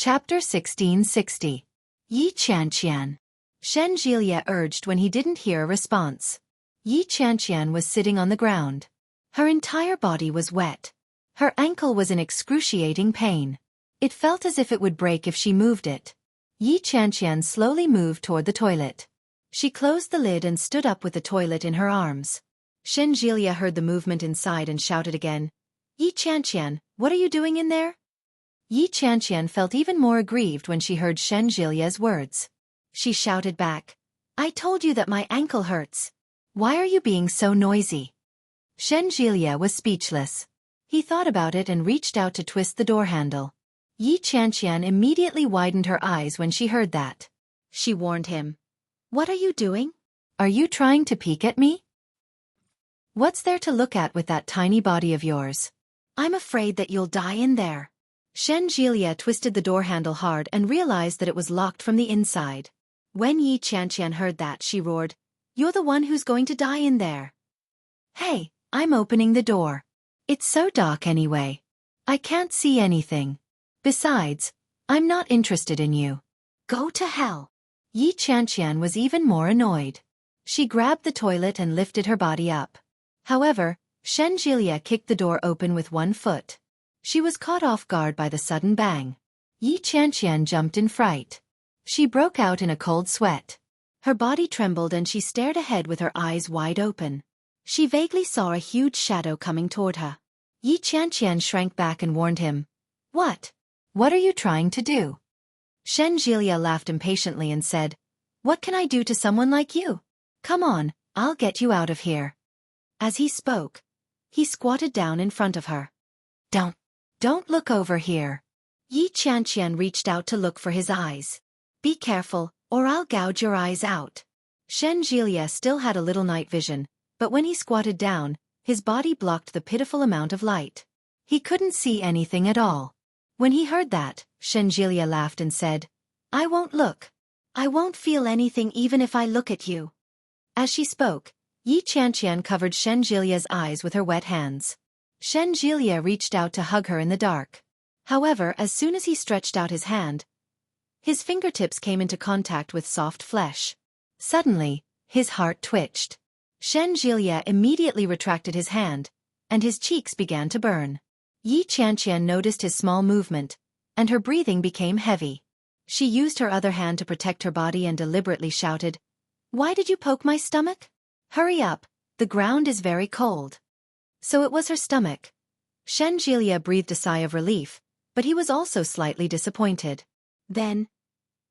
Chapter 1660. Yi Qianqian. Shen Jielia urged when he didn't hear a response. Yi Qianqian was sitting on the ground. Her entire body was wet. Her ankle was in excruciating pain. It felt as if it would break if she moved it. Yi Qianqian slowly moved toward the toilet. She closed the lid and stood up with the toilet in her arms. Shen Jielia heard the movement inside and shouted again, "Yi Qianqian, what are you doing in there?" Yi Qianqian felt even more aggrieved when she heard Shen Jilia's words. She shouted back, "I told you that my ankle hurts. Why are you being so noisy?" Shen Jilia was speechless. He thought about it and reached out to twist the door handle. Yi Qianqian immediately widened her eyes when she heard that. She warned him, "What are you doing? Are you trying to peek at me? What's there to look at with that tiny body of yours? I'm afraid that you'll die in there." Shen Jilia twisted the door handle hard and realized that it was locked from the inside. When Yi Qianqian heard that, she roared, "You're the one who's going to die in there." "Hey, I'm opening the door. It's so dark anyway. I can't see anything. Besides, I'm not interested in you. Go to hell." Yi Qianqian was even more annoyed. She grabbed the toilet and lifted her body up. However, Shen Jilia kicked the door open with one foot. She was caught off guard by the sudden bang. Yi Qianqian jumped in fright. She broke out in a cold sweat. Her body trembled and she stared ahead with her eyes wide open. She vaguely saw a huge shadow coming toward her. Yi Qianqian shrank back and warned him, "What? What are you trying to do?" Shen Jilia laughed impatiently and said, "What can I do to someone like you? Come on, I'll get you out of here." As he spoke, he squatted down in front of her. Don't look over here." Yi Qianqian reached out to look for his eyes. "Be careful, or I'll gouge your eyes out." Shen Jilia still had a little night vision, but when he squatted down, his body blocked the pitiful amount of light. He couldn't see anything at all. When he heard that, Shen Jilia laughed and said, "I won't look. I won't feel anything even if I look at you." As she spoke, Yi Qianqian covered Shen Jilia's eyes with her wet hands. Shen Jilia reached out to hug her in the dark. However, as soon as he stretched out his hand, his fingertips came into contact with soft flesh. Suddenly, his heart twitched. Shen Jilia immediately retracted his hand, and his cheeks began to burn. Yi Qianqian noticed his small movement, and her breathing became heavy. She used her other hand to protect her body and deliberately shouted, "Why did you poke my stomach? Hurry up, the ground is very cold." So it was her stomach. Shen Jilia breathed a sigh of relief, but he was also slightly disappointed. Then,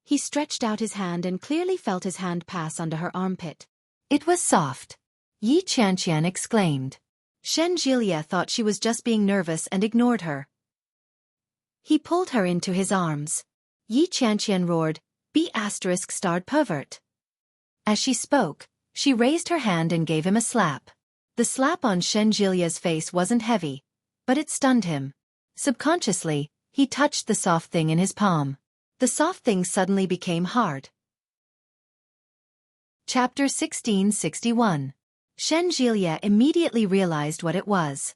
he stretched out his hand and clearly felt his hand pass under her armpit. It was soft. Yi Qianqian exclaimed. Shen Jilia thought she was just being nervous and ignored her. He pulled her into his arms. Yi Qianqian roared, "B*** pervert." As she spoke, she raised her hand and gave him a slap. The slap on Shen Jilia's face wasn't heavy, but it stunned him. Subconsciously, he touched the soft thing in his palm. The soft thing suddenly became hard. Chapter 1661. Shen Jilia immediately realized what it was.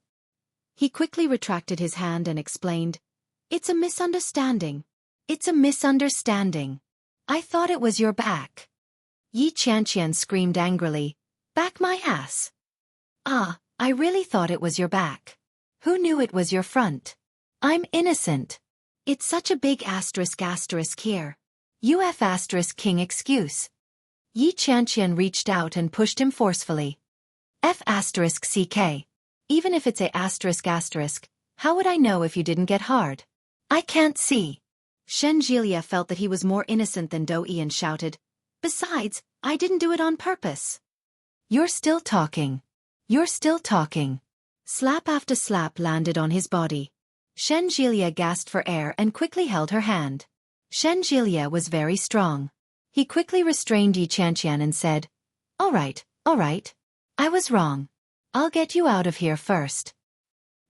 He quickly retracted his hand and explained, "It's a misunderstanding. It's a misunderstanding. I thought it was your back." Yi Qianqian screamed angrily, "Back my ass. Ah, I really thought it was your back. Who knew it was your front? I'm innocent. It's such a big asterisk here. King excuse." Yi Qianqian reached out and pushed him forcefully. F***ck. Even if it's a***, how would I know if you didn't get hard? I can't see. Shen Jilia felt that he was more innocent than Dou-yi and shouted, "Besides, I didn't do it on purpose." You're still talking. Slap after slap landed on his body. Shen Jilia gasped for air and quickly held her hand. Shen Jilia was very strong. He quickly restrained Yi Qianqian and said, All right. I was wrong. I'll get you out of here first."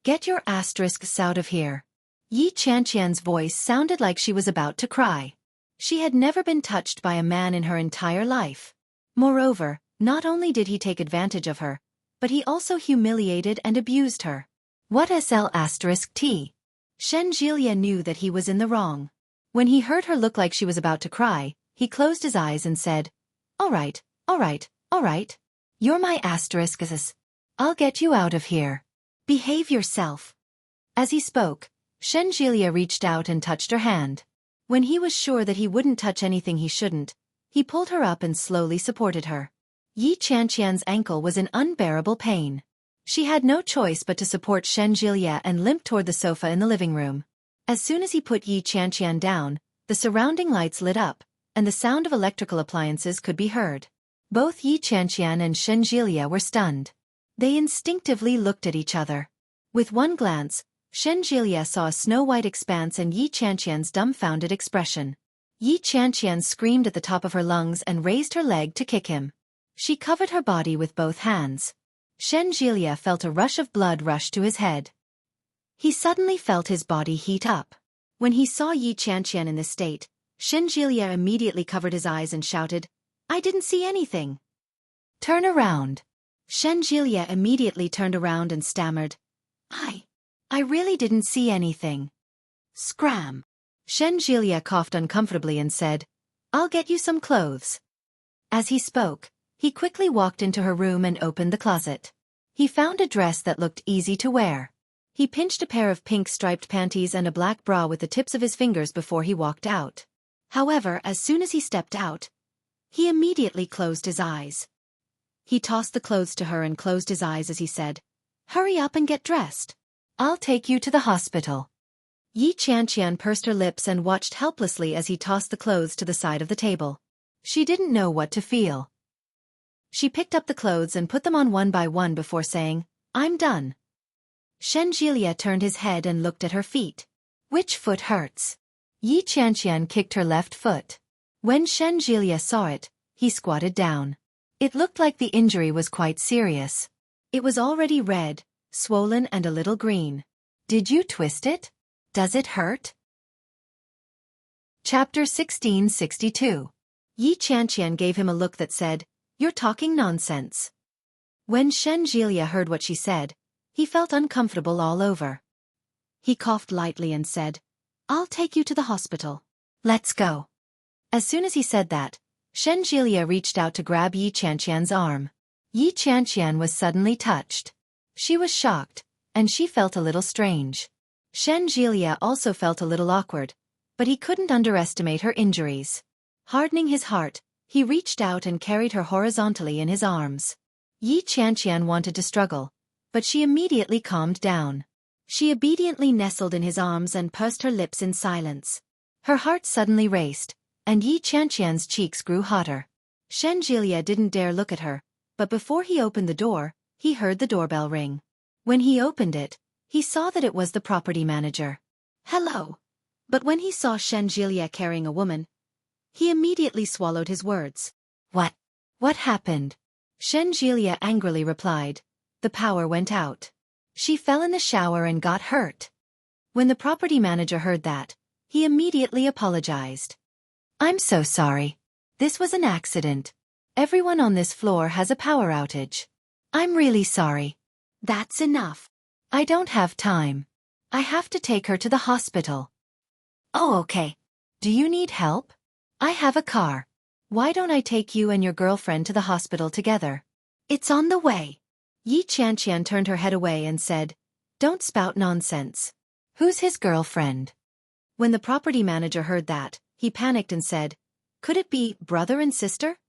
"Get your asterisks out of here." Yi Qianqian's voice sounded like she was about to cry. She had never been touched by a man in her entire life. Moreover, not only did he take advantage of her, but he also humiliated and abused her. What SL*T? Shen Jilia knew that he was in the wrong. When he heard her look like she was about to cry, he closed his eyes and said, "All right, all right, all right. You're my asterisk. I'll get you out of here. Behave yourself." As he spoke, Shenjilia reached out and touched her hand. When he was sure that he wouldn't touch anything he shouldn't, he pulled her up and slowly supported her. Yi Qianqian's ankle was in unbearable pain. She had no choice but to support Shenjilia and limp toward the sofa in the living room. As soon as he put Yi Qianqian down, the surrounding lights lit up, and the sound of electrical appliances could be heard. Both Yi Qianqian and Shenjilia were stunned. They instinctively looked at each other. With one glance, Shenjilia saw a snow-white expanse and Yi Qianqian's dumbfounded expression. Yi Qianqian screamed at the top of her lungs and raised her leg to kick him. She covered her body with both hands. Shenjilia felt a rush of blood rush to his head. He suddenly felt his body heat up. When he saw Yi Qianqian in this state, Shenjilia immediately covered his eyes and shouted, "I didn't see anything." "Turn around." Shenjilia immediately turned around and stammered, I really didn't see anything." Scram. Shenjilia coughed uncomfortably and said, "I'll get you some clothes." As he spoke, he quickly walked into her room and opened the closet. He found a dress that looked easy to wear. He pinched a pair of pink striped panties and a black bra with the tips of his fingers before he walked out. However, as soon as he stepped out, he immediately closed his eyes. He tossed the clothes to her and closed his eyes as he said, "Hurry up and get dressed. I'll take you to the hospital." Yi Qianqian pursed her lips and watched helplessly as he tossed the clothes to the side of the table. She didn't know what to feel. She picked up the clothes and put them on one by one before saying, "I'm done." Shenjilia turned his head and looked at her feet. "Which foot hurts?" Yi Qianqian kicked her left foot. When Shenjilia saw it, he squatted down. It looked like the injury was quite serious. It was already red, swollen and a little green. "Did you twist it? Does it hurt?" Chapter 1662. Yi Qianqian gave him a look that said, "You're talking nonsense." When Shenjilia heard what she said, he felt uncomfortable all over. He coughed lightly and said, "I'll take you to the hospital. Let's go." As soon as he said that, Shenjilia reached out to grab Yi Qianqian's arm. Yi Qianqian was suddenly touched. She was shocked, and she felt a little strange. Shenjilia also felt a little awkward, but he couldn't underestimate her injuries. Hardening his heart, he reached out and carried her horizontally in his arms. Yi Qianqian wanted to struggle, but she immediately calmed down. She obediently nestled in his arms and pursed her lips in silence. Her heart suddenly raced, and Yi Qianqian's cheeks grew hotter. Shenjilia didn't dare look at her, but before he opened the door, he heard the doorbell ring. When he opened it, he saw that it was the property manager. "Hello." But when he saw Shenjilia carrying a woman, he immediately swallowed his words. What happened?" Shenjilia angrily replied, "The power went out. She fell in the shower and got hurt." When the property manager heard that, he immediately apologized. "I'm so sorry. This was an accident. Everyone on this floor has a power outage. I'm really sorry." "That's enough. I don't have time. I have to take her to the hospital." "Oh, okay. Do you need help? I have a car. Why don't I take you and your girlfriend to the hospital together?" "It's on the way." Yi Qianqian turned her head away and said, "Don't spout nonsense. Who's his girlfriend?" When the property manager heard that, he panicked and said, "Could it be brother and sister?"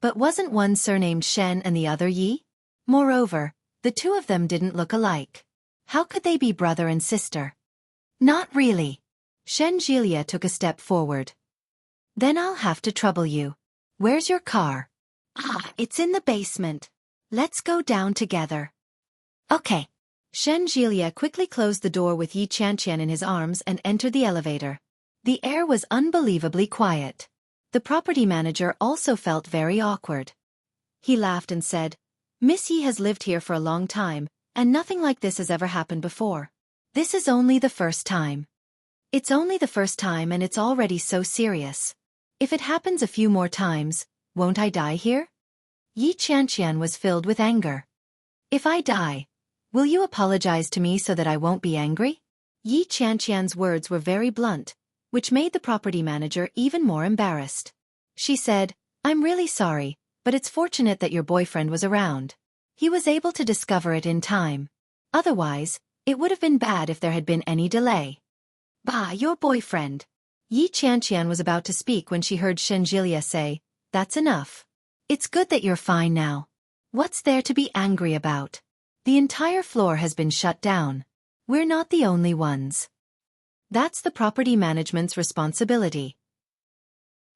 But wasn't one surnamed Shen and the other Yi? Moreover, the two of them didn't look alike. How could they be brother and sister? "Not really." Shenjilia took a step forward. "Then I'll have to trouble you. Where's your car?" It's in the basement. Let's go down together." "Okay." Shenjilia quickly closed the door with Yi Qianqian in his arms and entered the elevator. The air was unbelievably quiet. The property manager also felt very awkward. He laughed and said, "Miss Yi has lived here for a long time, and nothing like this has ever happened before. This is only the first time." "It's only the first time and it's already so serious. If it happens a few more times, won't I die here?" Yi Qianqian was filled with anger. "If I die, will you apologize to me so that I won't be angry?" Yi Qianqian's words were very blunt, which made the property manager even more embarrassed. She said, "I'm really sorry, but it's fortunate that your boyfriend was around. He was able to discover it in time. Otherwise, it would have been bad if there had been any delay." "Bah, your boyfriend." Yi Qianqian was about to speak when she heard Shen Jielia say, "That's enough. It's good that you're fine now. What's there to be angry about? The entire floor has been shut down. We're not the only ones. That's the property management's responsibility.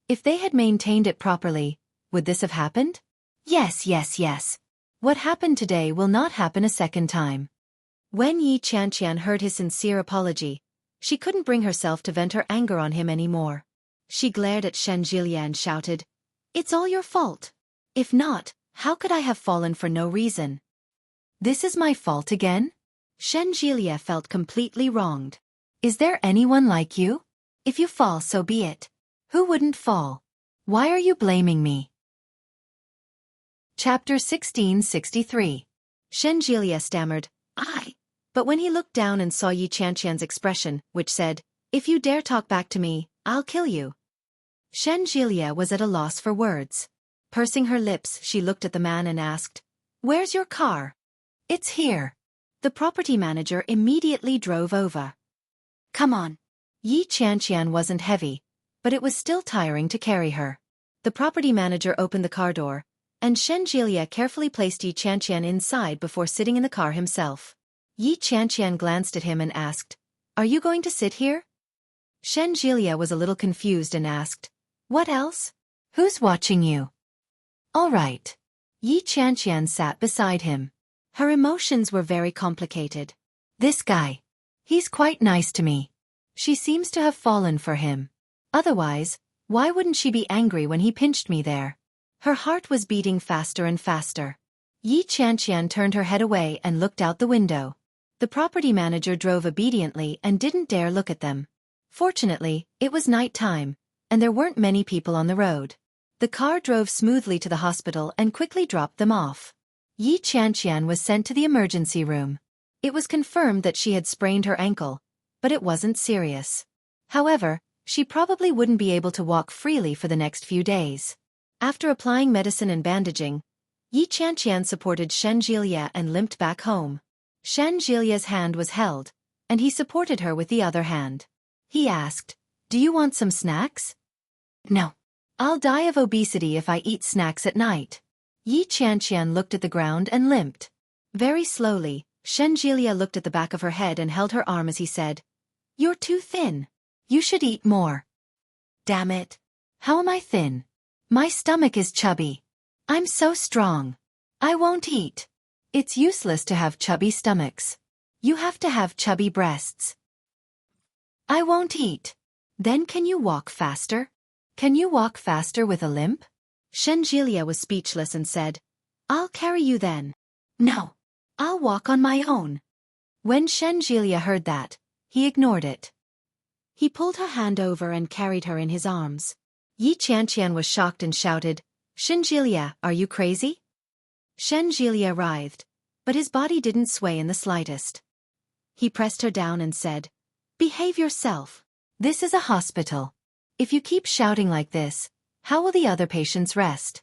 If they had maintained it properly, would this have happened? Yes. What happened today will not happen a second time." When Yi Qianqian heard his sincere apology, she couldn't bring herself to vent her anger on him anymore. She glared at Shen Jielia and shouted, "It's all your fault. If not, how could I have fallen for no reason?" "This is my fault again?" Shen Jielia felt completely wronged. "Is there anyone like you? If you fall, so be it. Who wouldn't fall? Why are you blaming me?" Chapter 1663. Shen Jielia stammered, "I." But when he looked down and saw Yi Qianqian's expression, which said, "If you dare talk back to me, I'll kill you," Shen Jielia was at a loss for words. Pursing her lips, she looked at the man and asked, "Where's your car?" "It's here." The property manager immediately drove over. "Come on." Yi Qianqian wasn't heavy, but it was still tiring to carry her. The property manager opened the car door, and Shen Jielia carefully placed Yi Qianqian inside before sitting in the car himself. Yi Qianqian glanced at him and asked, "Are you going to sit here?" Shen Jielia was a little confused and asked, "What else? Who's watching you?" "All right." Yi Qianqian sat beside him. Her emotions were very complicated. "This guy. He's quite nice to me. She seems to have fallen for him. Otherwise, why wouldn't she be angry when he pinched me there?" Her heart was beating faster and faster. Yi Qianqian turned her head away and looked out the window. The property manager drove obediently and didn't dare look at them. Fortunately, it was night time, and there weren't many people on the road. The car drove smoothly to the hospital and quickly dropped them off. Yi Qianqian was sent to the emergency room. It was confirmed that she had sprained her ankle, but it wasn't serious. However, she probably wouldn't be able to walk freely for the next few days. After applying medicine and bandaging, Yi Qianqian supported Shen Jielia and limped back home. Shen Jilia's hand was held, and he supported her with the other hand. He asked, "Do you want some snacks?" "No. I'll die of obesity if I eat snacks at night." Yi Qianqian looked at the ground and limped. Very slowly, Shen Jilia looked at the back of her head and held her arm as he said, "You're too thin. You should eat more." "Damn it. How am I thin? My stomach is chubby. I'm so strong. I won't eat. It's useless to have chubby stomachs. You have to have chubby breasts." "I won't eat." "Then can you walk faster? Can you walk faster with a limp?" Shen Jilia was speechless and said, "I'll carry you then." "No. I'll walk on my own." When Shen Jilia heard that, he ignored it. He pulled her hand over and carried her in his arms. Yi Qianqian was shocked and shouted, "Shen Jilia, are you crazy?" Shen Jilia writhed, but his body didn't sway in the slightest. He pressed her down and said, "Behave yourself. This is a hospital. If you keep shouting like this, how will the other patients rest?"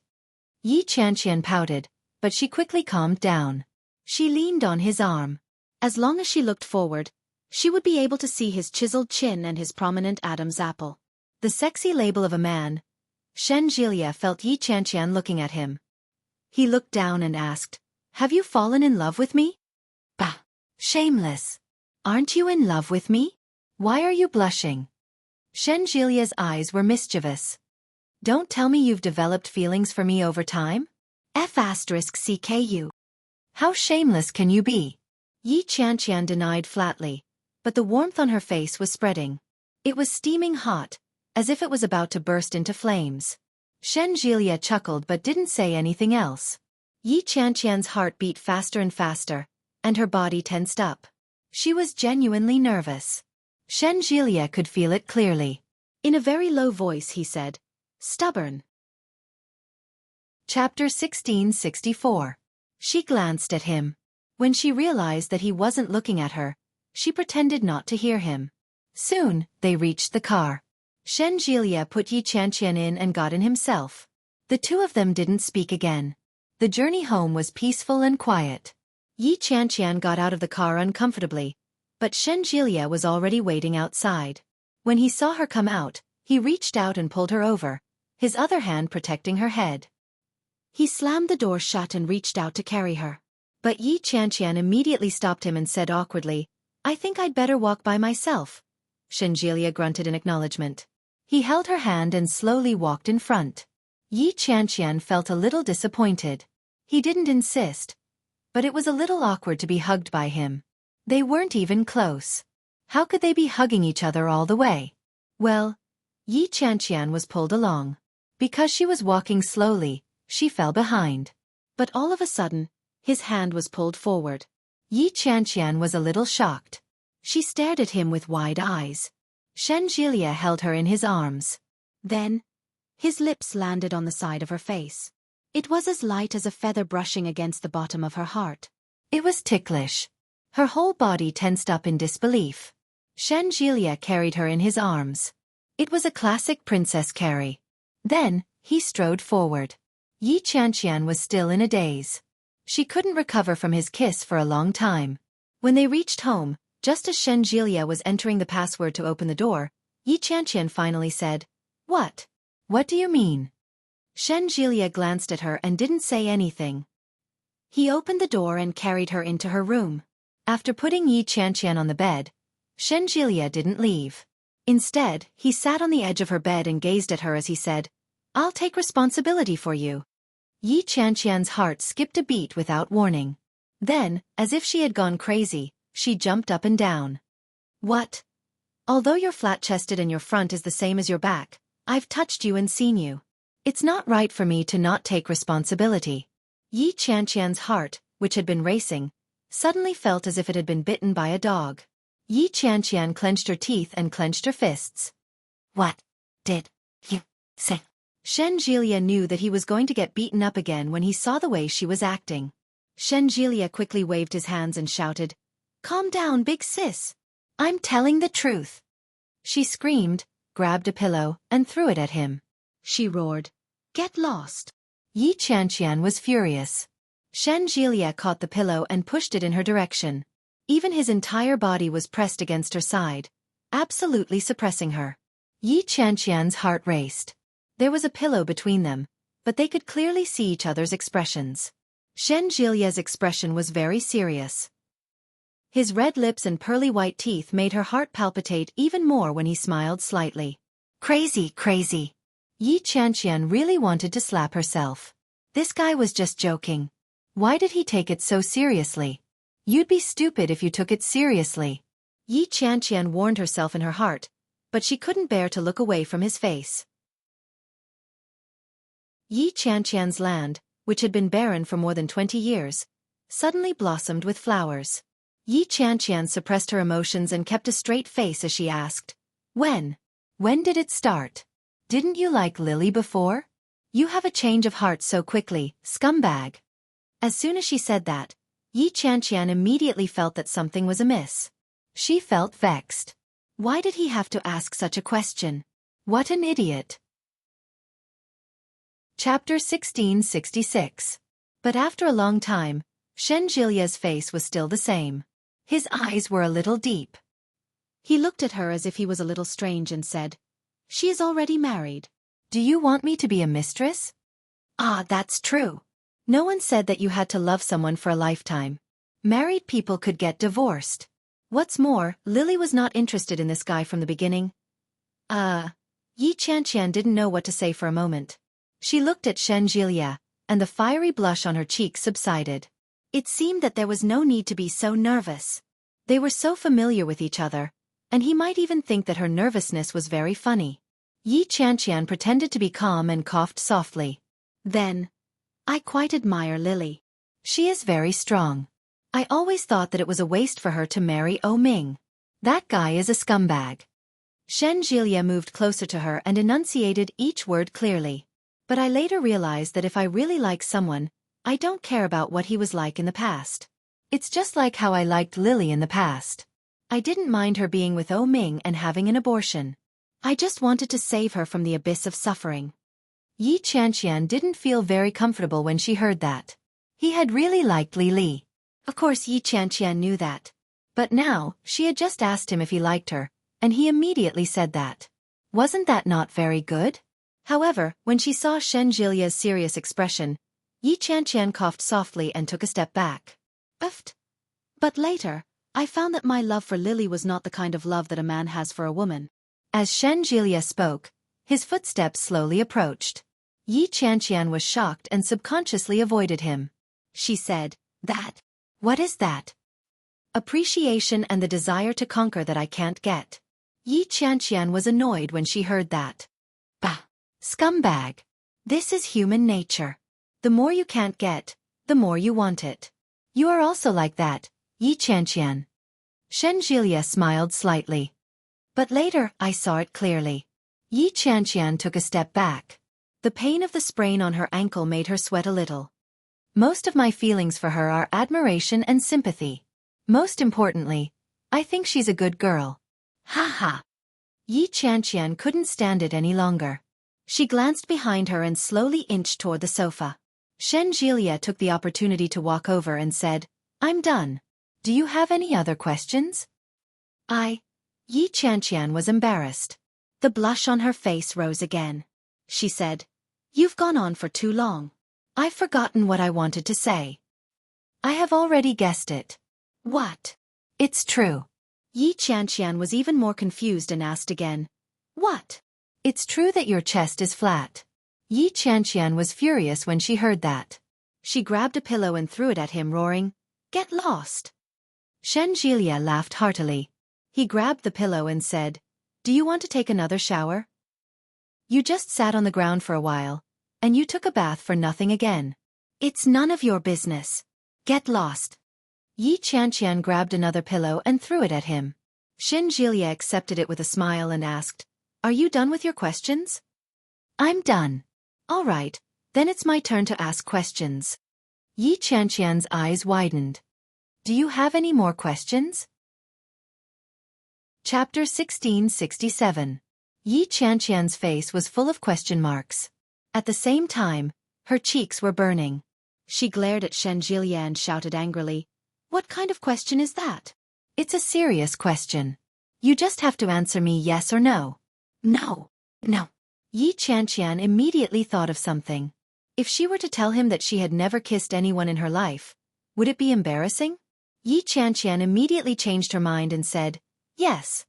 Yi Qianqian pouted, but she quickly calmed down. She leaned on his arm. As long as she looked forward, she would be able to see his chiseled chin and his prominent Adam's apple. The sexy label of a man. Shen Jilia felt Yi Qianqian looking at him. He looked down and asked, "Have you fallen in love with me?" "Bah! Shameless! Aren't you in love with me? Why are you blushing?" Shen Jilia's eyes were mischievous. "Don't tell me you've developed feelings for me over time? F***CKU. How shameless can you be?" Yi Qianqian denied flatly, but the warmth on her face was spreading. It was steaming hot, as if it was about to burst into flames. Shen Jilia chuckled but didn't say anything else. Yi Qianqian's heart beat faster and faster, and her body tensed up. She was genuinely nervous. Shen Jilia could feel it clearly. In a very low voice he said, "Stubborn." Chapter 1664. She glanced at him. When she realized that he wasn't looking at her, she pretended not to hear him. Soon, they reached the car. Shen Jielia put Yi Qianqian in and got in himself. The two of them didn't speak again. The journey home was peaceful and quiet. Yi Qianqian got out of the car uncomfortably, but Shen Jielia was already waiting outside. When he saw her come out, he reached out and pulled her over, his other hand protecting her head. He slammed the door shut and reached out to carry her. But Yi Qianqian immediately stopped him and said awkwardly, "I think I'd better walk by myself." Shen Jielia grunted in acknowledgement. He held her hand and slowly walked in front. Yi Qianqian felt a little disappointed. He didn't insist, but it was a little awkward to be hugged by him. They weren't even close. How could they be hugging each other all the way? Well, Yi Qianqian was pulled along. Because she was walking slowly, she fell behind. But all of a sudden, his hand was pulled forward. Yi Qianqian was a little shocked. She stared at him with wide eyes. Shen Jielia held her in his arms. Then, his lips landed on the side of her face. It was as light as a feather brushing against the bottom of her heart. It was ticklish. Her whole body tensed up in disbelief. Shen Jielia carried her in his arms. It was a classic princess carry. Then, he strode forward. Yi Qianqian was still in a daze. She couldn't recover from his kiss for a long time. When they reached home, just as Shen Jielia was entering the password to open the door, Yi Qianqian finally said, "What? What do you mean?" Shen Jielia glanced at her and didn't say anything. He opened the door and carried her into her room. After putting Yi Qianqian on the bed, Shen Jielia didn't leave. Instead, he sat on the edge of her bed and gazed at her as he said, "I'll take responsibility for you." Yi Qianqian's heart skipped a beat without warning. Then, as if she had gone crazy, she jumped up and down. "What? Although you're flat-chested and your front is the same as your back, I've touched you and seen you. It's not right for me to not take responsibility." Yi Qianqian's heart, which had been racing, suddenly felt as if it had been bitten by a dog. Yi Qianqian clenched her teeth and clenched her fists. "What did you say?" Shen Jielia knew that he was going to get beaten up again when he saw the way she was acting. Shen Jielia quickly waved his hands and shouted, "Calm down, big sis. I'm telling the truth." She screamed, grabbed a pillow, and threw it at him. She roared, "Get lost." Yi Qianqian was furious. Shen Jielia caught the pillow and pushed it in her direction. Even his entire body was pressed against her side, absolutely suppressing her. Yi Qianqian's heart raced. There was a pillow between them, but they could clearly see each other's expressions. Shen Jilia's expression was very serious. His red lips and pearly white teeth made her heart palpitate even more when he smiled slightly. Crazy, crazy. Yi Qianqian really wanted to slap herself. This guy was just joking. Why did he take it so seriously? You'd be stupid if you took it seriously. Yi Qianqian warned herself in her heart, but she couldn't bear to look away from his face. Yi Qianqian's land, which had been barren for more than 20 years, suddenly blossomed with flowers. Yi Qianqian suppressed her emotions and kept a straight face as she asked, "When? When did it start? Didn't you like Lily before? You have a change of heart so quickly, scumbag." As soon as she said that, Yi Qianqian immediately felt that something was amiss. She felt vexed. Why did he have to ask such a question? What an idiot. Chapter 1666. But after a long time, Shen Jilia's face was still the same. His eyes were a little deep. He looked at her as if he was a little strange and said, "She is already married. Do you want me to be a mistress?" "Ah, that's true. No one said that you had to love someone for a lifetime. Married people could get divorced. What's more, Lily was not interested in this guy from the beginning." Yi Qianqian didn't know what to say for a moment. She looked at Shen Jilia, and the fiery blush on her cheeks subsided. It seemed that there was no need to be so nervous. They were so familiar with each other, and he might even think that her nervousness was very funny. Yi Qianqian pretended to be calm and coughed softly. Then, "I quite admire Lily. She is very strong. I always thought that it was a waste for her to marry O Ming. That guy is a scumbag." Shen Jilia moved closer to her and enunciated each word clearly. "But I later realized that if I really like someone, I don't care about what he was like in the past. It's just like how I liked Lily in the past. I didn't mind her being with O Ming and having an abortion. I just wanted to save her from the abyss of suffering. Yi Qianqian didn't feel very comfortable when she heard that. He had really liked Li Li. Of course Yi Qianqian knew that. But now, she had just asked him if he liked her, and he immediately said that. Wasn't that not very good? However, when she saw Shen Jilia's serious expression, Yi Qianqian coughed softly and took a step back. But later, I found that my love for Lily was not the kind of love that a man has for a woman. As Shen Jilia spoke, his footsteps slowly approached. Yi Qianqian was shocked and subconsciously avoided him. She said, "That? What is that?" "Appreciation and the desire to conquer that I can't get." Yi Qianqian was annoyed when she heard that. Bah! Scumbag! This is human nature. The more you can't get, the more you want it. You are also like that, Yi Qianqian. Shen Jilia smiled slightly. But later, I saw it clearly. Yi Qianqian took a step back. The pain of the sprain on her ankle made her sweat a little. Most of my feelings for her are admiration and sympathy. Most importantly, I think she's a good girl. Ha ha! Yi Qianqian couldn't stand it any longer. She glanced behind her and slowly inched toward the sofa. Shen Jilia took the opportunity to walk over and said, "I'm done. Do you have any other questions?" Yi Qianqian was embarrassed. The blush on her face rose again. She said, "You've gone on for too long. I've forgotten what I wanted to say." "I have already guessed it." "What?" "It's true." Yi Qianqian was even more confused and asked again, "What?" "It's true that your chest is flat." Yi Qianqian was furious when she heard that. She grabbed a pillow and threw it at him, roaring, "Get lost!" Shen Jilia laughed heartily. He grabbed the pillow and said, "Do you want to take another shower? You just sat on the ground for a while, and you took a bath for nothing again. It's none of your business. Get lost." Yi Qianqian grabbed another pillow and threw it at him. Shen Jilia accepted it with a smile and asked, "Are you done with your questions?" "I'm done." "All right, then it's my turn to ask questions." Yi Qianqian's eyes widened. "Do you have any more questions?" Chapter 1667. Yi Qianqian's face was full of question marks. At the same time, her cheeks were burning. She glared at Shen Jilia and shouted angrily, "What kind of question is that?" "It's a serious question. You just have to answer me yes or no." "No. No." Yi Qianqian immediately thought of something. If she were to tell him that she had never kissed anyone in her life, would it be embarrassing? Yi Qianqian immediately changed her mind and said, "Yes."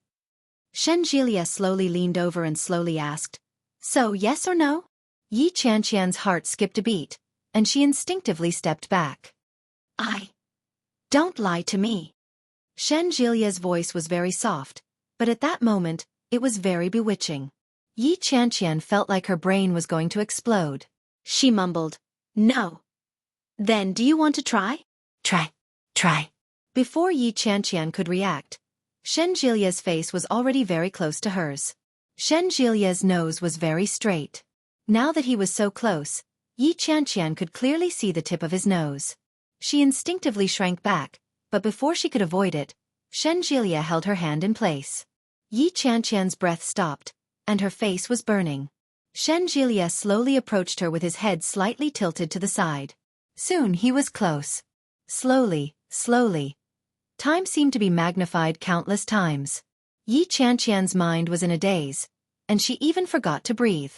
Shen Jilia slowly leaned over and slowly asked, "So yes or no?" Yi Qianqian's heart skipped a beat, and she instinctively stepped back. Don't lie to me." Shen Jilia's voice was very soft, but at that moment, it was very bewitching. Yi Qianqian felt like her brain was going to explode. She mumbled, "No." "Then do you want to try?" Try. Before Yi Qianqian could react, Shen Jilia's face was already very close to hers. Shen Jilia's nose was very straight. Now that he was so close, Yi Qianqian could clearly see the tip of his nose. She instinctively shrank back, but before she could avoid it, Shen Jilia held her hand in place. Yi Qianqian's breath stopped, and her face was burning. Shen Jilia slowly approached her with his head slightly tilted to the side. Soon he was close. Slowly. Time seemed to be magnified countless times. Yi Qianqian's mind was in a daze, and she even forgot to breathe.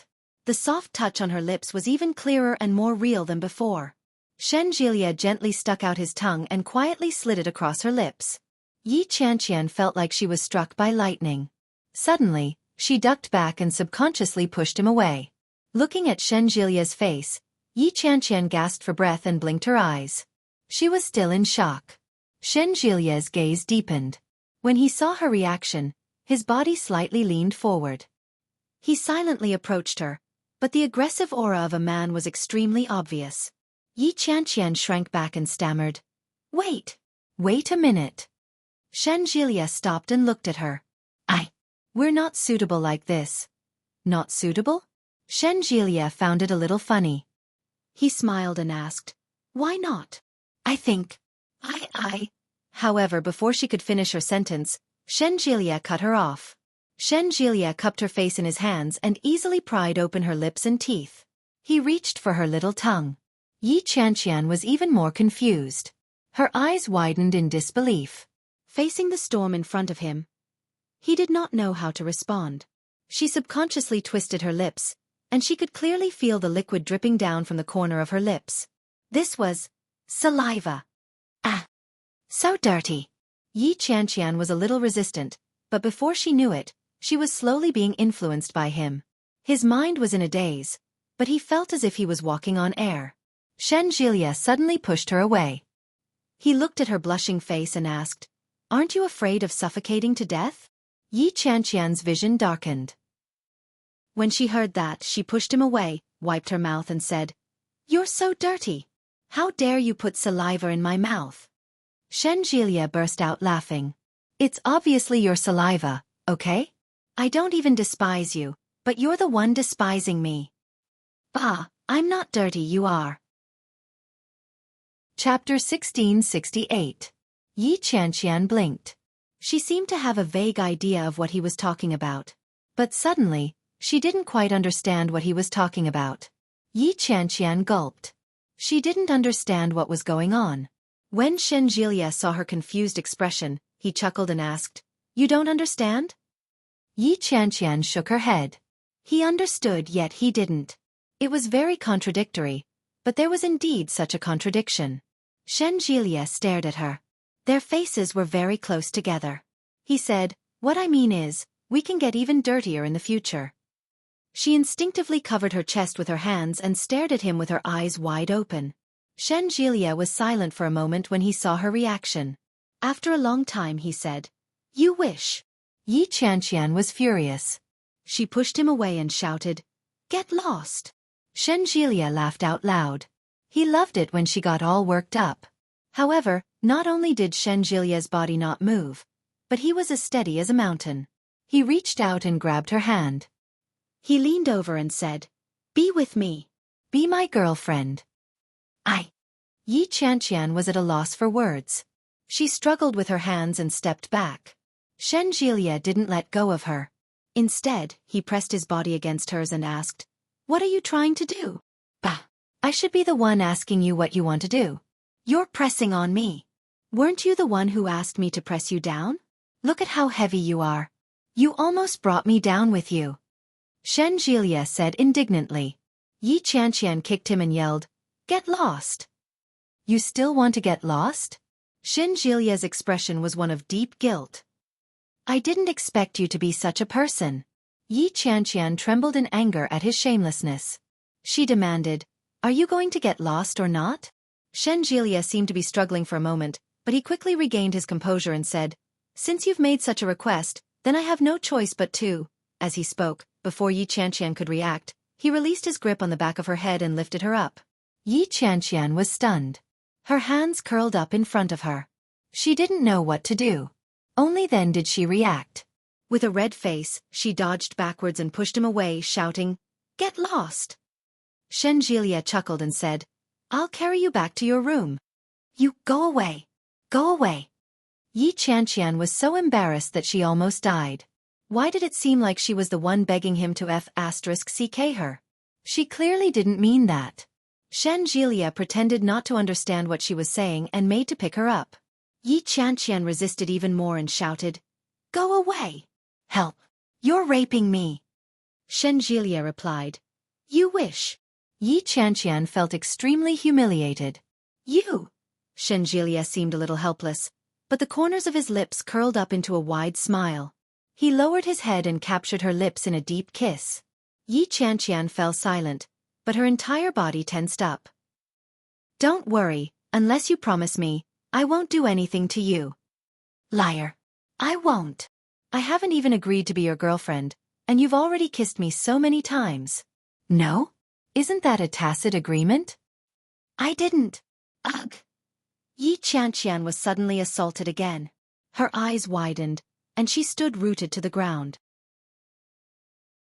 The soft touch on her lips was even clearer and more real than before. Shen Jilia gently stuck out his tongue and quietly slid it across her lips. Yi Qianqian felt like she was struck by lightning. Suddenly, she ducked back and subconsciously pushed him away. Looking at Shen Jilia's face, Yi Qianqian gasped for breath and blinked her eyes. She was still in shock. Shen Jilia's gaze deepened. When he saw her reaction, his body slightly leaned forward. He silently approached her, but the aggressive aura of a man was extremely obvious. Yi Qianqian shrank back and stammered, Wait a minute." Shen Jilia stopped and looked at her. We're not suitable like this." "Not suitable?" Shen Jilia found it a little funny. He smiled and asked, "Why not?" "I think. I. However, before she could finish her sentence, Shen Jilia cut her off. Shen Jielia cupped her face in his hands and easily pried open her lips and teeth. He reached for her little tongue. Yi Qianqian was even more confused. Her eyes widened in disbelief. Facing the storm in front of him, he did not know how to respond. She subconsciously twisted her lips, and she could clearly feel the liquid dripping down from the corner of her lips. This was saliva. Ah! So dirty. Yi Qianqian was a little resistant, but before she knew it, she was slowly being influenced by him. His mind was in a daze, but he felt as if he was walking on air. Shen Jielia suddenly pushed her away. He looked at her blushing face and asked, "Aren't you afraid of suffocating to death?" Yi Qianqian's vision darkened. When she heard that, she pushed him away, wiped her mouth and said, "You're so dirty. How dare you put saliva in my mouth?" Shen Jielia burst out laughing. "It's obviously your saliva, okay? I don't even despise you, but you're the one despising me." "Bah, I'm not dirty, you are." Chapter 1668. Yi Qianqian blinked. She seemed to have a vague idea of what he was talking about. But suddenly, she didn't quite understand what he was talking about. Yi Qianqian gulped. She didn't understand what was going on. When Shen Jielia saw her confused expression, he chuckled and asked, "You don't understand?" Yi Qianqian shook her head. He understood, yet he didn't. It was very contradictory, but there was indeed such a contradiction. Shen Jielia stared at her. Their faces were very close together. He said, "What I mean is, we can get even dirtier in the future." She instinctively covered her chest with her hands and stared at him with her eyes wide open. Shen Jielia was silent for a moment when he saw her reaction. After a long time he said, "You wish." Yi Qianqian was furious. She pushed him away and shouted, "Get lost." Shen Jielia laughed out loud. He loved it when she got all worked up. However, not only did Shen Jilia's body not move, but he was as steady as a mountain. He reached out and grabbed her hand. He leaned over and said, "Be with me. Be my girlfriend." Yi Qianqian was at a loss for words. She struggled with her hands and stepped back. Shen Jilia didn't let go of her. Instead, he pressed his body against hers and asked, "What are you trying to do?" "Bah! I should be the one asking you what you want to do. You're pressing on me. Weren't you the one who asked me to press you down? Look at how heavy you are. You almost brought me down with you." Shen Jilia said indignantly. Yi Qianqian kicked him and yelled, "Get lost!" "You still want to get lost?" Shen Jilia's expression was one of deep guilt. "I didn't expect you to be such a person." Yi Qianqian trembled in anger at his shamelessness. She demanded, "Are you going to get lost or not?" Shen Jilia seemed to be struggling for a moment, but he quickly regained his composure and said, "Since you've made such a request, then I have no choice but to." As he spoke, before Yi Qianqian could react, he released his grip on the back of her head and lifted her up. Yi Qianqian was stunned. Her hands curled up in front of her. She didn't know what to do. Only then did she react. With a red face, she dodged backwards and pushed him away, shouting, "Get lost!" Shen Jilia chuckled and said, "I'll carry you back to your room." "You go away. Go away." Yi Qianqian was so embarrassed that she almost died. Why did it seem like she was the one begging him to *ck her? She clearly didn't mean that. Shen Jilia pretended not to understand what she was saying and made to pick her up. Yi Qianqian resisted even more and shouted, "Go away! Help! You're raping me!" Shen Jilia replied, "You wish." Yi Qianqian felt extremely humiliated. "You!" Shen Jilia seemed a little helpless, but the corners of his lips curled up into a wide smile. He lowered his head and captured her lips in a deep kiss. Yi Qianqian fell silent, but her entire body tensed up. "Don't worry, unless you promise me, I won't do anything to you." "Liar. I won't. I haven't even agreed to be your girlfriend, and you've already kissed me so many times." "No? Isn't that a tacit agreement?" "I didn't." Ugh. Yi Qianqian was suddenly assaulted again. Her eyes widened, and she stood rooted to the ground.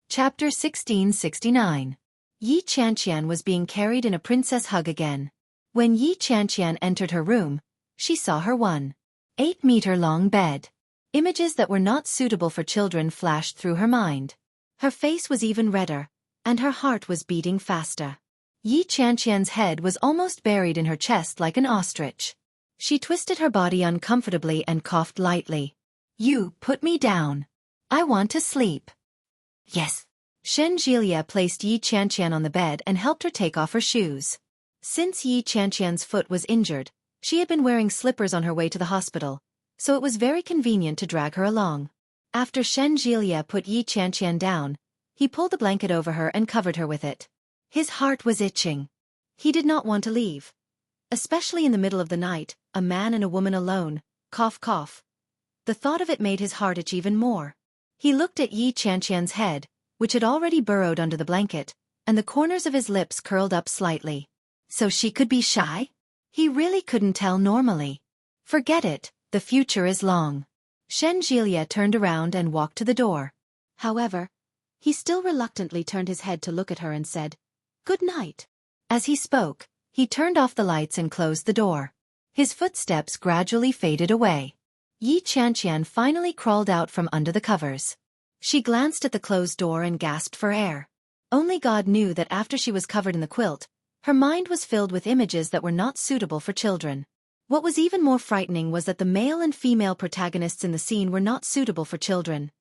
Chapter 1669. Yi Qianqian was being carried in a princess hug again. When Yi Qianqian entered her room, she saw her 1.8-meter-long bed. Images that were not suitable for children flashed through her mind. Her face was even redder, and her heart was beating faster. Yi Qianqian's head was almost buried in her chest like an ostrich. She twisted her body uncomfortably and coughed lightly. "You put me down. I want to sleep." "Yes." Shen Jilia placed Yi Qianqian on the bed and helped her take off her shoes. Since Yi Qianqian's foot was injured, she had been wearing slippers on her way to the hospital, so it was very convenient to drag her along. After Shen Jilia put Yi Qianqian down, he pulled the blanket over her and covered her with it. His heart was itching. He did not want to leave. Especially in the middle of the night, a man and a woman alone, cough cough. The thought of it made his heart itch even more. He looked at Yi Qianqian's head, which had already burrowed under the blanket, and the corners of his lips curled up slightly. So she could be shy? He really couldn't tell normally. Forget it, the future is long. Shen Jilia turned around and walked to the door. However, he still reluctantly turned his head to look at her and said, "Good night." As he spoke, he turned off the lights and closed the door. His footsteps gradually faded away. Yi Qianqian finally crawled out from under the covers. She glanced at the closed door and gasped for air. Only God knew that after she was covered in the quilt, her mind was filled with images that were not suitable for children. What was even more frightening was that the male and female protagonists in the scene were not suitable for children.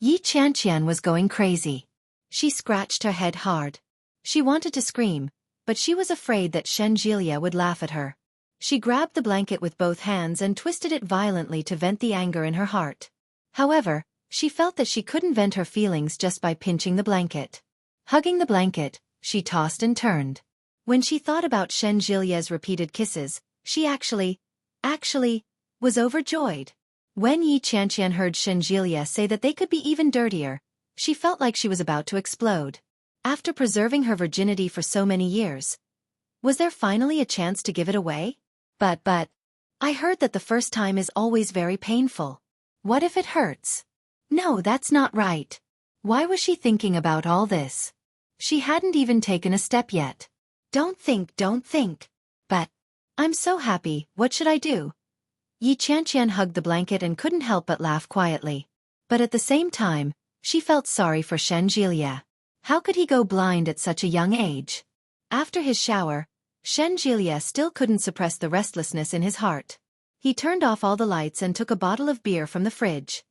Yi Qianqian was going crazy. She scratched her head hard. She wanted to scream, but she was afraid that Shen Jilia would laugh at her. She grabbed the blanket with both hands and twisted it violently to vent the anger in her heart. However, she felt that she couldn't vent her feelings just by pinching the blanket. Hugging the blanket, she tossed and turned. When she thought about Shen Jilia's repeated kisses, she actually was overjoyed. When Yi Qianqian heard Shen Jilia say that they could be even dirtier, she felt like she was about to explode. After preserving her virginity for so many years, was there finally a chance to give it away? But, I heard that the first time is always very painful. What if it hurts? No, that's not right. Why was she thinking about all this? She hadn't even taken a step yet. Don't think. But, I'm so happy, what should I do? Yi Qianqian hugged the blanket and couldn't help but laugh quietly. But at the same time, she felt sorry for Shen Jilia. How could he go blind at such a young age? After his shower, Shen Jilia still couldn't suppress the restlessness in his heart. He turned off all the lights and took a bottle of beer from the fridge.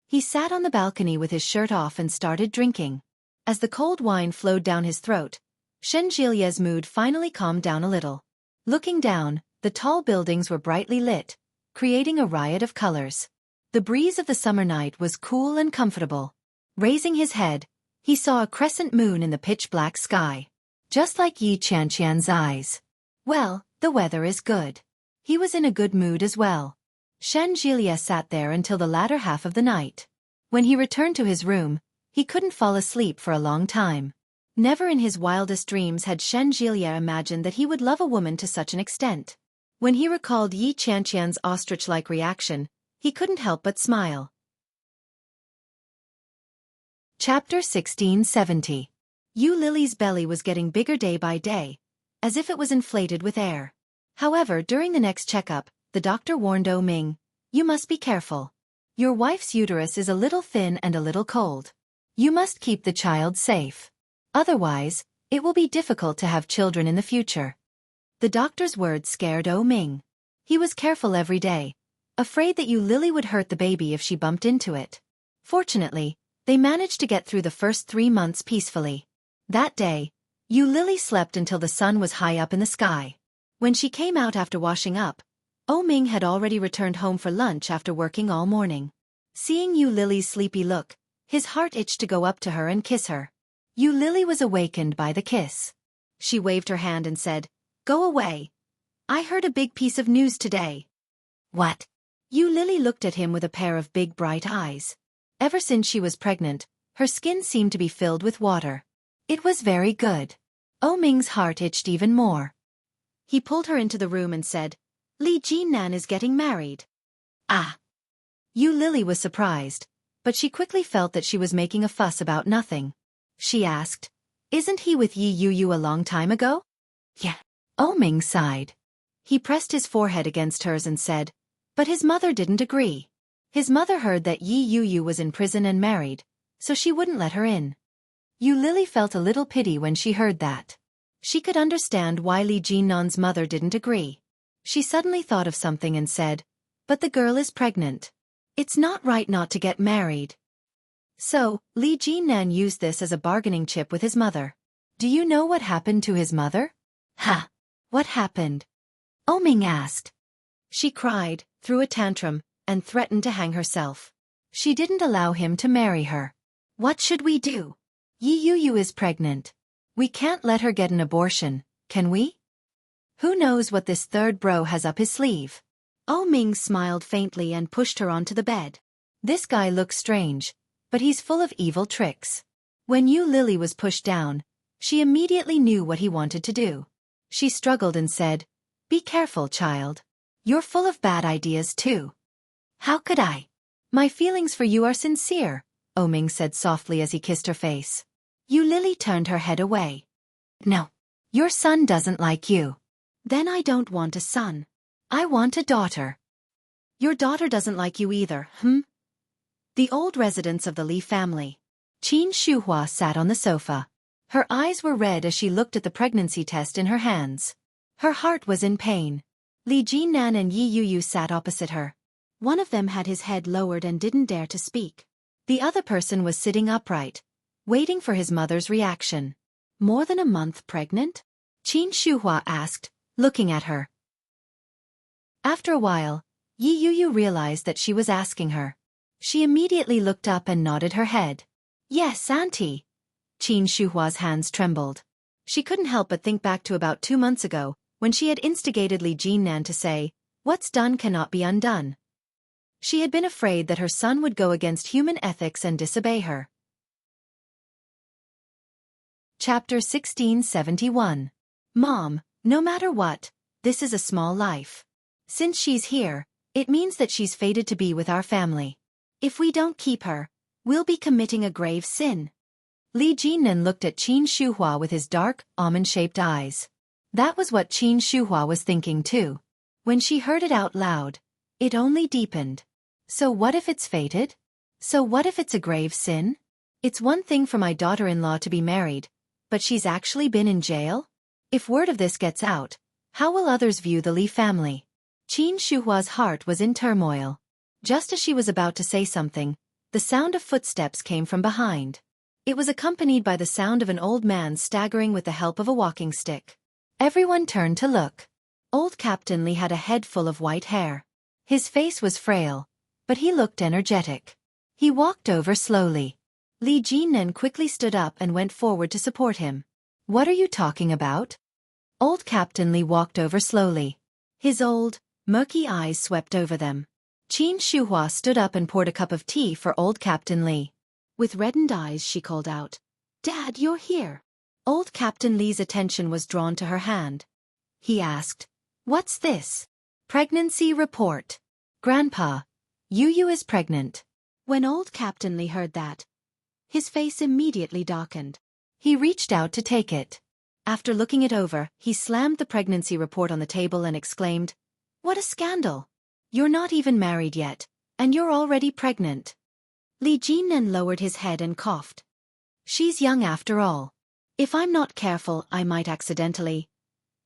He sat on the balcony with his shirt off and started drinking. As the cold wine flowed down his throat, Shen Jilia's mood finally calmed down a little. Looking down, the tall buildings were brightly lit, creating a riot of colors. The breeze of the summer night was cool and comfortable. Raising his head, he saw a crescent moon in the pitch-black sky. Just like Yi Qianqian's eyes. Well, the weather is good. He was in a good mood as well. Shen Jilia sat there until the latter half of the night. When he returned to his room, he couldn't fall asleep for a long time. Never in his wildest dreams had Shen Jilia imagined that he would love a woman to such an extent. When he recalled Yi Qianqian's ostrich-like reaction, he couldn't help but smile. Chapter 1670. Yu Lily's belly was getting bigger day by day, as if it was inflated with air. However, during the next checkup, the doctor warned Oh Ming, "You must be careful. Your wife's uterus is a little thin and a little cold. You must keep the child safe. Otherwise, it will be difficult to have children in the future." The doctor's words scared Oh Ming. He was careful every day, afraid that Yu Lily would hurt the baby if she bumped into it. Fortunately, they managed to get through the first 3 months peacefully. That day, Yu Lily slept until the sun was high up in the sky. When she came out after washing up, Oh Ming had already returned home for lunch after working all morning. Seeing Yu Lily's sleepy look, his heart itched to go up to her and kiss her. Yu Lily was awakened by the kiss. She waved her hand and said, "Go away. I heard a big piece of news today." "What?" Yu Lily looked at him with a pair of big bright eyes. Ever since she was pregnant, her skin seemed to be filled with water. It was very good. Oh Ming's heart itched even more. He pulled her into the room and said, "Li Jinnan is getting married." "Ah." Yu Lily was surprised, but she quickly felt that she was making a fuss about nothing. She asked, "Isn't he with Yi Yu a long time ago?" "Yeah." Oh Ming sighed. He pressed his forehead against hers and said, But his mother didn't agree. His mother heard that Yi Yuyu was in prison and married, so she wouldn't let her in. Yu Lily felt a little pity when she heard that. She could understand why Li Jinnan's mother didn't agree. She suddenly thought of something and said, "But the girl is pregnant. It's not right not to get married." So, Li Jinnan used this as a bargaining chip with his mother. Do you know what happened to his mother? Ha! What happened? Oming asked. She cried, threw a tantrum, and threatened to hang herself. She didn't allow him to marry her. What should we do? Yi Yuyu is pregnant. We can't let her get an abortion, can we? Who knows what this third bro has up his sleeve? Oh Ming smiled faintly and pushed her onto the bed. This guy looks strange, but he's full of evil tricks. When Yu Lily was pushed down, she immediately knew what he wanted to do. She struggled and said, "Be careful, child. You're full of bad ideas too." How could I? My feelings for you are sincere, Oh Ming said softly as he kissed her face. Yu Lily turned her head away. No. Your son doesn't like you. Then I don't want a son. I want a daughter. Your daughter doesn't like you either, The old residents of the Li family. Qin Shuhua sat on the sofa. Her eyes were red as she looked at the pregnancy test in her hands. Her heart was in pain. Li Jinnan and Yi Yuyu sat opposite her. One of them had his head lowered and didn't dare to speak. The other person was sitting upright, waiting for his mother's reaction. More than a month pregnant? Qin Shuhua asked, looking at her. After a while, Yi Yuyu realized that she was asking her. She immediately looked up and nodded her head. Yes, Auntie. Qin Shuhua's hands trembled. She couldn't help but think back to about 2 months ago, when she had instigated Li Jinnan to say, "What's done cannot be undone." She had been afraid that her son would go against human ethics and disobey her. Chapter 1671. Mom, no matter what, this is a small life. Since she's here, it means that she's fated to be with our family. If we don't keep her, we'll be committing a grave sin. Li Jinnan looked at Qin Shuhua with his dark, almond-shaped eyes. That was what Qin Shuhua was thinking too. When she heard it out loud, it only deepened. So what if it's fated? So what if it's a grave sin? It's one thing for my daughter-in-law to be married, but she's actually been in jail? If word of this gets out, how will others view the Li family? Qin Shuhua's heart was in turmoil. Just as she was about to say something, the sound of footsteps came from behind. It was accompanied by the sound of an old man staggering with the help of a walking stick. Everyone turned to look. Old Captain Li had a head full of white hair. His face was frail, but he looked energetic. He walked over slowly. Li Jinnan quickly stood up and went forward to support him. What are you talking about? Old Captain Li walked over slowly. His old, murky eyes swept over them. Qin Shuhua stood up and poured a cup of tea for old Captain Li. With reddened eyes she called out, "Dad, you're here." Old Captain Li's attention was drawn to her hand. He asked, "What's this?" "Pregnancy report. Grandpa, Yuyu is pregnant." When old Captain Li heard that, his face immediately darkened. He reached out to take it. After looking it over, he slammed the pregnancy report on the table and exclaimed, "What a scandal! You're not even married yet, and you're already pregnant." Li Jinnan lowered his head and coughed. "She's young after all. If I'm not careful, I might accidentally—"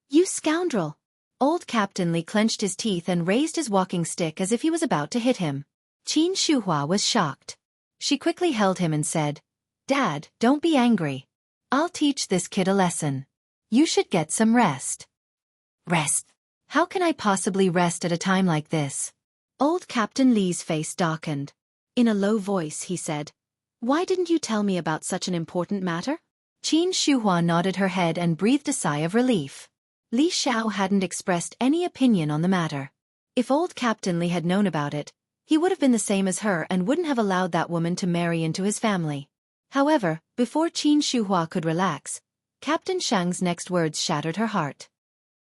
"You scoundrel!" Old Captain Li clenched his teeth and raised his walking stick as if he was about to hit him. Qin Shuhua was shocked. She quickly held him and said, "Dad, don't be angry. I'll teach this kid a lesson. You should get some rest." "Rest? How can I possibly rest at a time like this?" Old Captain Li's face darkened. In a low voice he said, "Why didn't you tell me about such an important matter?" Qin Shuhua nodded her head and breathed a sigh of relief. Li Xiao hadn't expressed any opinion on the matter. If old Captain Li had known about it, he would have been the same as her and wouldn't have allowed that woman to marry into his family. However, before Qin Shuhua could relax, Captain Shang's next words shattered her heart.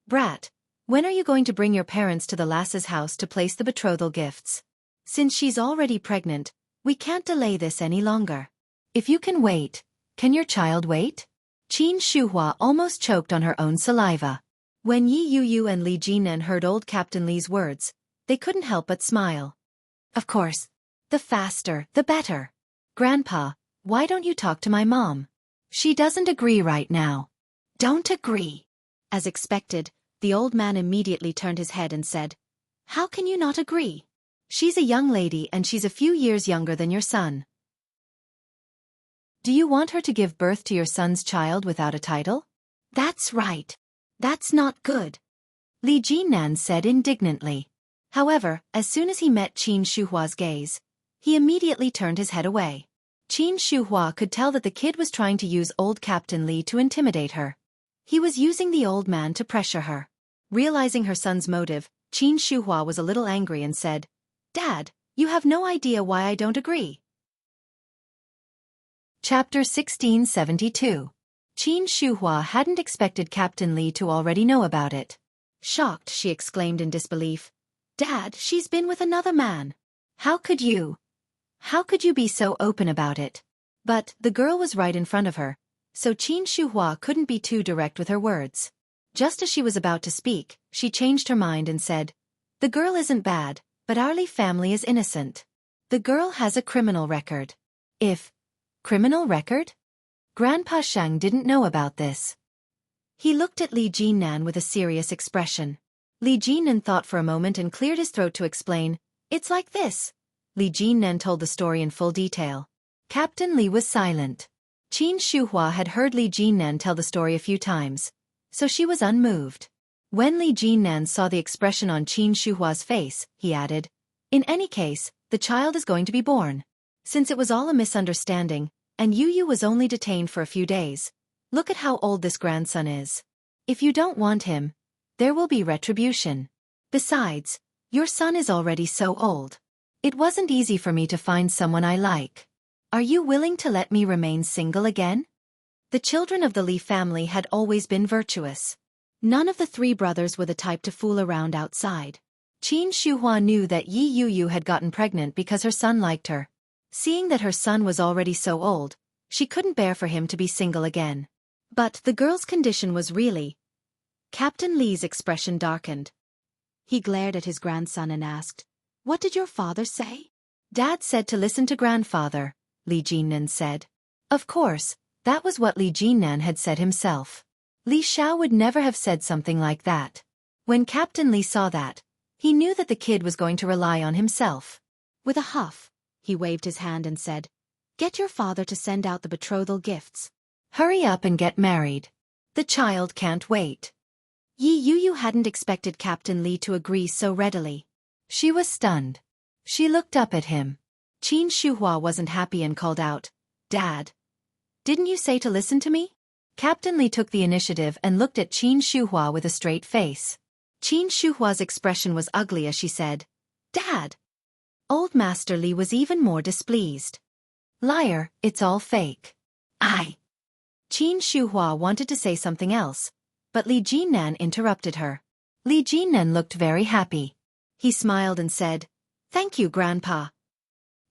"Brat, when are you going to bring your parents to the lass's house to place the betrothal gifts? Since she's already pregnant, we can't delay this any longer. If you can wait, can your child wait?" Qin Shuhua almost choked on her own saliva. When Yi Yuyu and Li Jinnan heard old Captain Li's words, they couldn't help but smile. Of course. The faster, the better. Grandpa, why don't you talk to my mom? She doesn't agree right now. Don't agree. As expected, the old man immediately turned his head and said, How can you not agree? She's a young lady and she's a few years younger than your son. Do you want her to give birth to your son's child without a title? That's right. That's not good. Li Jinnan said indignantly. However, as soon as he met Qin Shuhua's gaze, he immediately turned his head away. Qin Shuhua could tell that the kid was trying to use old Captain Li to intimidate her. He was using the old man to pressure her. Realizing her son's motive, Qin Shuhua was a little angry and said, Dad, you have no idea why I don't agree. Chapter 1672. Qin Shuhua hadn't expected Captain Li to already know about it. Shocked, she exclaimed in disbelief, Dad, she's been with another man. How could you? How could you be so open about it? But the girl was right in front of her, so Qin Shuhua couldn't be too direct with her words. Just as she was about to speak, she changed her mind and said, The girl isn't bad, but our Li family is innocent. The girl has a criminal record. Criminal record? Grandpa Shang didn't know about this. He looked at Li Jinnan with a serious expression. Li Jinnan thought for a moment and cleared his throat to explain, It's like this. Li Jinnan told the story in full detail. Captain Li was silent. Qin Shuhua had heard Li Jinnan tell the story a few times, so she was unmoved. When Li Jinnan saw the expression on Qin Shuhua's face, he added, In any case, the child is going to be born. Since it was all a misunderstanding, and Yu was only detained for a few days, look at how old this grandson is. If you don't want him, there will be retribution. Besides, your son is already so old. It wasn't easy for me to find someone I like. Are you willing to let me remain single again? The children of the Li family had always been virtuous. None of the three brothers were the type to fool around outside. Qin Shuhua knew that Yi Yu had gotten pregnant because her son liked her. Seeing that her son was already so old, she couldn't bear for him to be single again. But the girl's condition was really... Captain Li's expression darkened. He glared at his grandson and asked, What did your father say? Dad said to listen to grandfather, Li Jinnan said. Of course, that was what Li Jinnan had said himself. Li Xiao would never have said something like that. When Captain Li saw that, he knew that the kid was going to rely on himself. With a huff, he waved his hand and said, Get your father to send out the betrothal gifts. Hurry up and get married. The child can't wait. Yi Yu hadn't expected Captain Li to agree so readily. She was stunned. She looked up at him. Qin Shuhua wasn't happy and called out, Dad. Didn't you say to listen to me? Captain Li took the initiative and looked at Qin Shuhua with a straight face. Qin Shuhua's expression was ugly as she said, Dad. Old Master Li was even more displeased. Liar, it's all fake. Qin Shuhua wanted to say something else, but Li Jinnan interrupted her. Li Jinnan looked very happy. He smiled and said, Thank you, Grandpa.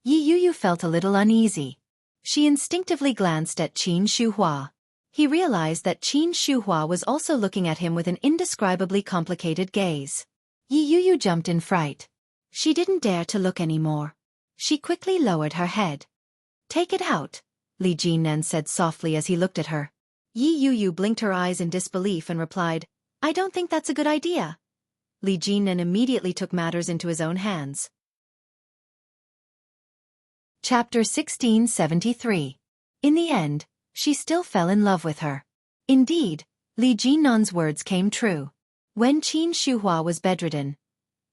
Yi Yu felt a little uneasy. She instinctively glanced at Qin Shuhua. He realized that Qin Shuhua was also looking at him with an indescribably complicated gaze. Yi Yu jumped in fright. She didn't dare to look anymore. She quickly lowered her head. Take it out, Li Jinnan said softly as he looked at her. Yi Yu blinked her eyes in disbelief and replied, I don't think that's a good idea. Li Jinnan immediately took matters into his own hands. Chapter 1673. In the end, she still fell in love with her. Indeed, Li Jinnan's words came true. When Qin Shuhua was bedridden,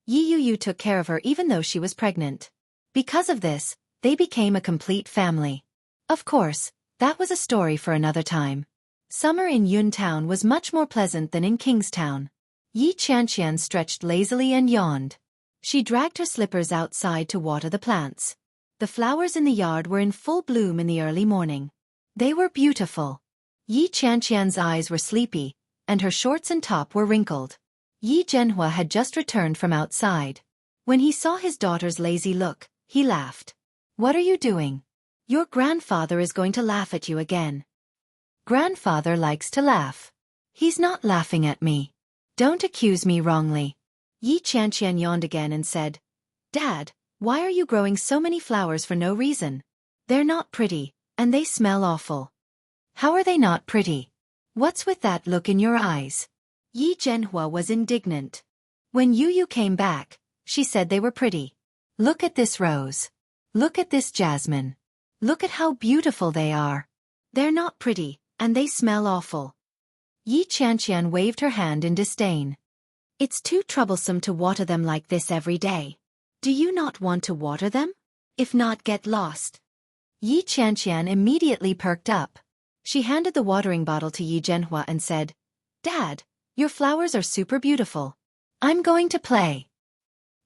Yi Yu took care of her even though she was pregnant. Because of this, they became a complete family. Of course, that was a story for another time. Summer in Yun Town was much more pleasant than in Kingstown. Yi Qianqian stretched lazily and yawned. She dragged her slippers outside to water the plants. The flowers in the yard were in full bloom in the early morning. They were beautiful. Yi Qianqian's eyes were sleepy, and her shorts and top were wrinkled. Yi Zhenhua had just returned from outside. When he saw his daughter's lazy look, he laughed. What are you doing? Your grandfather is going to laugh at you again. Grandfather likes to laugh. He's not laughing at me. Don't accuse me wrongly. Yi Qianqian yawned again and said, Dad, why are you growing so many flowers for no reason? They're not pretty, and they smell awful. How are they not pretty? What's with that look in your eyes? Yi Zhenhua was indignant. When Yu came back, she said they were pretty. Look at this rose. Look at this jasmine. Look at how beautiful they are. They're not pretty, and they smell awful. Yi Qianqian waved her hand in disdain. It's too troublesome to water them like this every day. Do you not want to water them? If not, get lost. Yi Qianqian immediately perked up. She handed the watering bottle to Yi Zhenhua and said, Dad, your flowers are super beautiful. I'm going to play.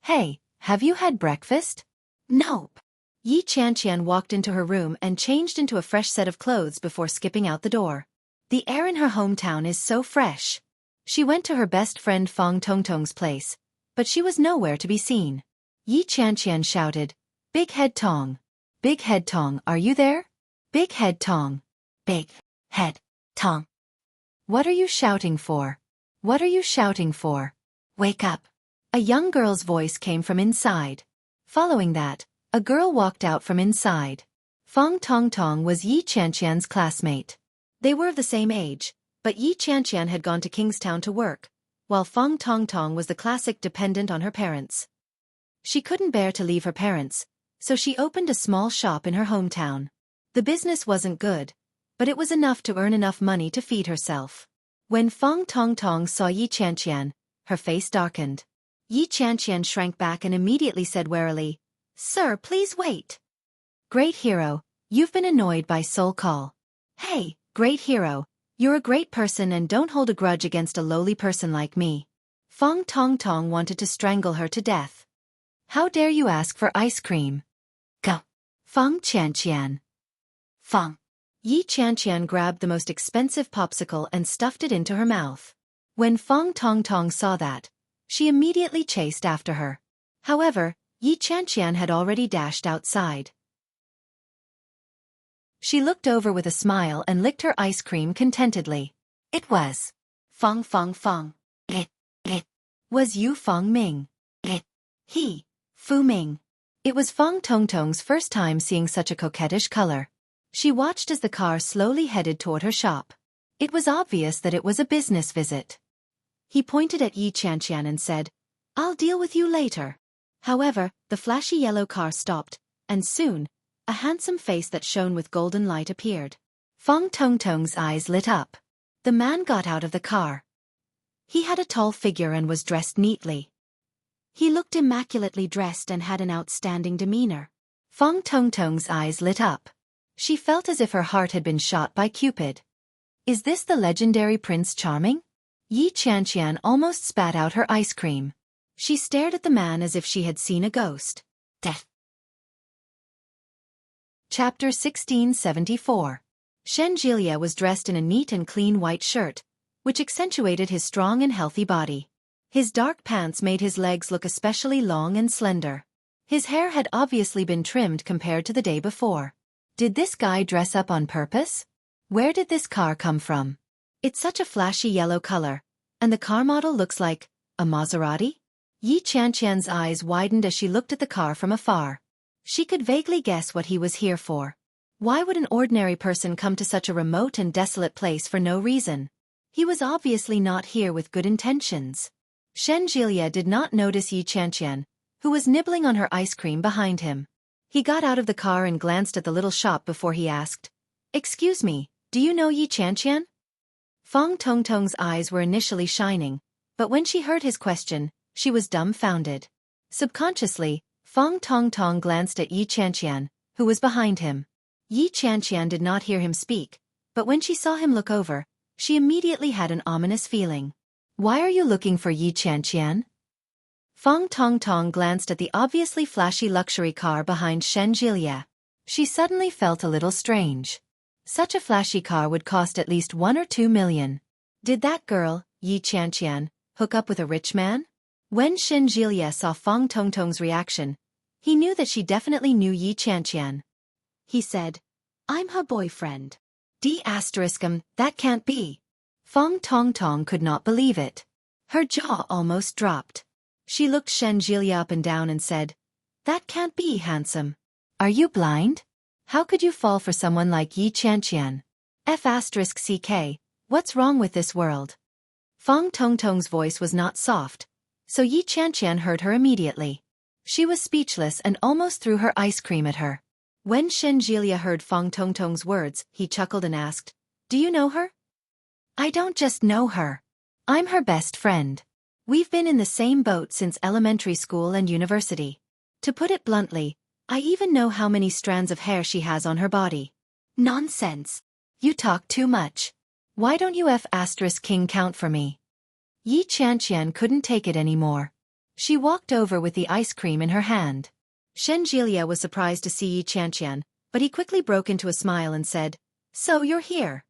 Hey, have you had breakfast? Nope. Yi Qianqian walked into her room and changed into a fresh set of clothes before skipping out the door. The air in her hometown is so fresh. She went to her best friend Fang Tongtong's place, but she was nowhere to be seen. Yi Qianqian shouted, Big Head Tong. Big Head Tong, are you there? Big Head Tong. Big Head Tong. What are you shouting for? What are you shouting for? Wake up. A young girl's voice came from inside. Following that, a girl walked out from inside. Fang Tongtong was Yi Qianqian's classmate. They were of the same age, but Yi Qianqian had gone to Kingstown to work, while Fang Tongtong was the classic dependent on her parents. She couldn't bear to leave her parents, so she opened a small shop in her hometown. The business wasn't good, but it was enough to earn enough money to feed herself. When Fang Tongtong saw Yi Qianqian, her face darkened. Yi Qianqian shrank back and immediately said warily, Sir, please wait. Great hero, you've been annoyed by soul call. Hey, great hero, you're a great person and don't hold a grudge against a lowly person like me. Fang Tongtong wanted to strangle her to death. How dare you ask for ice cream? Go. Fang Qianqian. Fang. Yi Qianqian grabbed the most expensive popsicle and stuffed it into her mouth. When Fang Tongtong saw that, she immediately chased after her. However, Yi Qianqian had already dashed outside. She looked over with a smile and licked her ice cream contentedly. It was Fang Fang Fang. It was Yu Fang Ming. He, Fu Ming. It was Fang Tongtong's first time seeing such a coquettish color. She watched as the car slowly headed toward her shop. It was obvious that it was a business visit. He pointed at Yi Qianqian and said, I'll deal with you later. However, the flashy yellow car stopped, and soon, a handsome face that shone with golden light appeared. Fang Tongtong's eyes lit up. The man got out of the car. He had a tall figure and was dressed neatly. He looked immaculately dressed and had an outstanding demeanor. Fang Tongtong's eyes lit up. She felt as if her heart had been shot by Cupid. Is this the legendary Prince Charming? Yi Qianqian almost spat out her ice cream. She stared at the man as if she had seen a ghost. Death. Chapter 1674. Shen Jielia was dressed in a neat and clean white shirt, which accentuated his strong and healthy body. His dark pants made his legs look especially long and slender. His hair had obviously been trimmed compared to the day before. Did this guy dress up on purpose? Where did this car come from? It's such a flashy yellow color, and the car model looks like a Maserati? Yi Qianqian's eyes widened as she looked at the car from afar. She could vaguely guess what he was here for. Why would an ordinary person come to such a remote and desolate place for no reason? He was obviously not here with good intentions. Shen Jielia did not notice Yi Qianqian, who was nibbling on her ice cream behind him. He got out of the car and glanced at the little shop before he asked, Excuse me, do you know Yi Qianqian? Fang Tongtong's eyes were initially shining, but when she heard his question, she was dumbfounded. Subconsciously, Fang Tongtong glanced at Yi Qianqian, who was behind him. Yi Qianqian did not hear him speak, but when she saw him look over, she immediately had an ominous feeling. Why are you looking for Yi Qianqian? Fang Tongtong glanced at the obviously flashy luxury car behind Shen Jielia. She suddenly felt a little strange. Such a flashy car would cost at least 1 or 2 million. Did that girl, Yi Qianqian, hook up with a rich man? When Shen Jielia saw Fang Tongtong's reaction, he knew that she definitely knew Yi Qianqian. He said, I'm her boyfriend. That can't be. Fang Tongtong could not believe it. Her jaw almost dropped. She looked Shen Jielia up and down and said, "That can't be, handsome. Are you blind? How could you fall for someone like Yi Qianqian? F***ck, what's wrong with this world?" Fang Tongtong's voice was not soft, so Yi Qianqian heard her immediately. She was speechless and almost threw her ice cream at her. When Shen Jielia heard Fang Tongtong's words, he chuckled and asked, "Do you know her?" "I don't just know her. I'm her best friend. We've been in the same boat since elementary school and university. To put it bluntly, I even know how many strands of hair she has on her body." "Nonsense. You talk too much. Why don't you F***king count for me?" Yi Qianqian couldn't take it anymore. She walked over with the ice cream in her hand. Shen Jielia was surprised to see Yi Qianqian, but he quickly broke into a smile and said, "So you're here.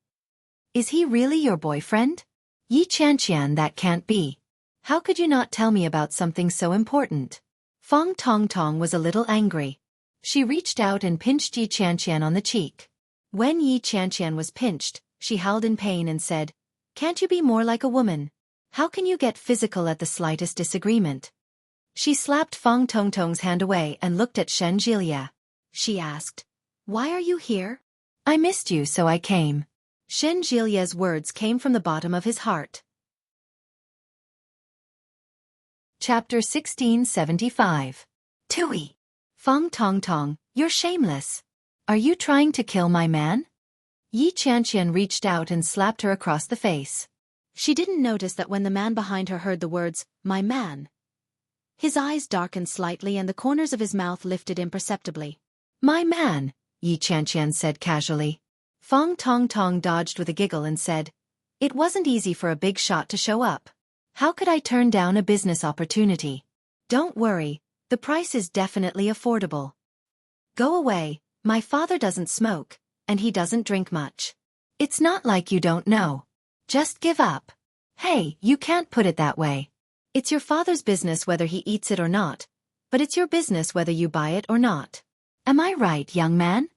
Is he really your boyfriend?" "Yi Qianqian, that can't be. How could you not tell me about something so important?" Fang Tongtong was a little angry. She reached out and pinched Yi Qianqian on the cheek. When Yi Qianqian was pinched, she howled in pain and said, "Can't you be more like a woman? How can you get physical at the slightest disagreement?" She slapped Fang Tongtong's hand away and looked at Shen Jielia. She asked, "Why are you here?" "I missed you, so I came." Shen Jilia's words came from the bottom of his heart. Chapter 1675. Tui. Fang Tongtong, you're shameless. Are you trying to kill my man? Yi Qianqian reached out and slapped her across the face. She didn't notice that when the man behind her heard the words, "my man," his eyes darkened slightly and the corners of his mouth lifted imperceptibly. "My man," Yi Qianqian said casually. Fang Tongtong dodged with a giggle and said, "It wasn't easy for a big shot to show up. How could I turn down a business opportunity?" "Don't worry, the price is definitely affordable." "Go away, my father doesn't smoke, and he doesn't drink much. It's not like you don't know. Just give up." "Hey, you can't put it that way. It's your father's business whether he eats it or not, but it's your business whether you buy it or not. Am I right, young man?"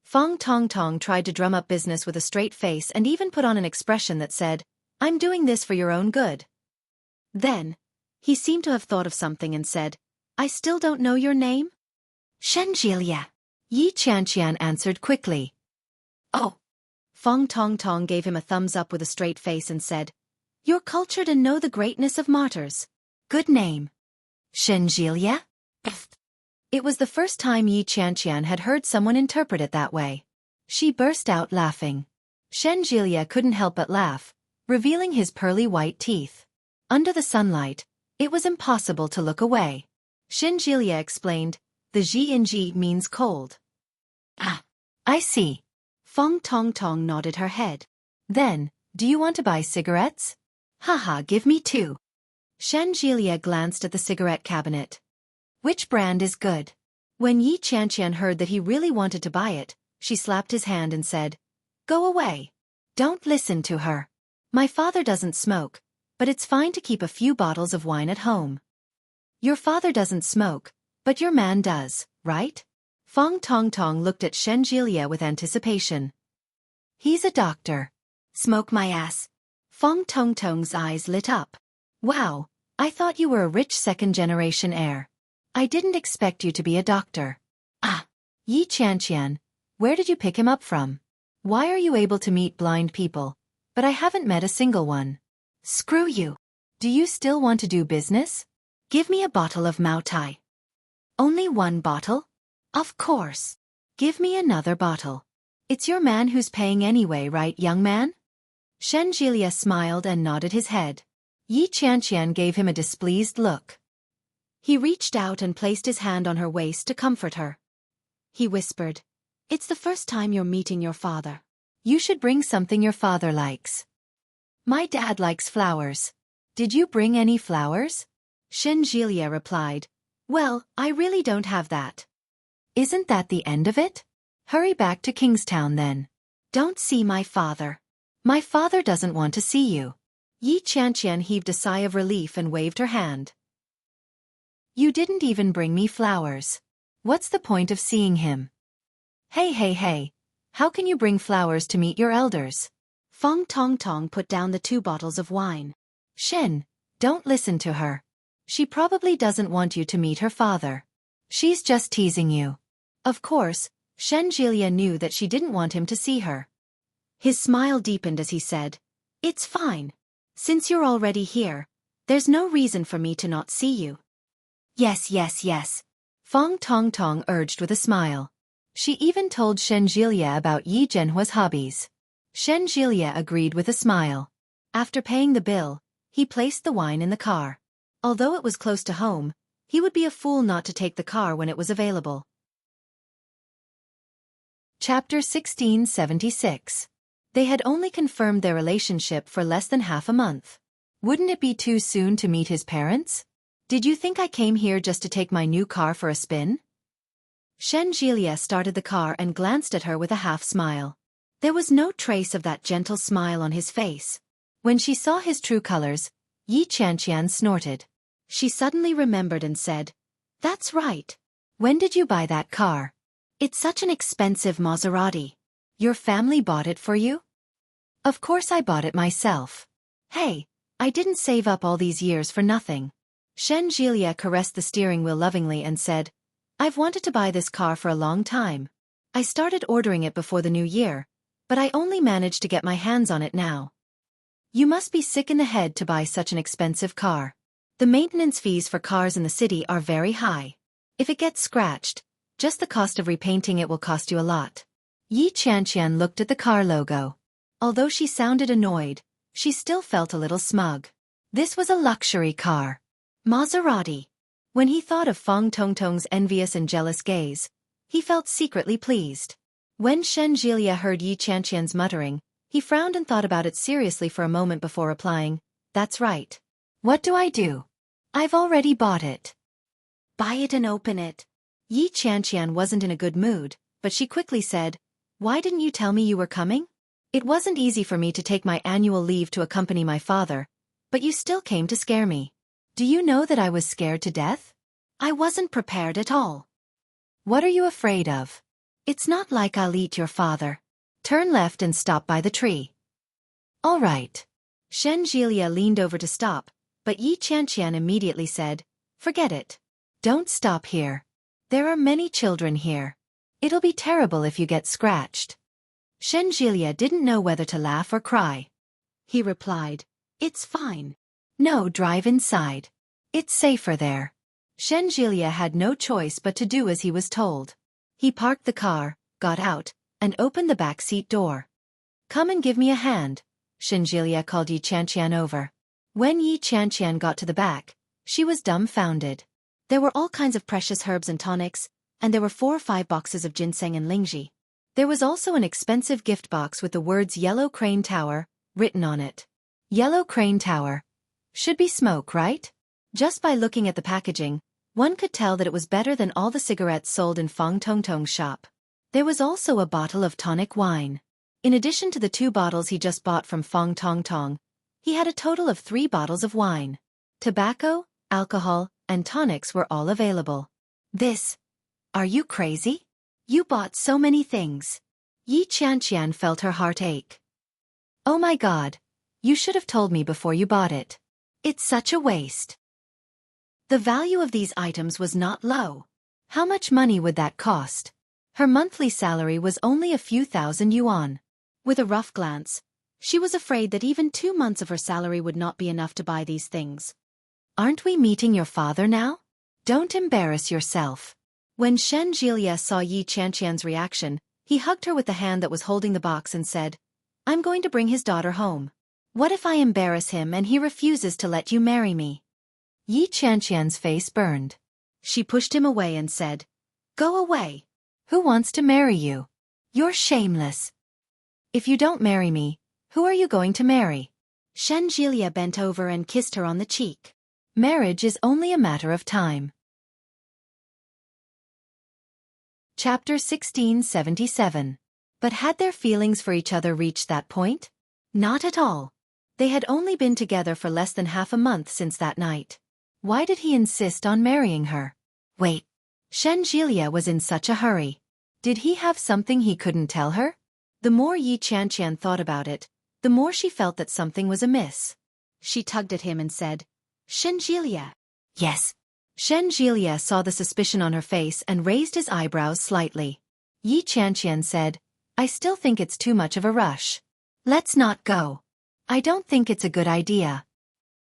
Fang Tongtong tried to drum up business with a straight face and even put on an expression that said, "I'm doing this for your own good." Then, he seemed to have thought of something and said, "I still don't know your name?" "Shen Jielia," Yi Qianqian answered quickly. "Oh." Fang Tongtong gave him a thumbs up with a straight face and said, "You're cultured and know the greatness of martyrs. Good name." "Shen Jielia?" It was the first time Yi Qianqian had heard someone interpret it that way. She burst out laughing. Shen Jielia couldn't help but laugh, revealing his pearly white teeth. Under the sunlight, it was impossible to look away. Shen Jielia explained, "The Ji in Ji means cold." "Ah, I see." Fang Tongtong nodded her head. "Then, do you want to buy cigarettes?" "Haha, give me two." Shen Jielia glanced at the cigarette cabinet. "Which brand is good?" When Yi Qianqian heard that he really wanted to buy it, she slapped his hand and said, "Go away. Don't listen to her. My father doesn't smoke, but it's fine to keep a few bottles of wine at home." "Your father doesn't smoke, but your man does, right?" Fang Tongtong looked at Shen Jielia with anticipation. "He's a doctor." "Smoke my ass." Fang Tongtong's eyes lit up. "Wow, I thought you were a rich second-generation heir. I didn't expect you to be a doctor." "Ah, Yi Qianqian, where did you pick him up from? Why are you able to meet blind people, but I haven't met a single one?" "Screw you. Do you still want to do business? Give me a bottle of Mao Tai." "Only one bottle?" "Of course. Give me another bottle. It's your man who's paying anyway, right, young man?" Shen Jielia smiled and nodded his head. Yi Qianqian gave him a displeased look. He reached out and placed his hand on her waist to comfort her. He whispered, "It's the first time you're meeting your father. You should bring something your father likes." "My dad likes flowers. Did you bring any flowers?" Shen Jielia replied, "Well, I really don't have that." "Isn't that the end of it? Hurry back to Kingstown then." "Don't see my father." "My father doesn't want to see you." Yi Qianqian heaved a sigh of relief and waved her hand. "You didn't even bring me flowers. What's the point of seeing him?" Hey, how can you bring flowers to meet your elders?" Fang Tongtong put down the 2 bottles of wine. "Shen, don't listen to her. She probably doesn't want you to meet her father. She's just teasing you. Of course, Shenjilia knew that she didn't want him to see her. His smile deepened as he said, "It's fine. Since you're already here, there's no reason for me to not see you." Yes, yes, yes. Feng Tongtong urged with a smile. She even told Shenjilia about Yi Zhenhua's hobbies. Shenjilia agreed with a smile. After paying the bill, he placed the wine in the car. Although it was close to home, he would be a fool not to take the car when it was available. Chapter 1676. They had only confirmed their relationship for less than half a month. Wouldn't it be too soon to meet his parents? Did you think I came here just to take my new car for a spin? Shenjilia started the car and glanced at her with a half-smile. There was no trace of that gentle smile on his face. When she saw his true colors, Yi Qianqian snorted. She suddenly remembered and said, "That's right. When did you buy that car? It's such an expensive Maserati. Your family bought it for you?" "Of course I bought it myself. Hey, I didn't save up all these years for nothing." Shenjilia caressed the steering wheel lovingly and said, "I've wanted to buy this car for a long time. I started ordering it before the new year, but I only managed to get my hands on it now." "You must be sick in the head to buy such an expensive car. The maintenance fees for cars in the city are very high. If it gets scratched, just the cost of repainting it will cost you a lot." Yi Qianqian looked at the car logo. Although she sounded annoyed, she still felt a little smug. This was a luxury car. Maserati. When he thought of Feng Tongtong's envious and jealous gaze, he felt secretly pleased. When Shenjilia heard Yi Qianqian's muttering, he frowned and thought about it seriously for a moment before replying, "That's right. What do I do? I've already bought it." "Buy it and open it." Yi Qianqian wasn't in a good mood, but she quickly said, "Why didn't you tell me you were coming? It wasn't easy for me to take my annual leave to accompany my father, but you still came to scare me. Do you know that I was scared to death? I wasn't prepared at all." "What are you afraid of? It's not like I'll eat your father. Turn left and stop by the tree." "All right." Shenjilia leaned over to stop, but Yi Qianqian immediately said, "Forget it. Don't stop here. There are many children here. It'll be terrible if you get scratched." Shenjilia didn't know whether to laugh or cry. He replied, "It's fine. No, drive inside. It's safer there." Shenjilia had no choice but to do as he was told. He parked the car, got out, and opened the back seat door. "Come and give me a hand," Shenjilia called Yi Qianqian over. When Yi Qianqian got to the back, she was dumbfounded. There were all kinds of precious herbs and tonics, and there were 4 or 5 boxes of ginseng and lingji. There was also an expensive gift box with the words Yellow Crane Tower written on it. Yellow Crane Tower. Should be smoke, right? Just by looking at the packaging, one could tell that it was better than all the cigarettes sold in Feng Tongtong's shop. There was also a bottle of tonic wine. In addition to the 2 bottles he just bought from Feng Tongtong, he had a total of 3 bottles of wine. Tobacco, alcohol, and tonics were all available. Are you crazy? You bought so many things. Yi Qianqian felt her heart ache. "Oh my God, you should have told me before you bought it. It's such a waste." The value of these items was not low. How much money would that cost? Her monthly salary was only a few thousand yuan. With a rough glance, she was afraid that even 2 months of her salary would not be enough to buy these things. "Aren't we meeting your father now? Don't embarrass yourself." When Shenjilia saw Yi Qianqian's reaction, he hugged her with the hand that was holding the box and said, "I'm going to bring his daughter home. What if I embarrass him and he refuses to let you marry me?" Yi Qianqian's face burned. She pushed him away and said, "Go away. Who wants to marry you? You're shameless. If you don't marry me, who are you going to marry?" Shenjilia bent over and kissed her on the cheek. Marriage is only a matter of time. Chapter 1677. But had their feelings for each other reached that point? Not at all. They had only been together for less than half a month since that night. Why did he insist on marrying her? Wait. Shenjilia was in such a hurry. Did he have something he couldn't tell her? The more Yi Qianqian thought about it, the more she felt that something was amiss. She tugged at him and said, "Shenjilia, Yes. Shen Jilia saw the suspicion on her face and raised his eyebrows slightly. Yi Chanqian said, I still think it's too much of a rush. Let's not go. I don't think it's a good idea.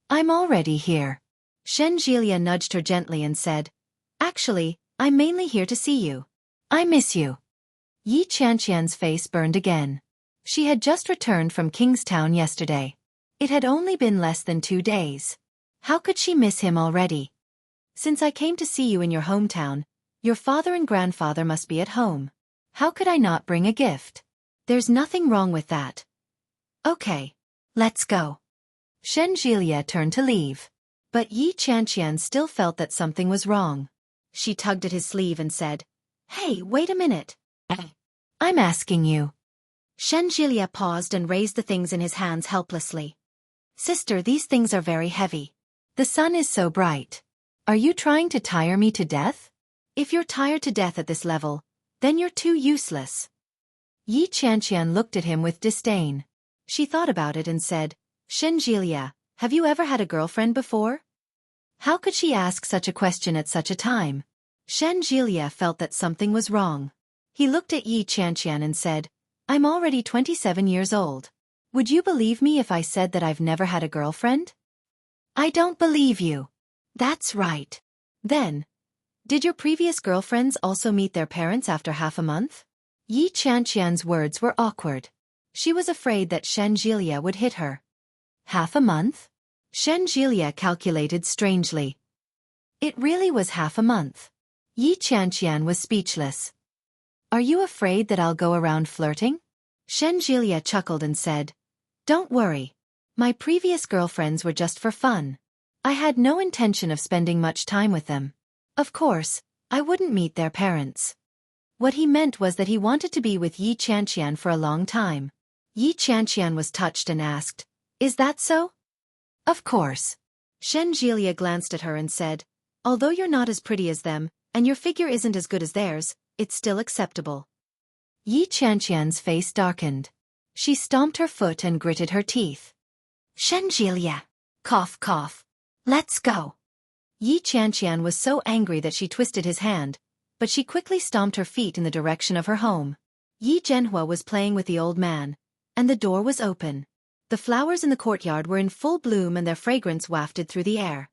I'm already here. Shen Jilia nudged her gently and said, Actually, I'm mainly here to see you. I miss you. Yi Chanqian's face burned again. She had just returned from Kingstown yesterday. It had only been less than 2 days. How could she miss him already? Since I came to see you in your hometown, your father and grandfather must be at home. How could I not bring a gift? There's nothing wrong with that. Okay. Let's go. Shen Jilia turned to leave. But Yi Chanqian still felt that something was wrong. She tugged at his sleeve and said, Hey, wait a minute. I'm asking you. Shen Jilia paused and raised the things in his hands helplessly. Sister, these things are very heavy. The sun is so bright. Are you trying to tire me to death? If you're tired to death at this level, then you're too useless. Yi Chanqian looked at him with disdain. She thought about it and said, Shen Jilia, have you ever had a girlfriend before? How could she ask such a question at such a time? Shen Jilia felt that something was wrong. He looked at Yi Chanqian and said, I'm already 27 years old. Would you believe me if I said that I've never had a girlfriend? I don't believe you. That's right. Then, did your previous girlfriends also meet their parents after half a month? Yi Chanqian's words were awkward. She was afraid that Shen Jilia would hit her. Half a month? Shen Jilia calculated strangely. It really was half a month. Yi Chanqian was speechless. Are you afraid that I'll go around flirting? Shen Jilia chuckled and said, Don't worry. My previous girlfriends were just for fun. I had no intention of spending much time with them. Of course, I wouldn't meet their parents. What he meant was that he wanted to be with Yi Chanqian for a long time. Yi Chanqian was touched and asked, Is that so? Of course. Shen Jilia glanced at her and said, Although you're not as pretty as them, and your figure isn't as good as theirs, it's still acceptable. Yi Chanqian's face darkened. She stomped her foot and gritted her teeth. Shen Jilia. Cough, cough. Let's go. Yi Chanqian was so angry that she twisted his hand, but she quickly stomped her feet in the direction of her home. Yi Zhenhua was playing with the old man, and the door was open. The flowers in the courtyard were in full bloom and their fragrance wafted through the air.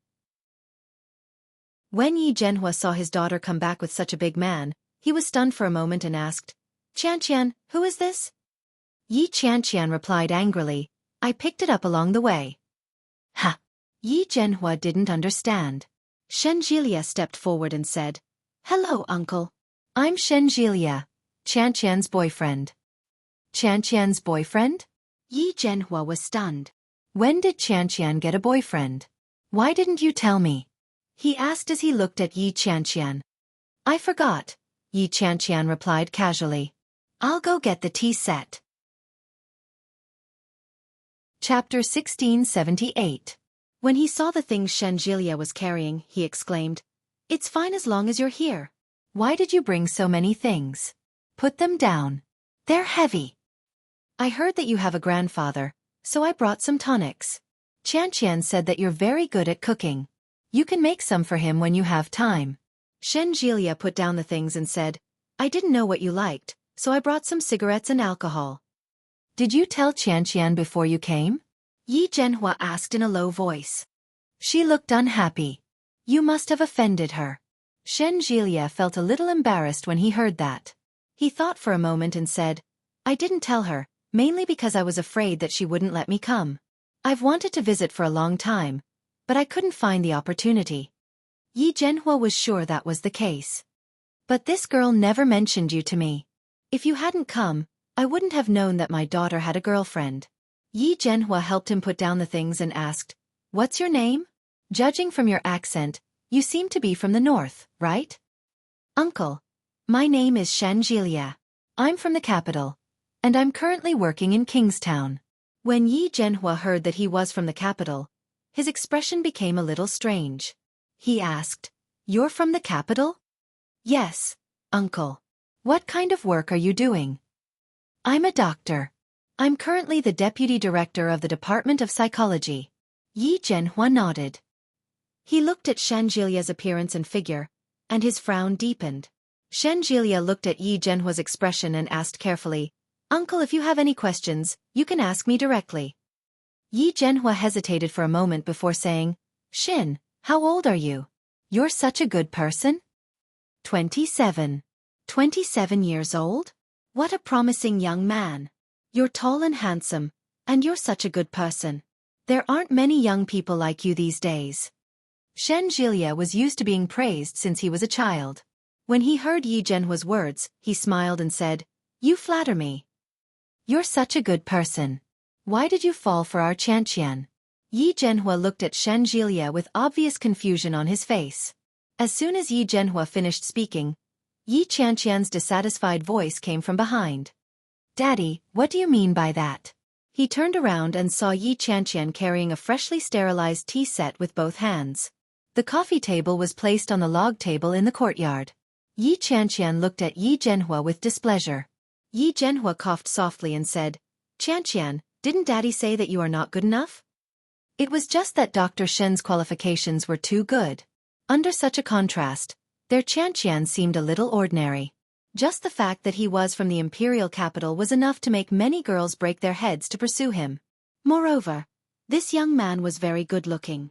When Yi Zhenhua saw his daughter come back with such a big man, he was stunned for a moment and asked, Chanqian, who is this? Yi Chanqian replied angrily, I picked it up along the way. Ha! Yi Zhenhua didn't understand. Shen Jilia stepped forward and said, Hello, uncle. I'm Shen Jilia, Chanqian's boyfriend. Chanqian's boyfriend? Yi Zhenhua was stunned. When did Chanqian get a boyfriend? Why didn't you tell me? He asked as he looked at Yi Chanqian. I forgot, Yi Chanqian replied casually. I'll go get the tea set. Chapter 1678. When he saw the things Shen Jilia was carrying, he exclaimed, It's fine as long as you're here. Why did you bring so many things? Put them down. They're heavy. I heard that you have a grandfather, so I brought some tonics. Chanqian said that you're very good at cooking. You can make some for him when you have time. Shen Jilia put down the things and said, I didn't know what you liked, so I brought some cigarettes and alcohol. Did you tell Chanqian before you came? Yi Zhenhua asked in a low voice. She looked unhappy. You must have offended her. Shen Jilia felt a little embarrassed when he heard that. He thought for a moment and said, I didn't tell her, mainly because I was afraid that she wouldn't let me come. I've wanted to visit for a long time, but I couldn't find the opportunity. Yi Zhenhua was sure that was the case. But this girl never mentioned you to me. If you hadn't come, I wouldn't have known that my daughter had a girlfriend. Yi Zhenhua helped him put down the things and asked, What's your name? Judging from your accent, you seem to be from the north, right? Uncle, my name is Shen Jilia. I'm from the capital, and I'm currently working in Kingstown. When Yi Zhenhua heard that he was from the capital, his expression became a little strange. He asked, You're from the capital? Yes, uncle. What kind of work are you doing? I'm a doctor. I'm currently the deputy director of the Department of Psychology. Yi Zhenhua nodded. He looked at Shenjilia's appearance and figure, and his frown deepened. Shenjilia looked at Yi Zhenhua's expression and asked carefully, "Uncle, if you have any questions, you can ask me directly." Yi Zhenhua hesitated for a moment before saying, "Shin, how old are you? You're such a good person?" 27. 27 years old? What a promising young man. You're tall and handsome, and you're such a good person. There aren't many young people like you these days. Shen Jilia was used to being praised since he was a child. When he heard Yi Zhenhua's words, he smiled and said, "You flatter me. You're such a good person. Why did you fall for our Qianqian?" Yi Zhenhua looked at Shen Jilia with obvious confusion on his face. As soon as Yi Zhenhua finished speaking, Yi Qianqian's dissatisfied voice came from behind. "Daddy, what do you mean by that?" He turned around and saw Yi Qianqian carrying a freshly sterilized tea set with both hands. The coffee table was placed on the log table in the courtyard. Yi Qianqian looked at Yi Zhenhua with displeasure. Yi Zhenhua coughed softly and said, "Qianqian, didn't Daddy say that you are not good enough?" It was just that Dr. Shen's qualifications were too good. Under such a contrast, their Qianqian seemed a little ordinary. Just the fact that he was from the imperial capital was enough to make many girls break their heads to pursue him. Moreover, this young man was very good-looking.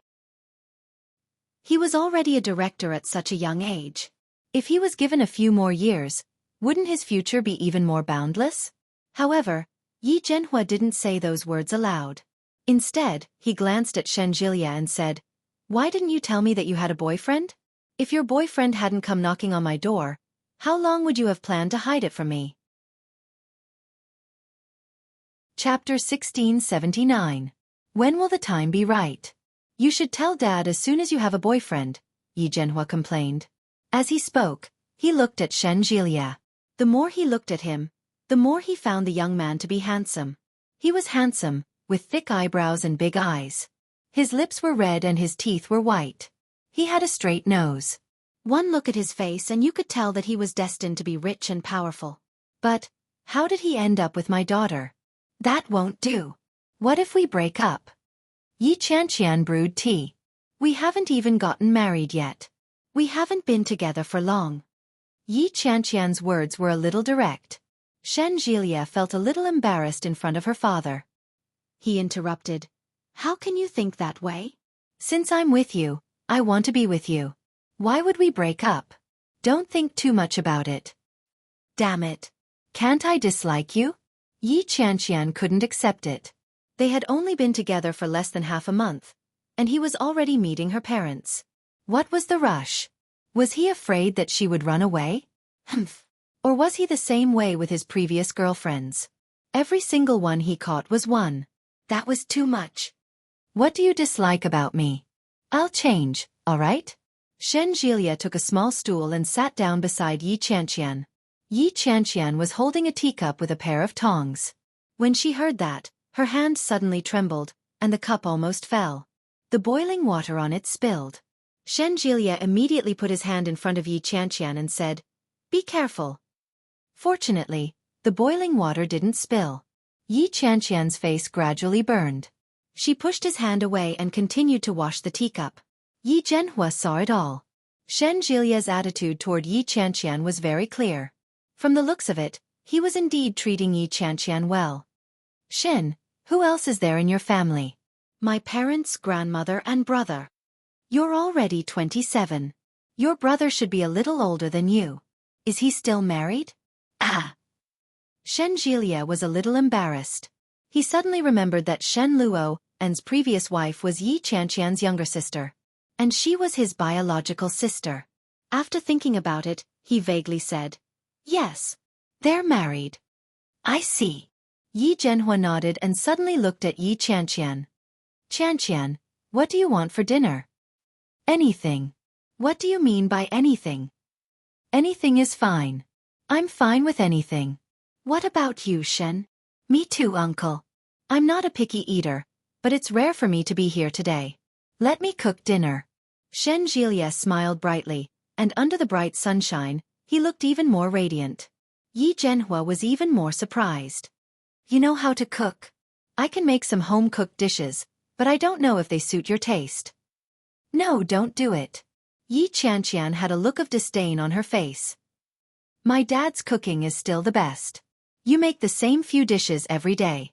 He was already a director at such a young age. If he was given a few more years, wouldn't his future be even more boundless? However, Yi Zhenhua didn't say those words aloud. Instead, he glanced at Shen Jilia and said, "Why didn't you tell me that you had a boyfriend? If your boyfriend hadn't come knocking on my door, how long would you have planned to hide it from me?" Chapter 1679. When will the time be right? "You should tell Dad as soon as you have a boyfriend," Yi Zhenhua complained. As he spoke, he looked at Shen Jilia. The more he looked at him, the more he found the young man to be handsome. He was handsome, with thick eyebrows and big eyes. His lips were red and his teeth were white. He had a straight nose. One look at his face and you could tell that he was destined to be rich and powerful. But, how did he end up with my daughter? That won't do. What if we break up? Yi Qianqian brewed tea. "We haven't even gotten married yet. We haven't been together for long." Yi Qianqian's words were a little direct. Shen Jilia felt a little embarrassed in front of her father. He interrupted, "How can you think that way? Since I'm with you, I want to be with you. Why would we break up? Don't think too much about it." "Damn it. Can't I dislike you?" Yi Qianqian couldn't accept it. They had only been together for less than half a month, and he was already meeting her parents. What was the rush? Was he afraid that she would run away? Humph. Or was he the same way with his previous girlfriends? Every single one he caught was one. That was too much. "What do you dislike about me? I'll change, all right?" Shen Jilia took a small stool and sat down beside Yi Qianqian. Yi Qianqian was holding a teacup with a pair of tongs. When she heard that, her hand suddenly trembled, and the cup almost fell. The boiling water on it spilled. Shen Jilia immediately put his hand in front of Yi Qianqian and said, "Be careful." Fortunately, the boiling water didn't spill. Yi Qianqian's face gradually burned. She pushed his hand away and continued to wash the teacup. Yi Zhenhua saw it all. Shen Jilia's attitude toward Yi Qianqian was very clear. From the looks of it, he was indeed treating Yi Qianqian well. "Shen, who else is there in your family?" "My parents, grandmother and brother." "You're already 27. Your brother should be a little older than you. Is he still married?" "Ah." Shen Jilia was a little embarrassed. He suddenly remembered that Shen Luo's previous wife was Yi Qianqian's younger sister. And she was his biological sister. After thinking about it, he vaguely said, "Yes. They're married." "I see." Yi Zhenhua nodded and suddenly looked at Yi Qianqian. "Qianqian, what do you want for dinner?" "Anything." "What do you mean by anything?" "Anything is fine. I'm fine with anything." "What about you, Shen?" "Me too, uncle. I'm not a picky eater, but it's rare for me to be here today. Let me cook dinner." Shen Jilia smiled brightly, and under the bright sunshine, he looked even more radiant. Yi Zhenhua was even more surprised. "You know how to cook? I can make some home-cooked dishes, but I don't know if they suit your taste." No, don't do it. Yi Qianqian had a look of disdain on her face. My dad's cooking is still the best. You make the same few dishes every day.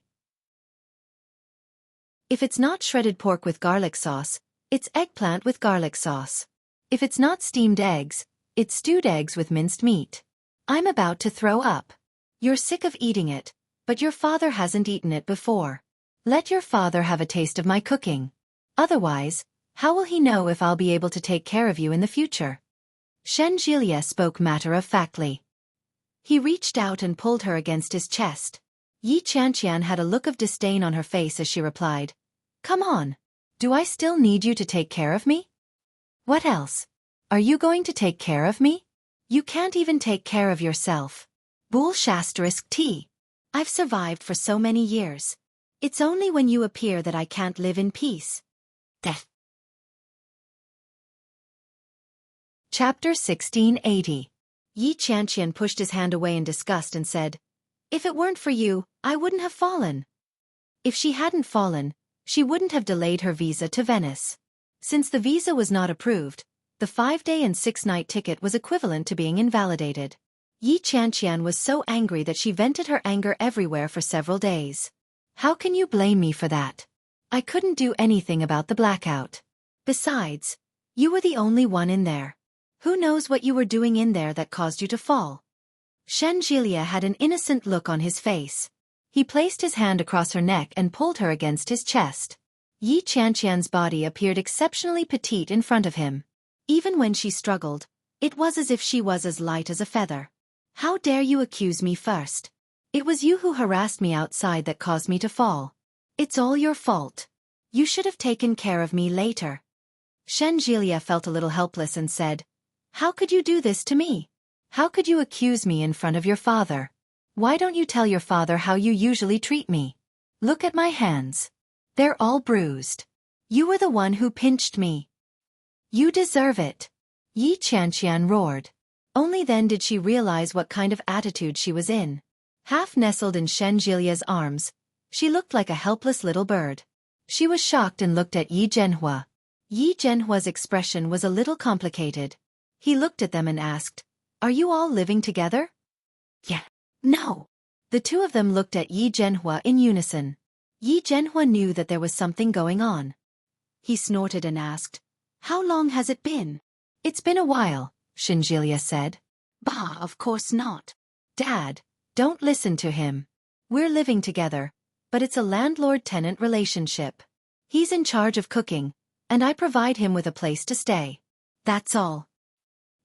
If it's not shredded pork with garlic sauce, it's eggplant with garlic sauce. If it's not steamed eggs, it's stewed eggs with minced meat. I'm about to throw up. You're sick of eating it, but your father hasn't eaten it before. Let your father have a taste of my cooking. Otherwise, how will he know if I'll be able to take care of you in the future? Shen Jilie spoke matter-of-factly. He reached out and pulled her against his chest. Yi Qianqian had a look of disdain on her face as she replied, Come on. Do I still need you to take care of me? What else? Are you going to take care of me? You can't even take care of yourself. Bool ****. I've survived for so many years. It's only when you appear that I can't live in peace. Death. Chapter 1680. Yi Qianqian pushed his hand away in disgust and said, If it weren't for you, I wouldn't have fallen. If she hadn't fallen, she wouldn't have delayed her visa to Venice. Since the visa was not approved, the 5-day and 6-night ticket was equivalent to being invalidated. Yi Qianqian was so angry that she vented her anger everywhere for several days. How can you blame me for that? I couldn't do anything about the blackout. Besides, you were the only one in there. Who knows what you were doing in there that caused you to fall? Shen Jilie had an innocent look on his face. He placed his hand across her neck and pulled her against his chest. Yi Qianqian's body appeared exceptionally petite in front of him. Even when she struggled, it was as if she was as light as a feather. How dare you accuse me first? It was you who harassed me outside that caused me to fall. It's all your fault. You should have taken care of me later. Shen Jilie felt a little helpless and said, How could you do this to me? How could you accuse me in front of your father? Why don't you tell your father how you usually treat me? Look at my hands. They're all bruised. You were the one who pinched me. You deserve it. Yi Qianqian roared. Only then did she realize what kind of attitude she was in. Half nestled in Shen Jilie's arms, she looked like a helpless little bird. She was shocked and looked at Yi Zhenhua. Yi Zhenhua's expression was a little complicated. He looked at them and asked, Are you all living together? Yeah. No. The two of them looked at Yi Zhenhua in unison. Yi Zhenhua knew that there was something going on. He snorted and asked, How long has it been? It's been a while, Shen Jilie said. Bah, of course not. Dad, don't listen to him. We're living together, but it's a landlord-tenant relationship. He's in charge of cooking, and I provide him with a place to stay. That's all.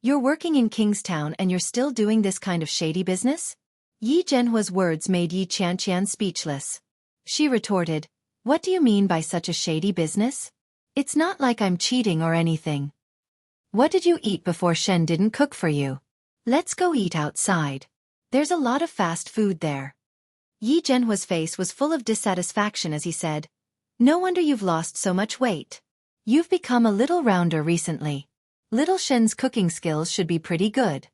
You're working in Kingstown and you're still doing this kind of shady business? Yi Zhenhua's words made Yi Qianqian speechless. She retorted, What do you mean by such a shady business? It's not like I'm cheating or anything. What did you eat before Shen didn't cook for you? Let's go eat outside. There's a lot of fast food there. Yi Zhenhua's face was full of dissatisfaction as he said, No wonder you've lost so much weight. You've become a little rounder recently. Little Shen's cooking skills should be pretty good.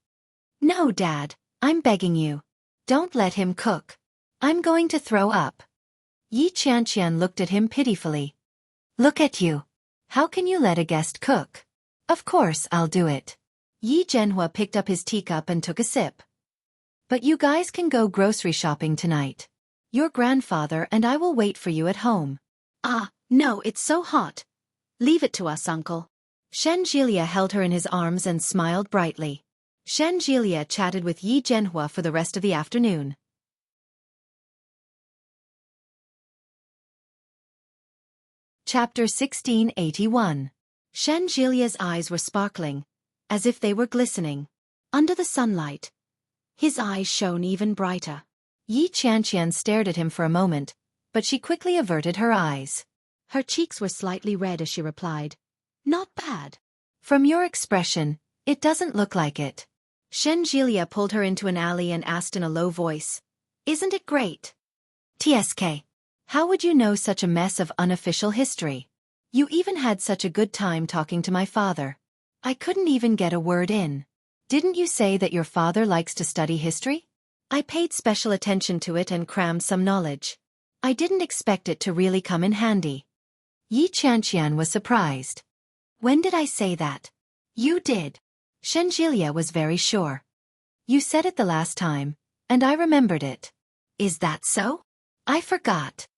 No, Dad, I'm begging you. Don't let him cook. I'm going to throw up. Yi Qianqian looked at him pitifully. Look at you. How can you let a guest cook? Of course I'll do it. Yi Zhenhua picked up his teacup and took a sip. But you guys can go grocery shopping tonight. Your grandfather and I will wait for you at home. Ah, no, it's so hot. Leave it to us, Uncle. Shen Jilie held her in his arms and smiled brightly. Shen Jilie chatted with Yi Zhenhua for the rest of the afternoon. Chapter 1681. Shen Jilie's eyes were sparkling, as if they were glistening. Under the sunlight, his eyes shone even brighter. Yi Qianqian stared at him for a moment, but she quickly averted her eyes. Her cheeks were slightly red as she replied, Not bad. From your expression, it doesn't look like it. Shen Jilie pulled her into an alley and asked in a low voice, Isn't it great? TSK. How would you know such a mess of unofficial history? You even had such a good time talking to my father. I couldn't even get a word in. Didn't you say that your father likes to study history? I paid special attention to it and crammed some knowledge. I didn't expect it to really come in handy. Yi Qianqian was surprised. When did I say that? You did. Shenjilia was very sure. You said it the last time, and I remembered it. Is that so? I forgot.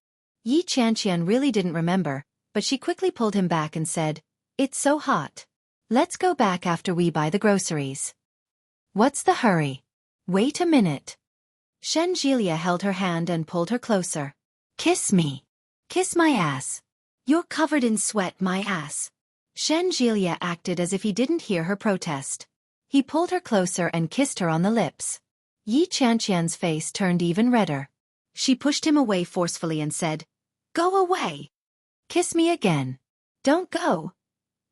Yi Qianqian really didn't remember, but she quickly pulled him back and said, "It's so hot. Let's go back after we buy the groceries." What's the hurry? Wait a minute. Shenjilia held her hand and pulled her closer. Kiss me. Kiss my ass. You're covered in sweat, my ass. Shenjilia acted as if he didn't hear her protest. He pulled her closer and kissed her on the lips. Yi Qianqian's face turned even redder. She pushed him away forcefully and said, "Go away. Kiss me again. Don't go."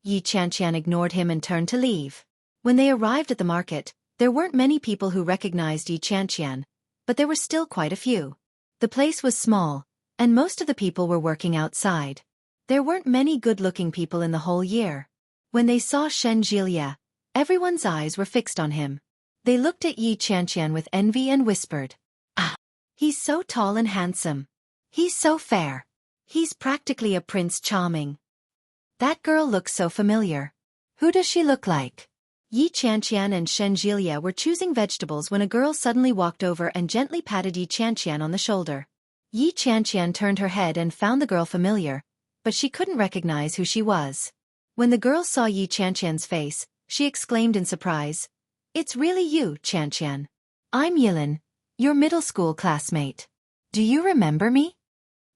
Yi Qianqian ignored him and turned to leave. When they arrived at the market, there weren't many people who recognized Yi Qianqian, but there were still quite a few. The place was small, and most of the people were working outside. There weren't many good-looking people in the whole year. When they saw Shenjilia, everyone's eyes were fixed on him. They looked at Yi Qianqian with envy and whispered, "Ah, he's so tall and handsome. He's so fair. He's practically a Prince Charming. That girl looks so familiar. Who does she look like?" Yi Qianqian and Shenjilia were choosing vegetables when a girl suddenly walked over and gently patted Yi Qianqian on the shoulder. Yi Qianqian turned her head and found the girl familiar, but she couldn't recognize who she was. When the girl saw Yi Qianqian's face, she exclaimed in surprise, "It's really you, Qianqian. I'm Yilin, your middle school classmate. Do you remember me?"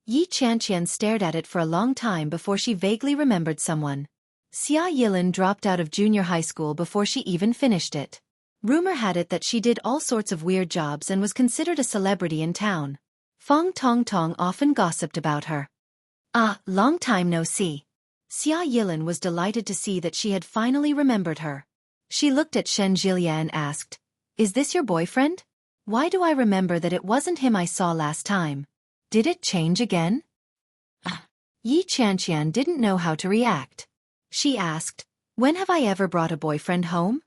Yi Qianqian stared at it for a long time before she vaguely remembered someone. Xia Yilin dropped out of junior high school before she even finished it. Rumor had it that she did all sorts of weird jobs and was considered a celebrity in town. Feng Tongtong often gossiped about her. "Ah, long time no see." Xia Yilin was delighted to see that she had finally remembered her. She looked at Shenjilia and asked, "Is this your boyfriend? Why do I remember that it wasn't him I saw last time? Did it change again?" Yi Qianqian didn't know how to react. She asked, "When have I ever brought a boyfriend home?"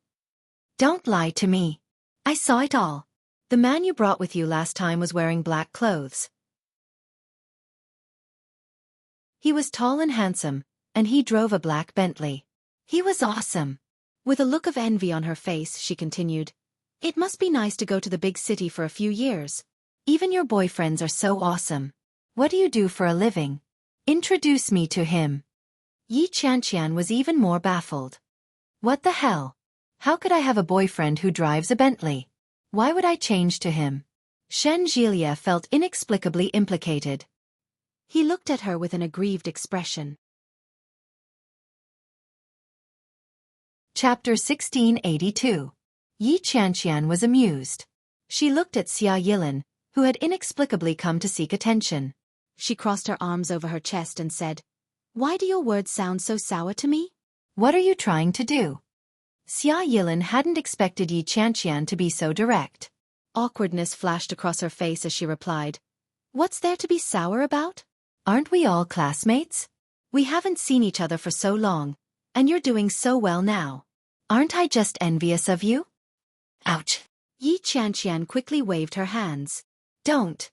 "Don't lie to me. I saw it all. The man you brought with you last time was wearing black clothes. He was tall and handsome, and he drove a black Bentley. He was awesome." With a look of envy on her face, she continued, "It must be nice to go to the big city for a few years. Even your boyfriends are so awesome. What do you do for a living? Introduce me to him." Yi Qianqian was even more baffled. What the hell? How could I have a boyfriend who drives a Bentley? Why would I change to him? Shenjilia felt inexplicably implicated. He looked at her with an aggrieved expression. Chapter 1682. Yi Qianqian was amused. She looked at Xia Yilin, who had inexplicably come to seek attention. She crossed her arms over her chest and said, "Why do your words sound so sour to me? What are you trying to do?" Xia Yilin hadn't expected Yi Qianqian to be so direct. Awkwardness flashed across her face as she replied, "What's there to be sour about? Aren't we all classmates? We haven't seen each other for so long, and you're doing so well now. Aren't I just envious of you?" Ouch! Yi Qianqian quickly waved her hands. Don't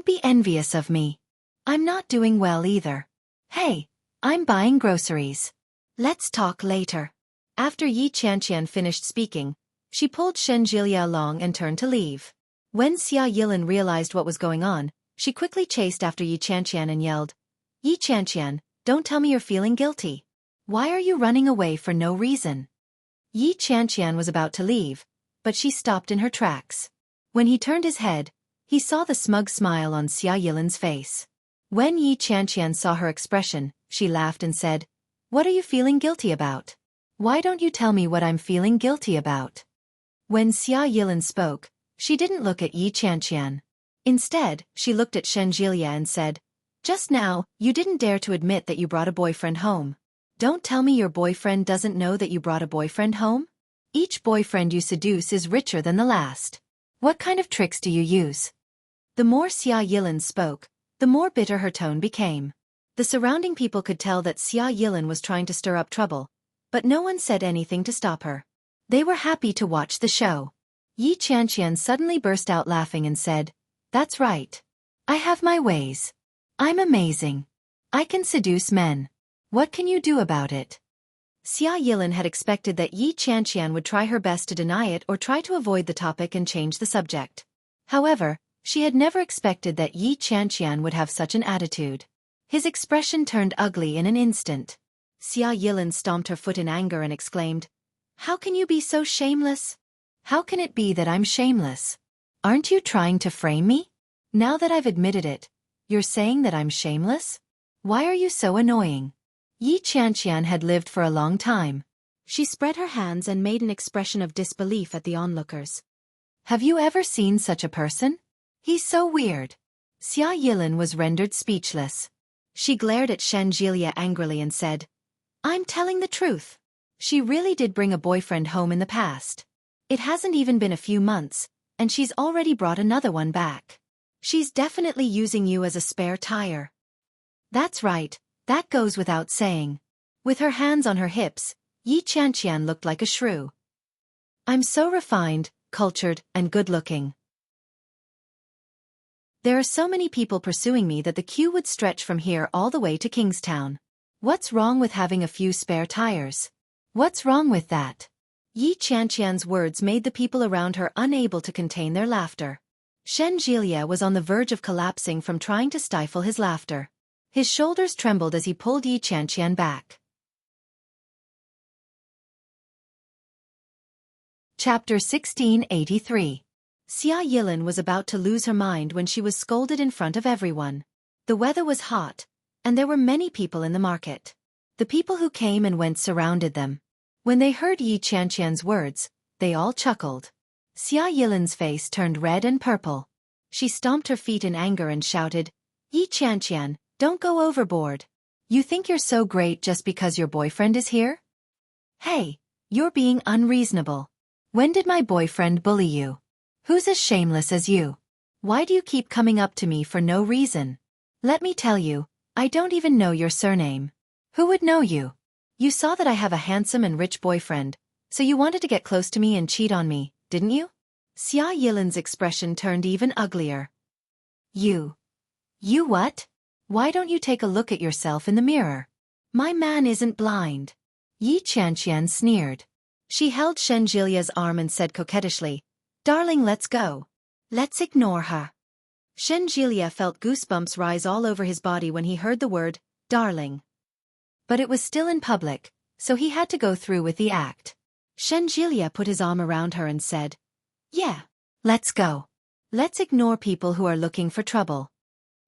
be envious of me. I'm not doing well either. Hey, I'm buying groceries. Let's talk later." After Yi Qianqian finished speaking, she pulled Shenjilia along and turned to leave. When Xia Yilin realized what was going on, she quickly chased after Yi Qianqian and yelled, "Yi Qianqian, don't tell me you're feeling guilty. Why are you running away for no reason?" Yi Qianqian was about to leave, but she stopped in her tracks. When he turned his head, he saw the smug smile on Xia Yilin's face. When Yi Qianqian saw her expression, she laughed and said, "What are you feeling guilty about? Why don't you tell me what I'm feeling guilty about?" When Xia Yilin spoke, she didn't look at Yi Qianqian. Instead, she looked at Shenjilia and said, "Just now, you didn't dare to admit that you brought a boyfriend home. Don't tell me your boyfriend doesn't know that you brought a boyfriend home? Each boyfriend you seduce is richer than the last. What kind of tricks do you use?" The more Xia Yilin spoke, the more bitter her tone became. The surrounding people could tell that Xia Yilin was trying to stir up trouble, but no one said anything to stop her. They were happy to watch the show. Yi Qianqian suddenly burst out laughing and said, "That's right. I have my ways. I'm amazing. I can seduce men. What can you do about it? Xia Yilin had expected that Yi Qianqian would try her best to deny it or try to avoid the topic and change the subject. However, she had never expected that Yi Qianqian would have such an attitude. His expression turned ugly in an instant. Xia Yilin stomped her foot in anger and exclaimed, "How can you be so shameless? How can it be that I'm shameless? Aren't you trying to frame me? Now that I've admitted it, you're saying that I'm shameless? Why are you so annoying?" Yi Qianqian had lived for a long time. She spread her hands and made an expression of disbelief at the onlookers. "Have you ever seen such a person? He's so weird." Xia Yilin was rendered speechless. She glared at Shen Jielia angrily and said, "I'm telling the truth. She really did bring a boyfriend home in the past. It hasn't even been a few months, and she's already brought another one back. She's definitely using you as a spare tire." "That's right, that goes without saying." With her hands on her hips, Yi Qianqian looked like a shrew. "I'm so refined, cultured, and good-looking. There are so many people pursuing me that the queue would stretch from here all the way to Kingstown. What's wrong with having a few spare tires? What's wrong with that?" Yi Qianqian's words made the people around her unable to contain their laughter. Shen Jielia was on the verge of collapsing from trying to stifle his laughter. His shoulders trembled as he pulled Yi Qianqian back. Chapter 1683. Xia Yilin was about to lose her mind when she was scolded in front of everyone. The weather was hot, and there were many people in the market. The people who came and went surrounded them. When they heard Yi Qianqian's words, they all chuckled. Xia Yilin's face turned red and purple. She stomped her feet in anger and shouted, "Yi Qianqian, don't go overboard. You think you're so great just because your boyfriend is here? Hey, you're being unreasonable. When did my boyfriend bully you? Who's as shameless as you? Why do you keep coming up to me for no reason? Let me tell you, I don't even know your surname. Who would know you? You saw that I have a handsome and rich boyfriend, so you wanted to get close to me and cheat on me, didn't you?" Xia Yilin's expression turned even uglier. You what? Why don't you take a look at yourself in the mirror? My man isn't blind." Yi Qianqian sneered. She held Shen Jilia's arm and said coquettishly, "Darling, let's go. Let's ignore her." Shen Jilia felt goosebumps rise all over his body when he heard the word, darling. But it was still in public, so he had to go through with the act. Shen Jilia put his arm around her and said, "Yeah, let's go. Let's ignore people who are looking for trouble."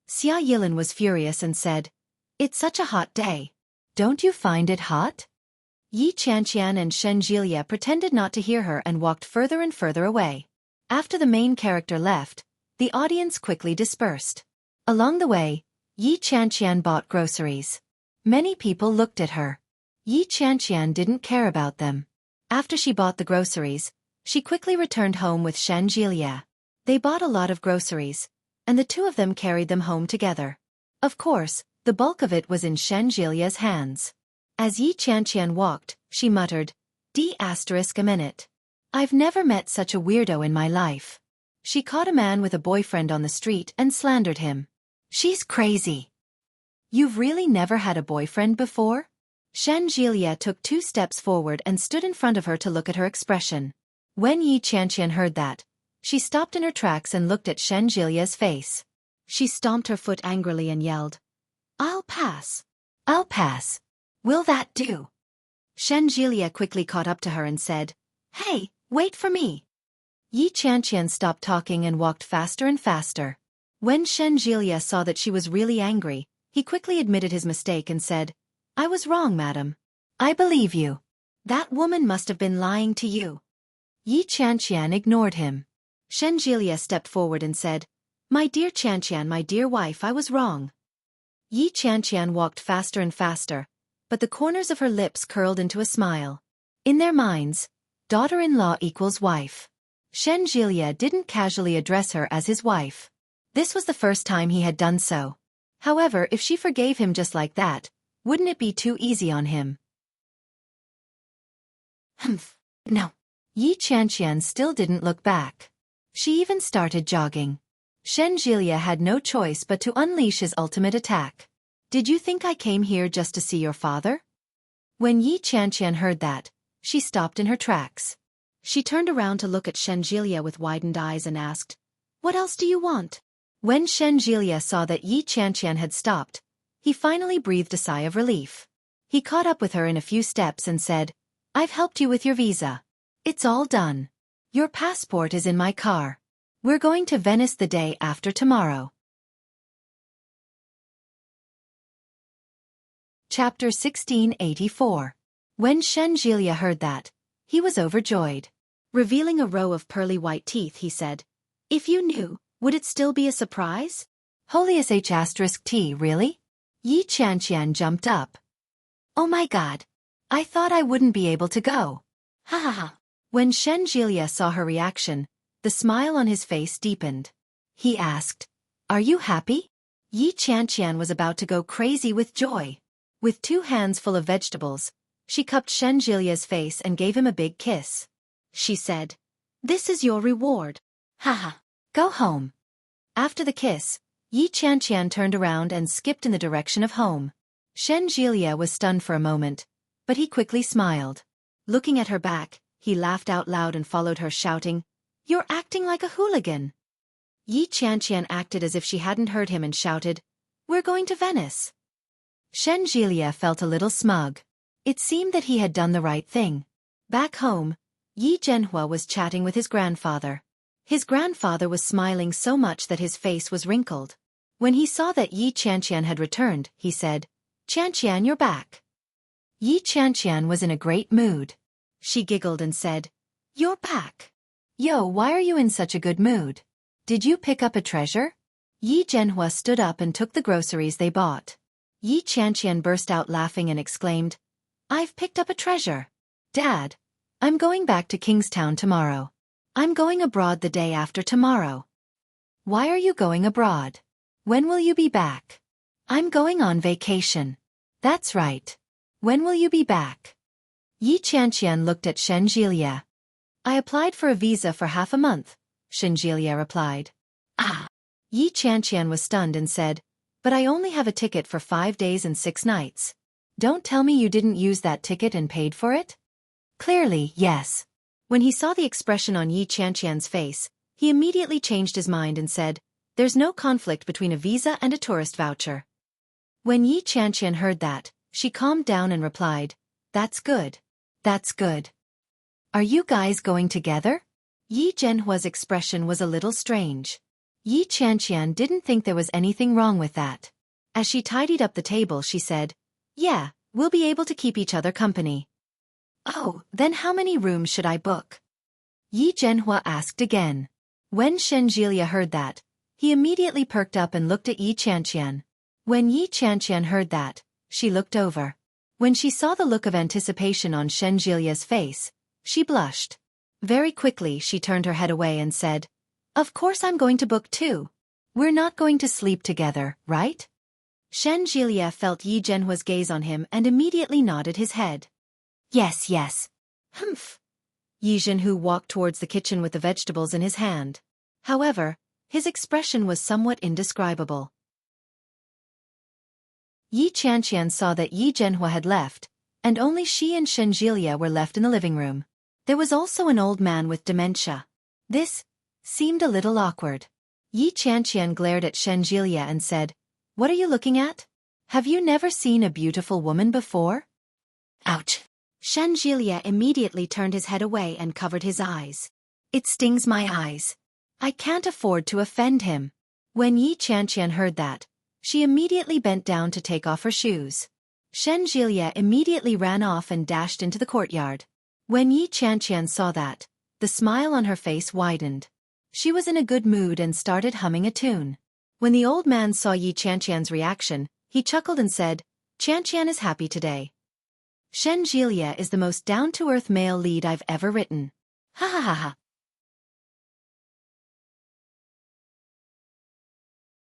Xia Yilin was furious and said, "It's such a hot day. Don't you find it hot?" Yi Qianqian and Shen Jielia pretended not to hear her and walked further and further away. After the main character left, the audience quickly dispersed. Along the way, Yi Qianqian bought groceries. Many people looked at her. Yi Qianqian didn't care about them. After she bought the groceries, she quickly returned home with Shen Jielia. They bought a lot of groceries, and the two of them carried them home together. Of course, the bulk of it was in Shen Jilia's hands. As Yi Qianqian walked, she muttered, "A minute. I've never met such a weirdo in my life." She caught a man with a boyfriend on the street and slandered him. "She's crazy. You've really never had a boyfriend before?" Shen Jilia took 2 steps forward and stood in front of her to look at her expression. When Yi Qianqian heard that, she stopped in her tracks and looked at Shen Jilia's face. She stomped her foot angrily and yelled, "I'll pass. I'll pass. Will that do?" Shen Jilia quickly caught up to her and said, "Hey, wait for me." Yi Qianqian stopped talking and walked faster and faster. When Shen Jilia saw that she was really angry, he quickly admitted his mistake and said, "I was wrong, madam. I believe you. That woman must have been lying to you." Yi Qianqian ignored him. Shen Jilia stepped forward and said, "My dear Qianqian, my dear wife, I was wrong." Yi Qianqian walked faster and faster, but the corners of her lips curled into a smile. In their minds, daughter-in-law equals wife. Shen Jilia didn't casually address her as his wife. This was the first time he had done so. However, if she forgave him just like that, wouldn't it be too easy on him? No. Yi Qianqian still didn't look back. She even started jogging. Shen Jilia had no choice but to unleash his ultimate attack. Did you think I came here just to see your father? When Yi Qianqian heard that, she stopped in her tracks. She turned around to look at Shenjilia with widened eyes and asked, "What else do you want?" When Shenjilia saw that Yi Qianqian had stopped, he finally breathed a sigh of relief. He caught up with her in a few steps and said, "I've helped you with your visa. It's all done. Your passport is in my car. We're going to Venice the day after tomorrow." Chapter 1684. When Shenjilia heard that, he was overjoyed. Revealing a row of pearly white teeth, he said, "If you knew, would it still be a surprise?" Holius H*T, really? Yi Qianqian jumped up. "Oh my god. I thought I wouldn't be able to go." Ha ha ha. When Shenjilia saw her reaction, the smile on his face deepened. He asked, "Are you happy?" Yi Qianqian was about to go crazy with joy. With 2 hands full of vegetables, she cupped Shenjilia's face and gave him a big kiss. She said, "This is your reward. Haha. Go home." After the kiss, Yi Qianqian turned around and skipped in the direction of home. Shenjilia was stunned for a moment, but he quickly smiled. Looking at her back, he laughed out loud and followed her, shouting, "You're acting like a hooligan." Yi Qianqian acted as if she hadn't heard him and shouted, "We're going to Venice." Shenjilia felt a little smug. It seemed that he had done the right thing. Back home, Yi Zhenhua was chatting with his grandfather. His grandfather was smiling so much that his face was wrinkled. When he saw that Yi Qianqian had returned, he said, "Qianqian, you're back." Yi Qianqian was in a great mood. She giggled and said, "You're back. Yo, why are you in such a good mood? Did you pick up a treasure?" Yi Zhenhua stood up and took the groceries they bought. Yi Qianqian burst out laughing and exclaimed, "I've picked up a treasure. Dad, I'm going back to Kingstown tomorrow. I'm going abroad the day after tomorrow." "Why are you going abroad? When will you be back?" "I'm going on vacation." "That's right. When will you be back?" Yi Qianqian looked at Shenjilia. "I applied for a visa for half a month," Shenjilia replied. "Ah!" Yi Qianqian was stunned and said, "But I only have a ticket for 5 days and 6 nights. Don't tell me you didn't use that ticket and paid for it?" "Clearly, yes." When he saw the expression on Yi Qianqian's face, he immediately changed his mind and said, "There's no conflict between a visa and a tourist voucher." When Yi Qianqian heard that, she calmed down and replied, "That's good. That's good. Are you guys going together?" Yi Zhenhua's expression was a little strange. Yi Qianqian didn't think there was anything wrong with that. As she tidied up the table, she said, "Yeah, we'll be able to keep each other company." "Oh, then how many rooms should I book?" Yi Zhenhua asked again. When Shenjilia heard that, he immediately perked up and looked at Yi Qianqian. When Yi Qianqian heard that, she looked over. When she saw the look of anticipation on Shenjilia's face, she blushed. Very quickly she turned her head away and said, "Of course I'm going to book too. We're not going to sleep together, right?" Shenjilia felt Yi Zhenhua's gaze on him and immediately nodded his head. "Yes, yes." "Humph." Yi Zhenhu walked towards the kitchen with the vegetables in his hand. However, his expression was somewhat indescribable. Yi Qianqian saw that Yi Zhenhua had left, and only she and Shenjilia were left in the living room. There was also an old man with dementia. This seemed a little awkward. Yi Qianqian glared at Shenjilia and said, "What are you looking at? Have you never seen a beautiful woman before?" Ouch! Shenjilia immediately turned his head away and covered his eyes. "It stings my eyes. I can't afford to offend him." When Yi Qianqian heard that, she immediately bent down to take off her shoes. Shenjilia immediately ran off and dashed into the courtyard. When Yi Qianqian saw that, the smile on her face widened. She was in a good mood and started humming a tune. When the old man saw Yi Qianqian's reaction, he chuckled and said, "Qianqian is happy today. Shenjilia is the most down-to-earth male lead I've ever written. Ha ha ha ha."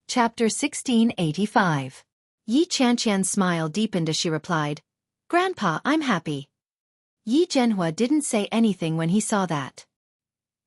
Chapter 1685. Yi Qianqian's smile deepened as she replied, "Grandpa, I'm happy." Yi Zhenhua didn't say anything when he saw that.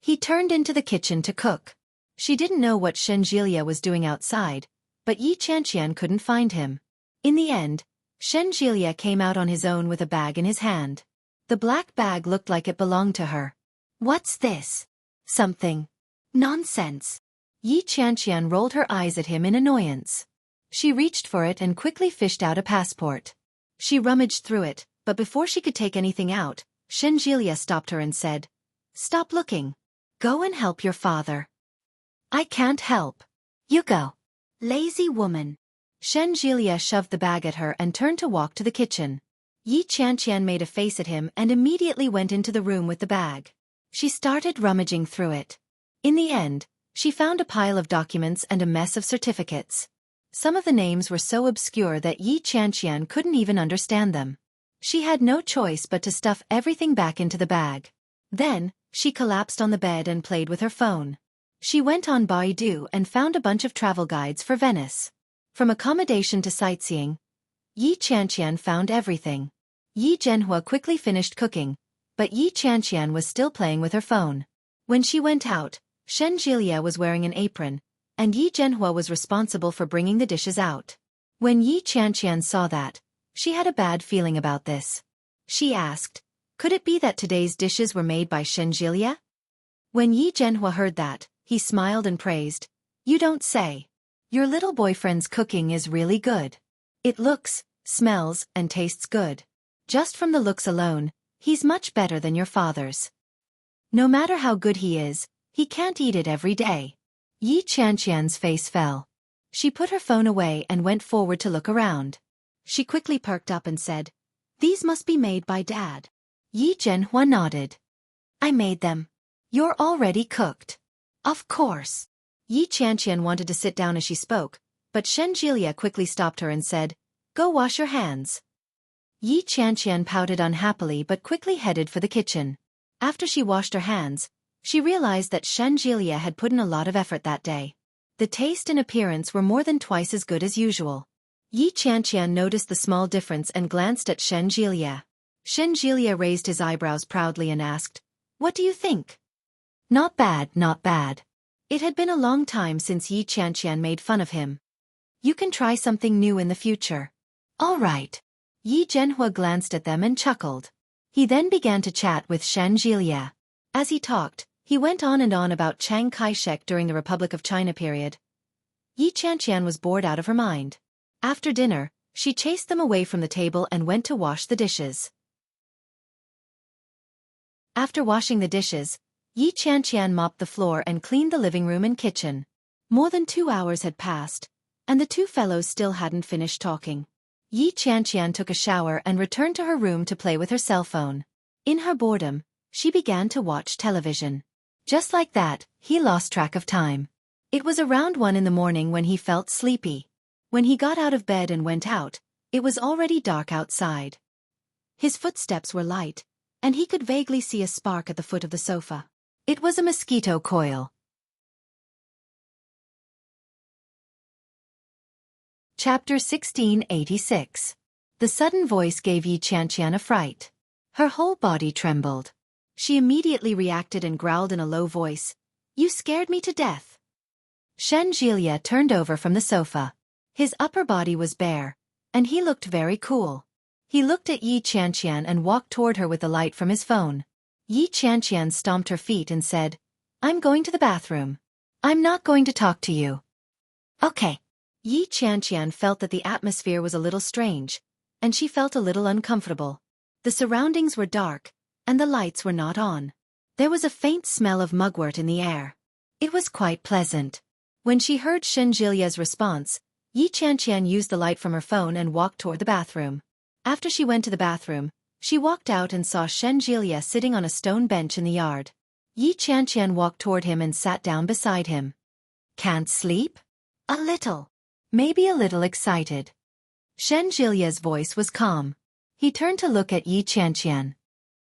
He turned into the kitchen to cook. She didn't know what Shenjilia was doing outside, but Yi Qianqian couldn't find him. In the end, Shen Jilia came out on his own with a bag in his hand. The black bag looked like it belonged to her. What's this? Something. Nonsense. Yi Qianqian rolled her eyes at him in annoyance. She reached for it and quickly fished out a passport. She rummaged through it, but before she could take anything out, Shen Jilia stopped her and said, "Stop looking. Go and help your father." "I can't help. You go. Lazy woman." Shen Jilia shoved the bag at her and turned to walk to the kitchen. Yi Qianqian made a face at him and immediately went into the room with the bag. She started rummaging through it. In the end, she found a pile of documents and a mess of certificates. Some of the names were so obscure that Yi Qianqian couldn't even understand them. She had no choice but to stuff everything back into the bag. Then, she collapsed on the bed and played with her phone. She went on Baidu and found a bunch of travel guides for Venice. From accommodation to sightseeing, Yi Qianqian found everything. Yi Zhenhua quickly finished cooking, but Yi Qianqian was still playing with her phone. When she went out, Shen Jilia was wearing an apron, and Yi Zhenhua was responsible for bringing the dishes out. When Yi Qianqian saw that, she had a bad feeling about this. She asked, could it be that today's dishes were made by Shen Jilia? When Yi Zhenhua heard that, he smiled and praised, "You don't say. Your little boyfriend's cooking is really good. It looks, smells, and tastes good. Just from the looks alone, he's much better than your father's. No matter how good he is, he can't eat it every day." Yi Qianqian's face fell. She put her phone away and went forward to look around. She quickly perked up and said, "These must be made by Dad." Yi Zhenhua nodded. "I made them. You're already cooked." "Of course." Yi Qianqian wanted to sit down as she spoke, but Shen Jilia quickly stopped her and said, "Go wash your hands." Yi Qianqian pouted unhappily but quickly headed for the kitchen. After she washed her hands, she realized that Shen Jilia had put in a lot of effort that day. The taste and appearance were more than twice as good as usual. Yi Qianqian noticed the small difference and glanced at Shen Jilia. Shen Jilia raised his eyebrows proudly and asked, "What do you think?" "Not bad, not bad." It had been a long time since Yi Qianqian made fun of him. "You can try something new in the future." "All right." Yi Zhenhua glanced at them and chuckled. He then began to chat with Shen Jilia. As he talked, he went on and on about Chiang Kai-shek during the Republic of China period. Yi Qianqian was bored out of her mind. After dinner, she chased them away from the table and went to wash the dishes. After washing the dishes, Yi Qianqian mopped the floor and cleaned the living room and kitchen. More than 2 hours had passed, and the two fellows still hadn't finished talking. Yi Qianqian took a shower and returned to her room to play with her cell phone. In her boredom, she began to watch television. Just like that, he lost track of time. It was around 1 in the morning when he felt sleepy. When he got out of bed and went out, it was already dark outside. His footsteps were light, and he could vaguely see a spark at the foot of the sofa. It was a mosquito coil. Chapter 1686. The sudden voice gave Yi Qianqian a fright. Her whole body trembled. She immediately reacted and growled in a low voice, "You scared me to death." Shen Jilia turned over from the sofa. His upper body was bare, and he looked very cool. He looked at Yi Qianqian and walked toward her with the light from his phone. Yi Qianqian stomped her feet and said, "I'm going to the bathroom. I'm not going to talk to you." "Okay." Yi Qianqian felt that the atmosphere was a little strange, and she felt a little uncomfortable. The surroundings were dark, and the lights were not on. There was a faint smell of mugwort in the air. It was quite pleasant. When she heard Shen Jilia's response, Yi Qianqian used the light from her phone and walked toward the bathroom. After she went to the bathroom, she walked out and saw Shen Jilia sitting on a stone bench in the yard. Yi Qianqian walked toward him and sat down beside him. "Can't sleep?" "A little." "Maybe a little excited." Shen Jilia's voice was calm. He turned to look at Yi Qianqian.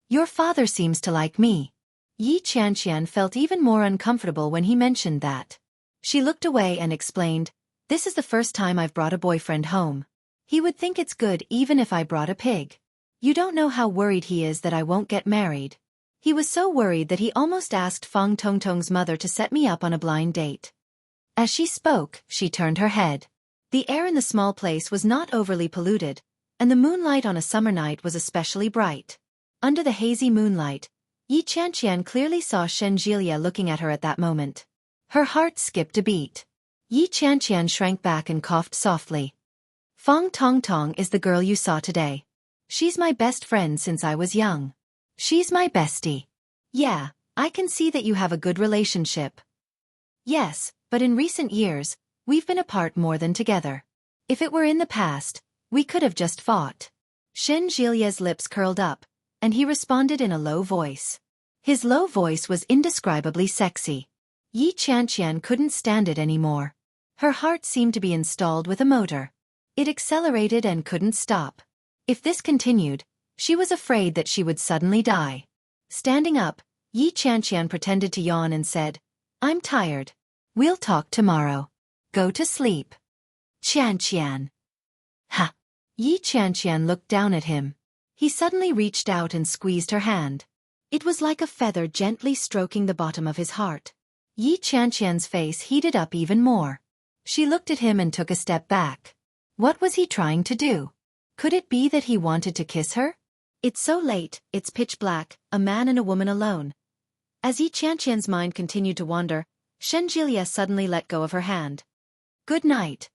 "Your father seems to like me." Yi Qianqian felt even more uncomfortable when he mentioned that. She looked away and explained, "This is the first time I've brought a boyfriend home. He would think it's good even if I brought a pig. You don't know how worried he is that I won't get married. He was so worried that he almost asked Fang Tongtong's mother to set me up on a blind date." As she spoke, she turned her head. The air in the small place was not overly polluted, and the moonlight on a summer night was especially bright. Under the hazy moonlight, Yi Qianqian clearly saw Shen Jielia looking at her at that moment. Her heart skipped a beat. Yi Qianqian shrank back and coughed softly. Fang Tongtong is the girl you saw today. She's my best friend since I was young. She's my bestie. Yeah, I can see that you have a good relationship. Yes, but in recent years, we've been apart more than together. If it were in the past, we could have just fought. Shen Jilia's lips curled up, and he responded in a low voice. His low voice was indescribably sexy. Yi Qianqian couldn't stand it anymore. Her heart seemed to be installed with a motor. It accelerated and couldn't stop. If this continued, she was afraid that she would suddenly die. Standing up, Yi Qianqian pretended to yawn and said, "I'm tired. We'll talk tomorrow. Go to sleep." Qianqian. Ha! Yi Qianqian looked down at him. He suddenly reached out and squeezed her hand. It was like a feather gently stroking the bottom of his heart. Yi Qianqian's face heated up even more. She looked at him and took a step back. What was he trying to do? Could it be that he wanted to kiss her? It's so late, it's pitch black, a man and a woman alone. As Yi Qianqian's mind continued to wander, Shen Jilia suddenly let go of her hand. Good night.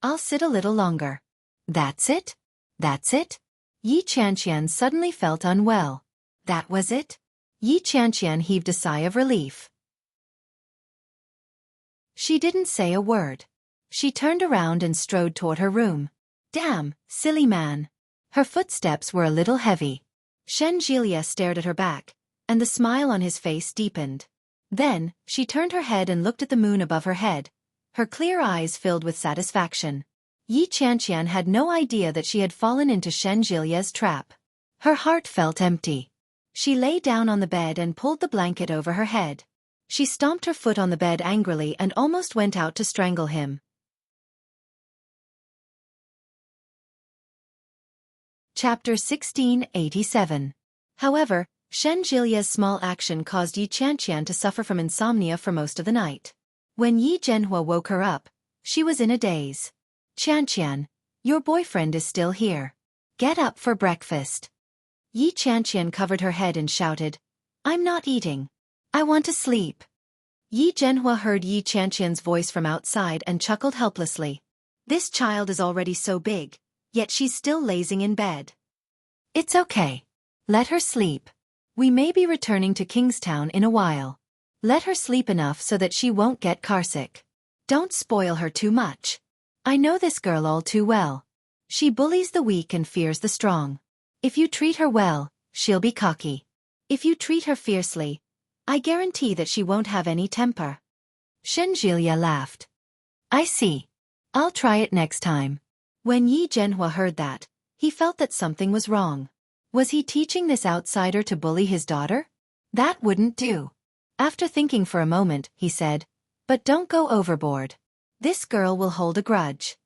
I'll sit a little longer. That's it? That's it? Yi Qianqian suddenly felt unwell. That was it? Yi Qianqian heaved a sigh of relief. She didn't say a word. She turned around and strode toward her room. Damn, silly man. Her footsteps were a little heavy. Shen Jilia stared at her back, and the smile on his face deepened. Then, she turned her head and looked at the moon above her head, her clear eyes filled with satisfaction. Yi Qianqian had no idea that she had fallen into Shen Jilia's trap. Her heart felt empty. She lay down on the bed and pulled the blanket over her head. She stomped her foot on the bed angrily and almost went out to strangle him. Chapter 1687. However, Shen Jilia's small action caused Yi Qianqian to suffer from insomnia for most of the night. When Yi Zhenhua woke her up, she was in a daze. Qianqian, your boyfriend is still here. Get up for breakfast. Yi Qianqian covered her head and shouted, I'm not eating. I want to sleep. Yi Zhenhua heard Yi Qianqian's voice from outside and chuckled helplessly. This child is already so big, yet she's still lazing in bed. It's okay. Let her sleep. We may be returning to Kingstown in a while. Let her sleep enough so that she won't get carsick. Don't spoil her too much. I know this girl all too well. She bullies the weak and fears the strong. If you treat her well, she'll be cocky. If you treat her fiercely, I guarantee that she won't have any temper. Shen Jilia laughed. I see. I'll try it next time. When Yi Zhenhua heard that, he felt that something was wrong. Was he teaching this outsider to bully his daughter? That wouldn't do. After thinking for a moment, he said, but don't go overboard. This girl will hold a grudge.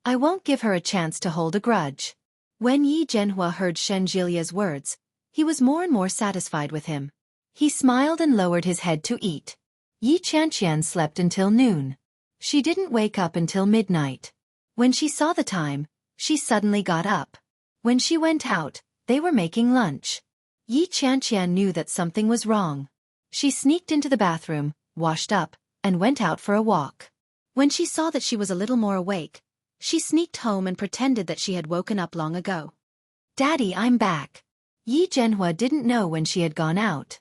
I won't give her a chance to hold a grudge. When Yi Zhenhua heard Shen Jilia's words, he was more and more satisfied with him. He smiled and lowered his head to eat. Yi Qianqian slept until noon. She didn't wake up until midnight. When she saw the time, she suddenly got up. When she went out, they were making lunch. Yi Qianqian knew that something was wrong. She sneaked into the bathroom, washed up, and went out for a walk. When she saw that she was a little more awake, she sneaked home and pretended that she had woken up long ago. Daddy, I'm back. Yi Zhenhua didn't know when she had gone out.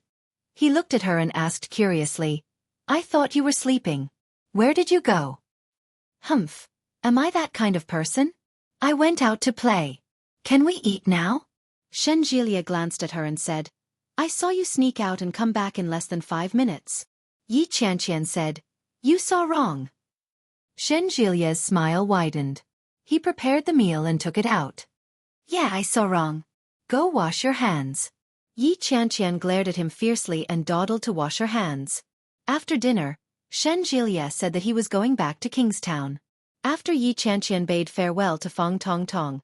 He looked at her and asked curiously, I thought you were sleeping. Where did you go? Humph. Am I that kind of person? I went out to play. Can we eat now? Shen Jilia glanced at her and said, I saw you sneak out and come back in less than 5 minutes. Yi Qianqian said, You saw wrong. Shen Jilia's smile widened. He prepared the meal and took it out. Yeah, I saw wrong. Go wash your hands. Yi Qianqian glared at him fiercely and dawdled to wash her hands. After dinner, Shen Jilia said that he was going back to Kingstown. After Yi Qianqian bade farewell to Fang Tongtong,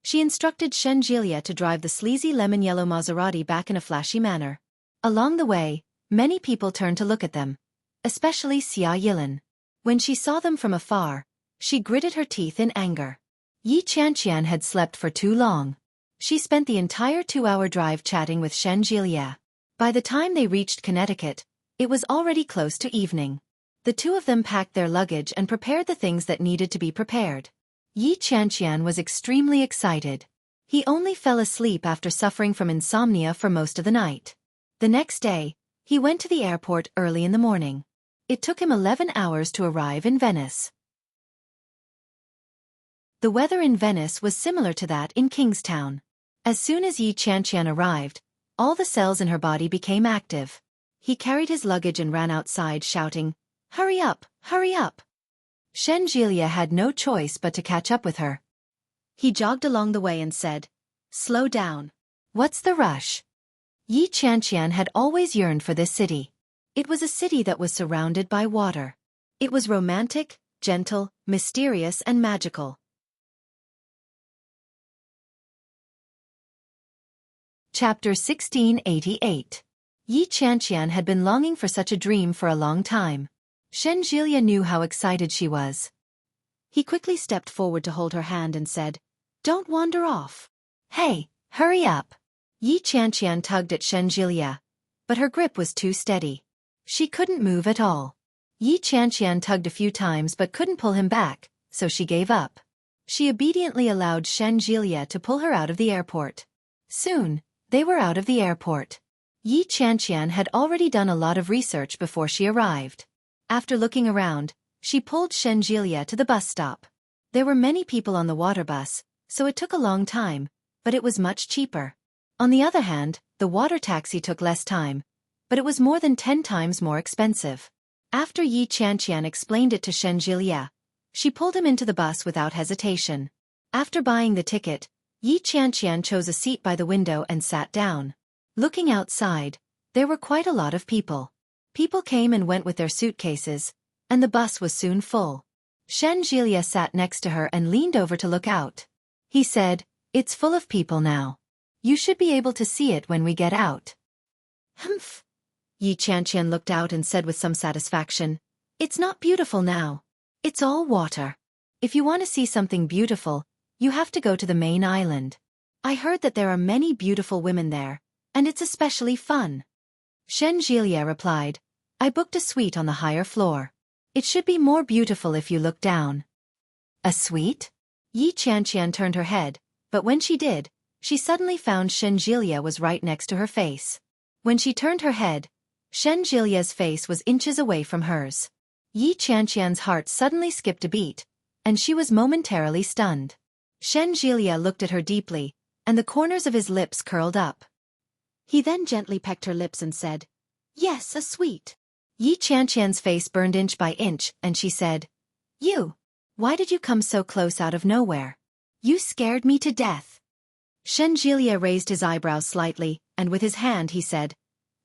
she instructed Shen Jilia to drive the sleazy lemon-yellow Maserati back in a flashy manner. Along the way, many people turned to look at them, especially Xia Yilin. When she saw them from afar, She gritted her teeth in anger. Yi Qianqian had slept for too long. She spent the entire 2-hour drive chatting with Shen Jilia. By the time they reached Connecticut, it was already close to evening. The two of them packed their luggage and prepared the things that needed to be prepared. Yi Qianqian was extremely excited. He only fell asleep after suffering from insomnia for most of the night. The next day, he went to the airport early in the morning. It took him 11 hours to arrive in Venice. The weather in Venice was similar to that in Kingstown. As soon as Yi Qianqian arrived, all the cells in her body became active. He carried his luggage and ran outside shouting, "Hurry up, hurry up!" Shen Jilia had no choice but to catch up with her. He jogged along the way and said, "Slow down. What's the rush?" Yi Qianqian had always yearned for this city. It was a city that was surrounded by water. It was romantic, gentle, mysterious and magical. Chapter 1688. Yi Qianqian had been longing for such a dream for a long time. Shen Jilia knew how excited she was. He quickly stepped forward to hold her hand and said, "Don't wander off." "Hey, hurry up." Yi Qianqian tugged at Shen Jilia, but her grip was too steady. She couldn't move at all. Yi Qianqian tugged a few times but couldn't pull him back, so she gave up. She obediently allowed Shen Jilia to pull her out of the airport. Soon, they were out of the airport. Yi Qianqian had already done a lot of research before she arrived. After looking around, she pulled Shen Jilia to the bus stop. There were many people on the water bus, so it took a long time, but it was much cheaper. On the other hand, the water taxi took less time, but it was more than 10 times more expensive. After Yi Qianqian explained it to Shen Jilia, she pulled him into the bus without hesitation. After buying the ticket, Yi Qianqian chose a seat by the window and sat down. Looking outside, there were quite a lot of people. People came and went with their suitcases, and the bus was soon full. Shen Jilia sat next to her and leaned over to look out. He said, "It's full of people now. You should be able to see it when we get out." "Humph." Yi Qianqian looked out and said with some satisfaction, "It's not beautiful now. It's all water. If you want to see something beautiful, you have to go to the main island. I heard that there are many beautiful women there, and it's especially fun." Shen Jilia replied, "I booked a suite on the higher floor. It should be more beautiful if you look down." "A suite?" Yi Qianqian turned her head, but when she did, she suddenly found Shen Jilia was right next to her face. When she turned her head, Shen Jilia's face was inches away from hers. Yi Qianqian's heart suddenly skipped a beat, and she was momentarily stunned. Shen Jilia looked at her deeply, and the corners of his lips curled up. He then gently pecked her lips and said, "Yes, a sweet." Yi Qianqian's face burned inch by inch, and she said, "You, why did you come so close out of nowhere? You scared me to death." Shen Jilia raised his eyebrows slightly, and with his hand he said,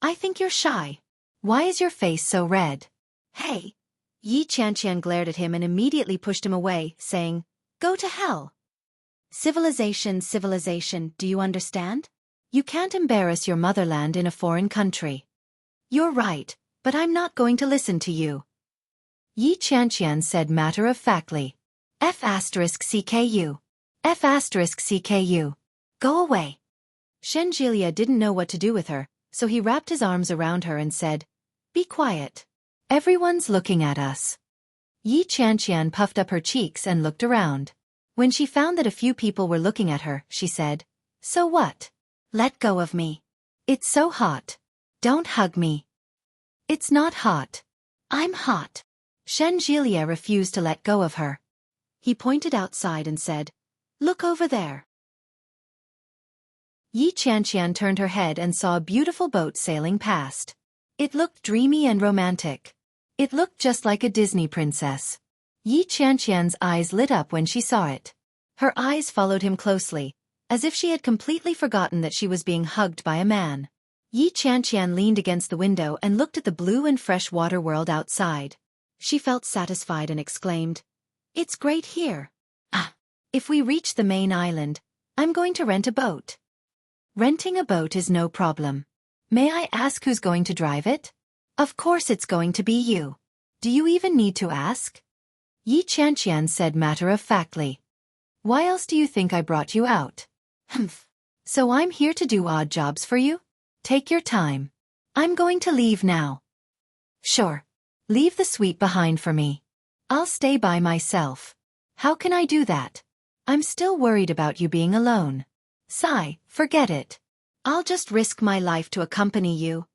"I think you're shy. Why is your face so red?" "Hey!" Yi Qianqian glared at him and immediately pushed him away, saying, "Go to hell. Civilization, civilization, do you understand? You can't embarrass your motherland in a foreign country." "You're right, but I'm not going to listen to you," Yi Qianqian said matter-of-factly. F*CKU. F*CKU. Go away." Shen Jilia didn't know what to do with her, so he wrapped his arms around her and said, "Be quiet. Everyone's looking at us." Yi Qianqian puffed up her cheeks and looked around. When she found that a few people were looking at her, she said, "So what? Let go of me. It's so hot. Don't hug me." "It's not hot. I'm hot." Shen Jilia refused to let go of her. He pointed outside and said, "Look over there." Yi Qianqian turned her head and saw a beautiful boat sailing past. It looked dreamy and romantic. It looked just like a Disney princess. Yi Qianqian's eyes lit up when she saw it. Her eyes followed him closely, as if she had completely forgotten that she was being hugged by a man. Yi Qianqian leaned against the window and looked at the blue and fresh water world outside. She felt satisfied and exclaimed, "It's great here. Ah, if we reach the main island, I'm going to rent a boat." "Renting a boat is no problem. May I ask who's going to drive it?" "Of course it's going to be you. Do you even need to ask?" Yi Qianqian said matter-of-factly. Why else do you think I brought you out? Humph. So I'm here to do odd jobs for you? Take your time. I'm going to leave now. Sure. Leave the suite behind for me. I'll stay by myself. How can I do that? I'm still worried about you being alone. Sigh, forget it. I'll just risk my life to accompany you.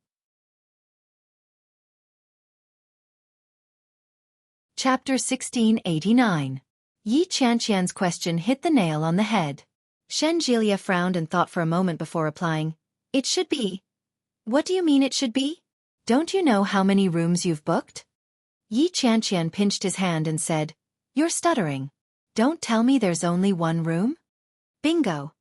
Chapter 1689. Yi Qianqian's question hit the nail on the head. Shen Jilia frowned and thought for a moment before replying. It should be. What do you mean it should be? Don't you know how many rooms you've booked? Yi Qianqian pinched his hand and said, You're stuttering. Don't tell me there's only one room? Bingo.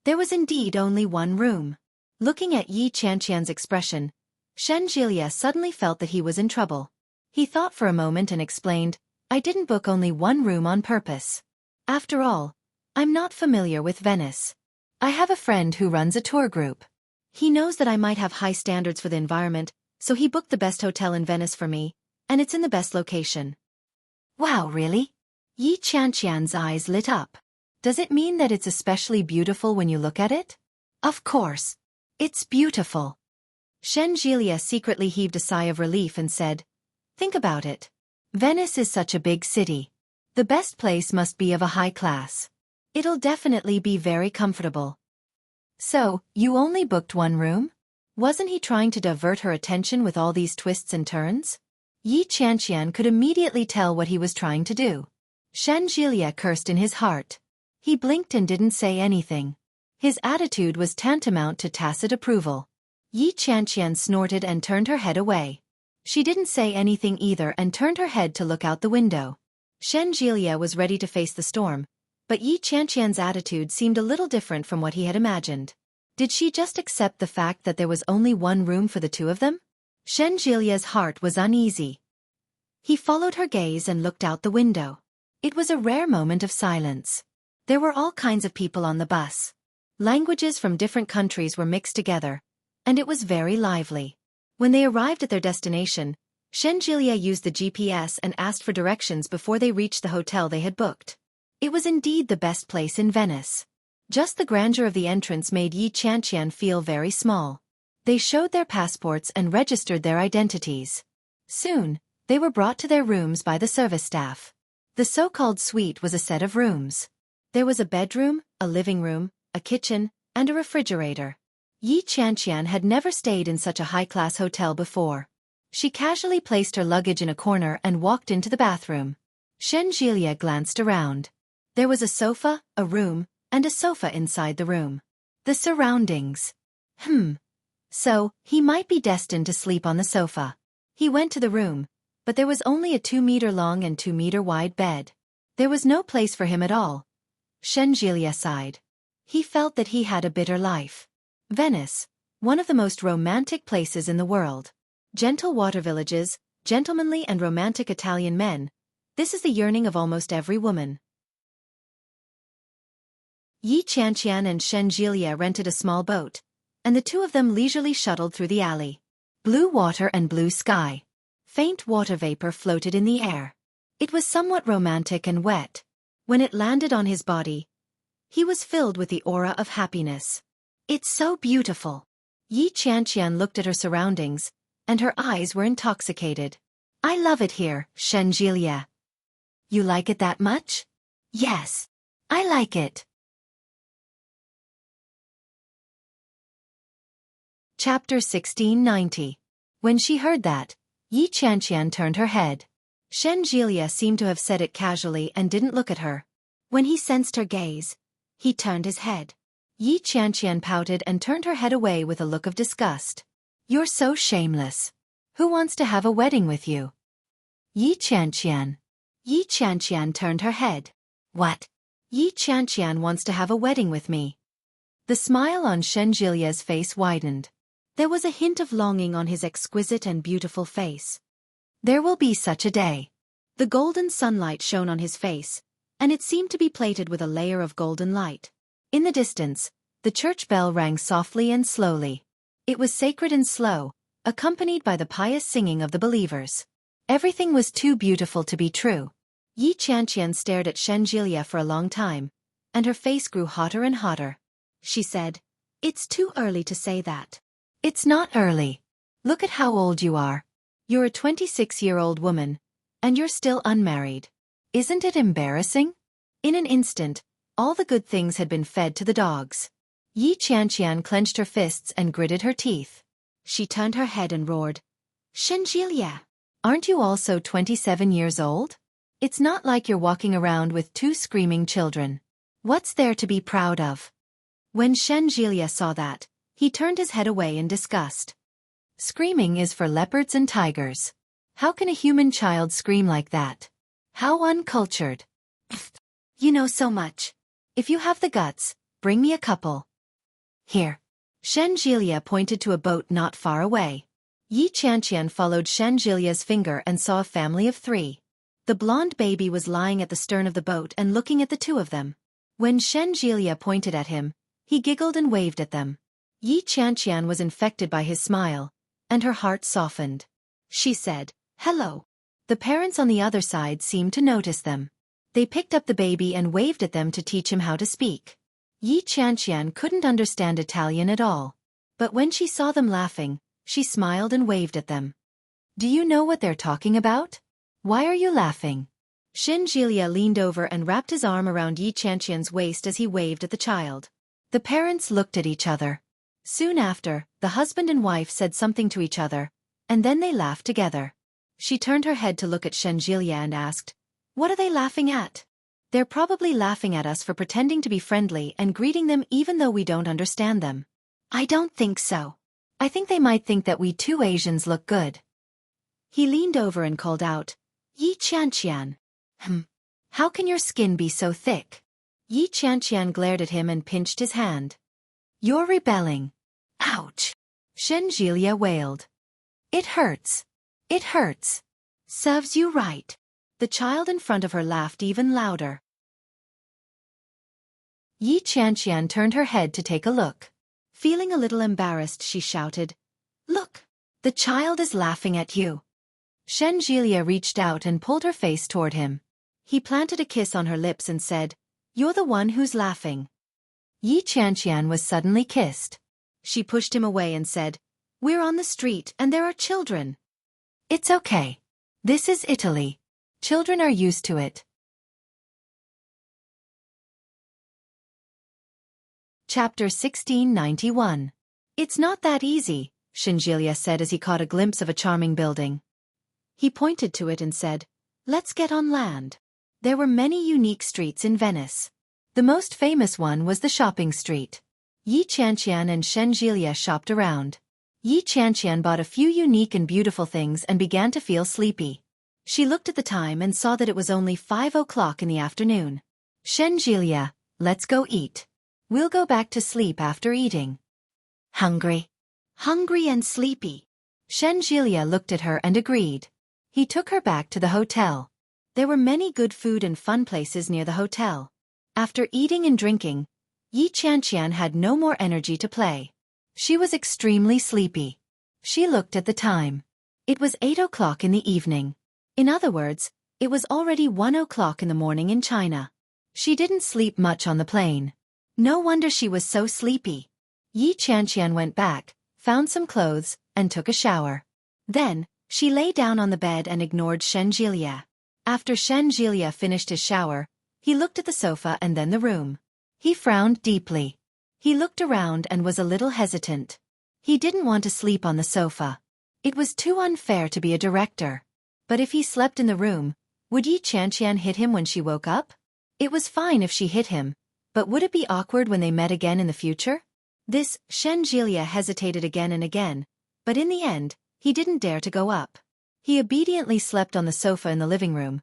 There was indeed only one room. Looking at Yi Qianqian's expression, Shen Jilia suddenly felt that he was in trouble. He thought for a moment and explained, I didn't book only one room on purpose. After all, I'm not familiar with Venice. I have a friend who runs a tour group. He knows that I might have high standards for the environment, so he booked the best hotel in Venice for me, and it's in the best location. Wow, really? Yi Qianqian's eyes lit up. Does it mean that it's especially beautiful when you look at it? Of course. It's beautiful. Shen Jilia secretly heaved a sigh of relief and said, Think about it. Venice is such a big city. The best place must be of a high class. It'll definitely be very comfortable. So, you only booked one room? Wasn't he trying to divert her attention with all these twists and turns? Yi Qianqian could immediately tell what he was trying to do. Shen Jilia cursed in his heart. He blinked and didn't say anything. His attitude was tantamount to tacit approval. Yi Qianqian snorted and turned her head away. She didn't say anything either and turned her head to look out the window. Shen Jilia was ready to face the storm, but Yi Qianqian's attitude seemed a little different from what he had imagined. Did she just accept the fact that there was only one room for the two of them? Shen Jilia's heart was uneasy. He followed her gaze and looked out the window. It was a rare moment of silence. There were all kinds of people on the bus. Languages from different countries were mixed together, and it was very lively. When they arrived at their destination, Shen Jilia used the GPS and asked for directions before they reached the hotel they had booked. It was indeed the best place in Venice. Just the grandeur of the entrance made Yi Qianqian feel very small. They showed their passports and registered their identities. Soon, they were brought to their rooms by the service staff. The so-called suite was a set of rooms. There was a bedroom, a living room, a kitchen, and a refrigerator. Yi Qianqian had never stayed in such a high-class hotel before. She casually placed her luggage in a corner and walked into the bathroom. Shen Jilia glanced around. There was a sofa, a room, and a sofa inside the room. The surroundings. So, he might be destined to sleep on the sofa. He went to the room, but there was only a 2-meter-long and 2-meter-wide bed. There was no place for him at all. Shen Jilia sighed. He felt that he had a bitter life. Venice, one of the most romantic places in the world. Gentle water villages, gentlemanly and romantic Italian men. This is the yearning of almost every woman. Yi Qianqian and Shen Jilia rented a small boat, and the two of them leisurely shuttled through the alley. Blue water and blue sky. Faint water vapor floated in the air. It was somewhat romantic and wet. When it landed on his body, he was filled with the aura of happiness. It's so beautiful. Yi Qianqian looked at her surroundings, and her eyes were intoxicated. I love it here, Shen Jilia. You like it that much? Yes. I like it. Chapter 1690. When she heard that, Yi Qianqian turned her head. Shen Jilia seemed to have said it casually and didn't look at her. When he sensed her gaze, he turned his head. Yi Qianqian pouted and turned her head away with a look of disgust. You're so shameless. Who wants to have a wedding with you? Yi Qianqian. Yi Qianqian turned her head. What? Yi Qianqian wants to have a wedding with me. The smile on Shen Jilia's face widened. There was a hint of longing on his exquisite and beautiful face. There will be such a day. The golden sunlight shone on his face, and it seemed to be plated with a layer of golden light. In the distance, the church bell rang softly and slowly. It was sacred and slow, accompanied by the pious singing of the believers. Everything was too beautiful to be true. Yi Qianqian stared at Shen Jielia for a long time, and her face grew hotter and hotter. She said, "It's too early to say that." "It's not early. Look at how old you are. You're a 26-year-old woman, and you're still unmarried. Isn't it embarrassing?" In an instant, all the good things had been fed to the dogs. Yi Qianqian clenched her fists and gritted her teeth. She turned her head and roared, "Shen Jielia, aren't you also 27 years old? It's not like you're walking around with 2 screaming children. What's there to be proud of?" When Shen Jielia saw that, he turned his head away in disgust. "Screaming is for leopards and tigers. How can a human child scream like that? How uncultured." "You know so much. If you have the guts, bring me a couple." "Here." Shen Jielia pointed to a boat not far away. Yi Qianqian followed Shen Jilia's finger and saw a family of 3. The blonde baby was lying at the stern of the boat and looking at the 2 of them. When Shen Jilia pointed at him, he giggled and waved at them. Yi Qianqian was infected by his smile, and her heart softened. She said, "Hello." The parents on the other side seemed to notice them. They picked up the baby and waved at them to teach him how to speak. Yi Qianqian couldn't understand Italian at all. But when she saw them laughing, she smiled and waved at them. "Do you know what they're talking about? Why are you laughing?" Shen Jilia leaned over and wrapped his arm around Yi Qianqian's waist as he waved at the child. The parents looked at each other. Soon after, the husband and wife said something to each other, and then they laughed together. She turned her head to look at Shen Jilia and asked, "What are they laughing at?" "They're probably laughing at us for pretending to be friendly and greeting them even though we don't understand them." "I don't think so. I think they might think that we 2 Asians look good." He leaned over and called out, "Yi Qianqian. How can your skin be so thick?" Yi Qianqian glared at him and pinched his hand. "You're rebelling." "Ouch!" Shen Jilia wailed. "It hurts. It hurts." "Serves you right." The child in front of her laughed even louder. Yi Qianqian turned her head to take a look. Feeling a little embarrassed, she shouted, "Look! The child is laughing at you." Shen Jilia reached out and pulled her face toward him. He planted a kiss on her lips and said, "You're the one who's laughing." Yi Qianqian was suddenly kissed. She pushed him away and said, "We're on the street and there are children." "It's okay. This is Italy. Children are used to it." Chapter 1691. "It's not that easy," Shen Jilia said as he caught a glimpse of a charming building. He pointed to it and said, "Let's get on land." There were many unique streets in Venice. The most famous one was the shopping street. Yi Qianqian and Shen Jilia shopped around. Yi Qianqian bought a few unique and beautiful things and began to feel sleepy. She looked at the time and saw that it was only 5 o'clock in the afternoon. "Shen Jilia, let's go eat. We'll go back to sleep after eating." "Hungry." "Hungry and sleepy." Shen Jilia looked at her and agreed. He took her back to the hotel. There were many good food and fun places near the hotel. After eating and drinking, Yi Qianqian had no more energy to play. She was extremely sleepy. She looked at the time. It was 8 o'clock in the evening. In other words, it was already 1 o'clock in the morning in China. She didn't sleep much on the plane. No wonder she was so sleepy. Yi Qianqian went back, found some clothes, and took a shower. Then, she lay down on the bed and ignored Shen Jilia. After Shen Jilia finished his shower, he looked at the sofa and then the room. He frowned deeply. He looked around and was a little hesitant. He didn't want to sleep on the sofa. It was too unfair to be a director. But if he slept in the room, would Yi Qianqian hit him when she woke up? It was fine if she hit him, but would it be awkward when they met again in the future? This, Shen Jilia hesitated again and again, but in the end, he didn't dare to go up. He obediently slept on the sofa in the living room,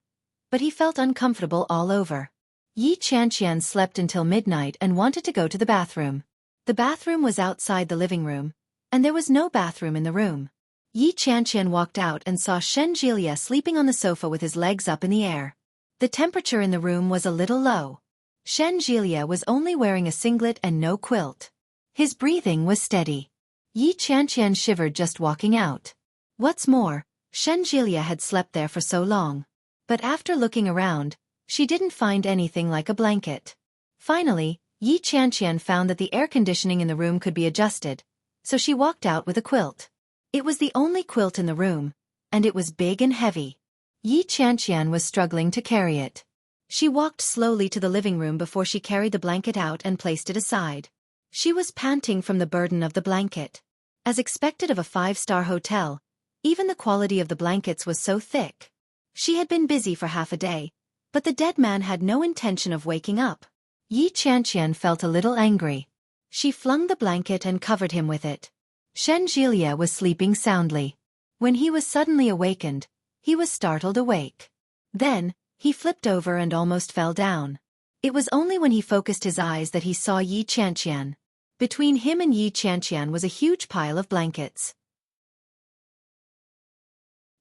but he felt uncomfortable all over. Yi Qianqian slept until midnight and wanted to go to the bathroom. The bathroom was outside the living room, and there was no bathroom in the room. Yi Qianqian walked out and saw Shen Jilia sleeping on the sofa with his legs up in the air. The temperature in the room was a little low. Shen Jilia was only wearing a singlet and no quilt. His breathing was steady. Yi Qianqian shivered just walking out. What's more, Shen Jilia had slept there for so long. But after looking around, she didn't find anything like a blanket. Finally, Yi Qianqian found that the air conditioning in the room could be adjusted, so she walked out with a quilt. It was the only quilt in the room, and it was big and heavy. Yi Qianqian was struggling to carry it. She walked slowly to the living room before she carried the blanket out and placed it aside. She was panting from the burden of the blanket. As expected of a five-star hotel, even the quality of the blankets was so thick. She had been busy for half a day, but the dead man had no intention of waking up. Yi Qianqian felt a little angry. She flung the blanket and covered him with it. Shen Jilia was sleeping soundly. When he was suddenly awakened, he was startled awake. Then, he flipped over and almost fell down. It was only when he focused his eyes that he saw Yi Qianqian. Between him and Yi Qianqian was a huge pile of blankets.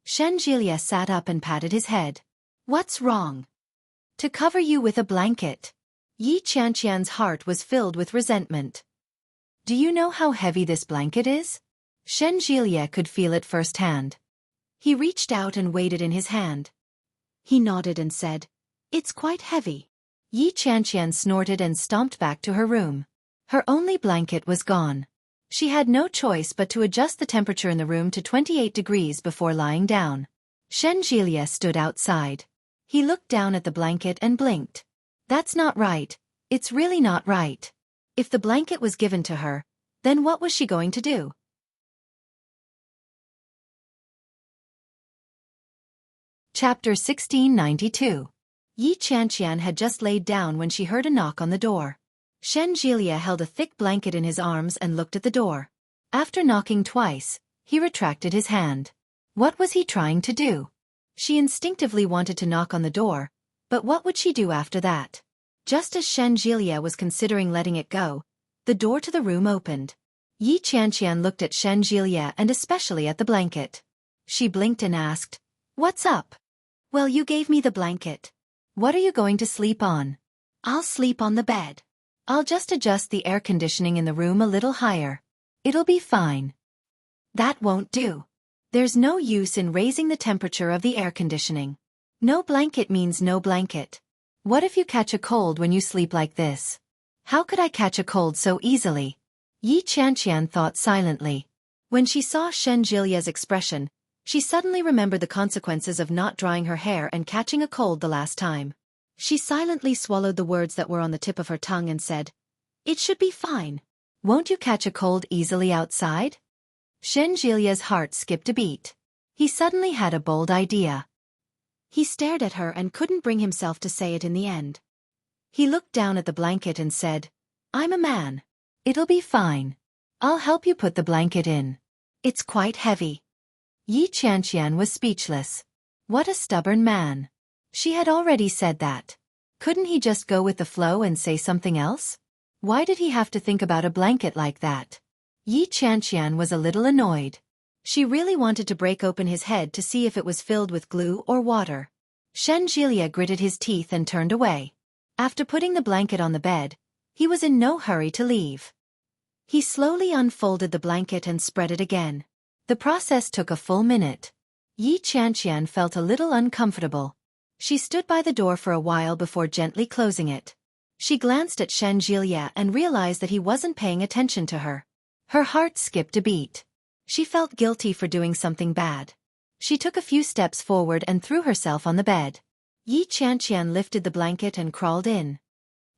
Shen Jilia sat up and patted his head. "What's wrong?" "To cover you with a blanket." Yi Qianqian's heart was filled with resentment. "Do you know how heavy this blanket is?" Shen Jilia could feel it firsthand. He reached out and weighed it in his hand. He nodded and said, "It's quite heavy." Yi Qianqian snorted and stomped back to her room. Her only blanket was gone. She had no choice but to adjust the temperature in the room to 28 degrees before lying down. Shen Jilia stood outside. He looked down at the blanket and blinked. "That's not right. It's really not right." If the blanket was given to her, then what was she going to do? Chapter 1692. Yi Qianqian had just laid down when she heard a knock on the door. Shen Jilia held a thick blanket in his arms and looked at the door. After knocking twice, he retracted his hand. What was he trying to do? She instinctively wanted to knock on the door, but what would she do after that? Just as Shen Jilia was considering letting it go, the door to the room opened. Yi Qianqian looked at Shen Jilia and especially at the blanket. She blinked and asked, "What's up?" "Well, you gave me the blanket. What are you going to sleep on?" "I'll sleep on the bed. I'll just adjust the air conditioning in the room a little higher. It'll be fine." "That won't do. There's no use in raising the temperature of the air conditioning. No blanket means no blanket. What if you catch a cold when you sleep like this?" "How could I catch a cold so easily?" Yi Qianqian thought silently. When she saw Shen Jilia's expression, she suddenly remembered the consequences of not drying her hair and catching a cold the last time. She silently swallowed the words that were on the tip of her tongue and said, "It should be fine. Won't you catch a cold easily outside?" Shen Jilia's heart skipped a beat. He suddenly had a bold idea. He stared at her and couldn't bring himself to say it in the end. He looked down at the blanket and said, "I'm a man. It'll be fine. I'll help you put the blanket in. It's quite heavy." Yi Qianqian was speechless. What a stubborn man. She had already said that. Couldn't he just go with the flow and say something else? Why did he have to think about a blanket like that? Yi Qianqian was a little annoyed. She really wanted to break open his head to see if it was filled with glue or water. Shen Jilia gritted his teeth and turned away. After putting the blanket on the bed, he was in no hurry to leave. He slowly unfolded the blanket and spread it again. The process took a full minute. Yi Qianqian felt a little uncomfortable. She stood by the door for a while before gently closing it. She glanced at Shen Jilia and realized that he wasn't paying attention to her. Her heart skipped a beat. She felt guilty for doing something bad. She took a few steps forward and threw herself on the bed. Yi Qianqian lifted the blanket and crawled in.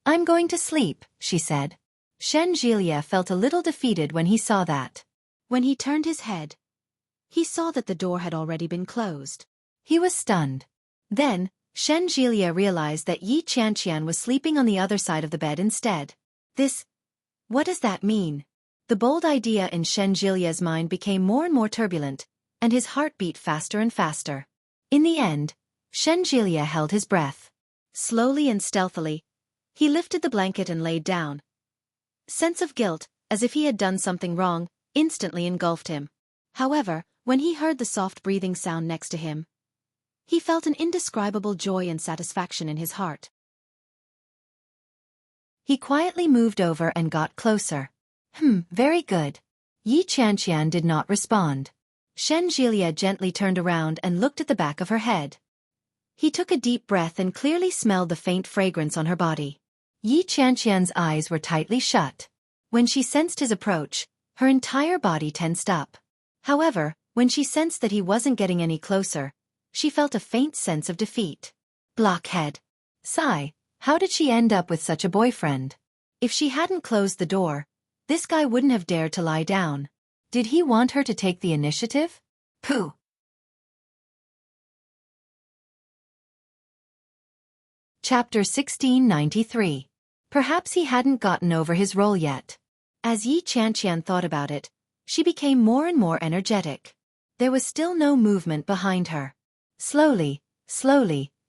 "I'm going to sleep," she said. Shen Jilia felt a little defeated when he saw that. When he turned his head, he saw that the door had already been closed. He was stunned. Then, Shen Jilia realized that Yi Qianqian was sleeping on the other side of the bed instead. What does that mean? The bold idea in Shen Jilia's mind became more and more turbulent, and his heart beat faster and faster. In the end, Shen Jilia held his breath. Slowly and stealthily, he lifted the blanket and laid down. Sense of guilt, as if he had done something wrong, instantly engulfed him. However, when he heard the soft breathing sound next to him, he felt an indescribable joy and satisfaction in his heart. He quietly moved over and got closer. Very good." Yi Qianqian did not respond. Shen Jilia gently turned around and looked at the back of her head. He took a deep breath and clearly smelled the faint fragrance on her body. Yi Qianqian's eyes were tightly shut. When she sensed his approach, her entire body tensed up. However, when she sensed that he wasn't getting any closer, she felt a faint sense of defeat. Blockhead. Sigh, how did she end up with such a boyfriend? If she hadn't closed the door, this guy wouldn't have dared to lie down. Did he want her to take the initiative? Pooh. Chapter 1693. Perhaps he hadn't gotten over his role yet. As Yi Qianqian thought about it, she became more and more energetic. There was still no movement behind her. Slowly,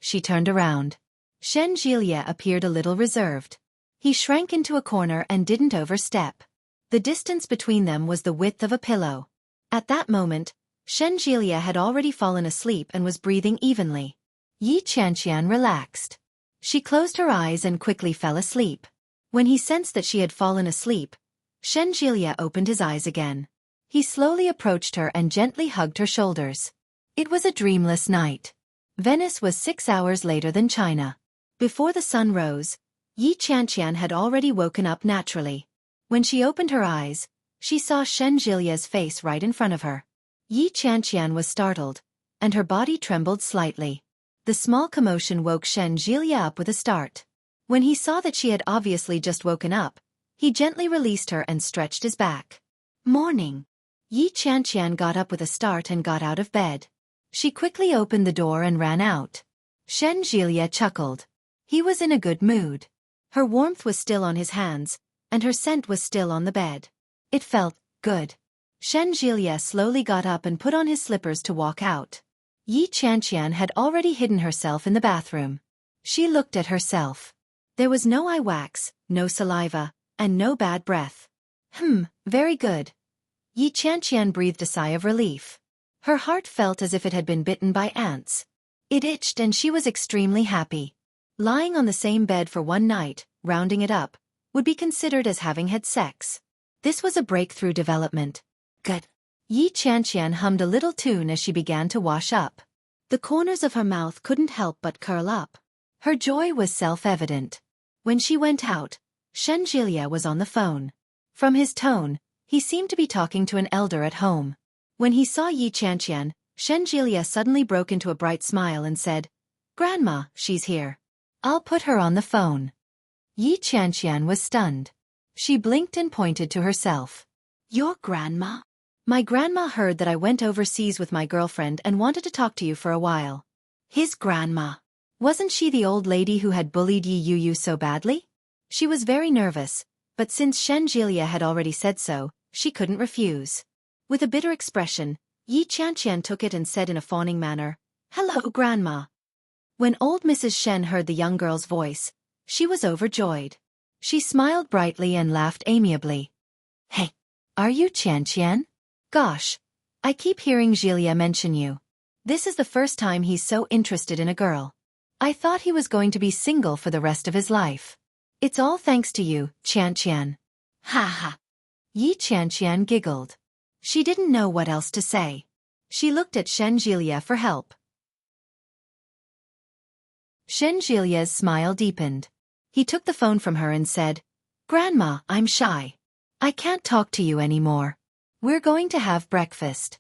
she turned around. Shen Jielia appeared a little reserved. He shrank into a corner and didn't overstep. The distance between them was the width of a pillow. At that moment, Shen Jielia had already fallen asleep and was breathing evenly. Yi Qianqian relaxed. She closed her eyes and quickly fell asleep. When he sensed that she had fallen asleep, Shen Jielia opened his eyes again. He slowly approached her and gently hugged her shoulders. It was a dreamless night. Venice was 6 hours later than China. Before the sun rose, Yi Qianqian had already woken up naturally. When she opened her eyes, she saw Shen Jilia's face right in front of her. Yi Qianqian was startled, and her body trembled slightly. The small commotion woke Shen Jilia up with a start. When he saw that she had obviously just woken up, he gently released her and stretched his back. Morning. Yi Qianqian got up with a start and got out of bed. She quickly opened the door and ran out. Shen Jilia chuckled. He was in a good mood. Her warmth was still on his hands, and her scent was still on the bed. It felt good. Shen Jilia slowly got up and put on his slippers to walk out. Yi Qianqian had already hidden herself in the bathroom. She looked at herself. There was no eye wax, no saliva, and no bad breath. Very good. Yi Qianqian breathed a sigh of relief. Her heart felt as if it had been bitten by ants. It itched and she was extremely happy. Lying on the same bed for one night, rounding it up, would be considered as having had sex. This was a breakthrough development. Good. Yi Qianqian hummed a little tune as she began to wash up. The corners of her mouth couldn't help but curl up. Her joy was self-evident. When she went out, Shen Jilia was on the phone. From his tone, he seemed to be talking to an elder at home. When he saw Yi Qianqian, Shen Jilia suddenly broke into a bright smile and said, "Grandma, she's here. I'll put her on the phone." Yi Qianqian was stunned. She blinked and pointed to herself. "Your grandma? My grandma heard that I went overseas with my girlfriend and wanted to talk to you for a while." His grandma. Wasn't she the old lady who had bullied Yi Yu so badly? She was very nervous, but since Shen Jilia had already said so, she couldn't refuse. With a bitter expression, Yi Qianqian took it and said in a fawning manner, "Hello, Grandma." When old Mrs. Shen heard the young girl's voice, she was overjoyed. She smiled brightly and laughed amiably. "Hey, are you Qianqian? Gosh, I keep hearing Jilia mention you. This is the first time he's so interested in a girl. I thought he was going to be single for the rest of his life. It's all thanks to you, Qianqian." Ha ha. Yi Qianqian giggled. She didn't know what else to say. She looked at Shen Jilia for help. Shen Jilia's smile deepened. He took the phone from her and said, "Grandma, I'm shy. I can't talk to you anymore. We're going to have breakfast."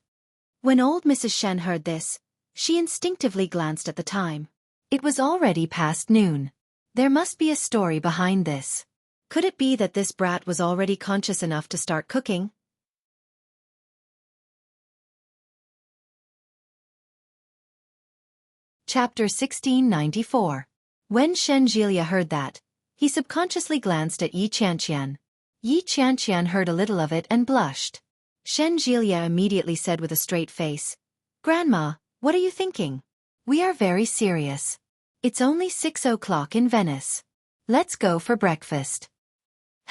When old Mrs. Shen heard this, she instinctively glanced at the time. It was already past noon. There must be a story behind this. Could it be that this brat was already conscious enough to start cooking? Chapter 1694. When Shen Jilia heard that, he subconsciously glanced at Yi Qianqian. Yi Qianqian heard a little of it and blushed. Shen Jilia immediately said with a straight face, "Grandma, what are you thinking? We are very serious. It's only 6 o'clock in Venice. Let's go for breakfast."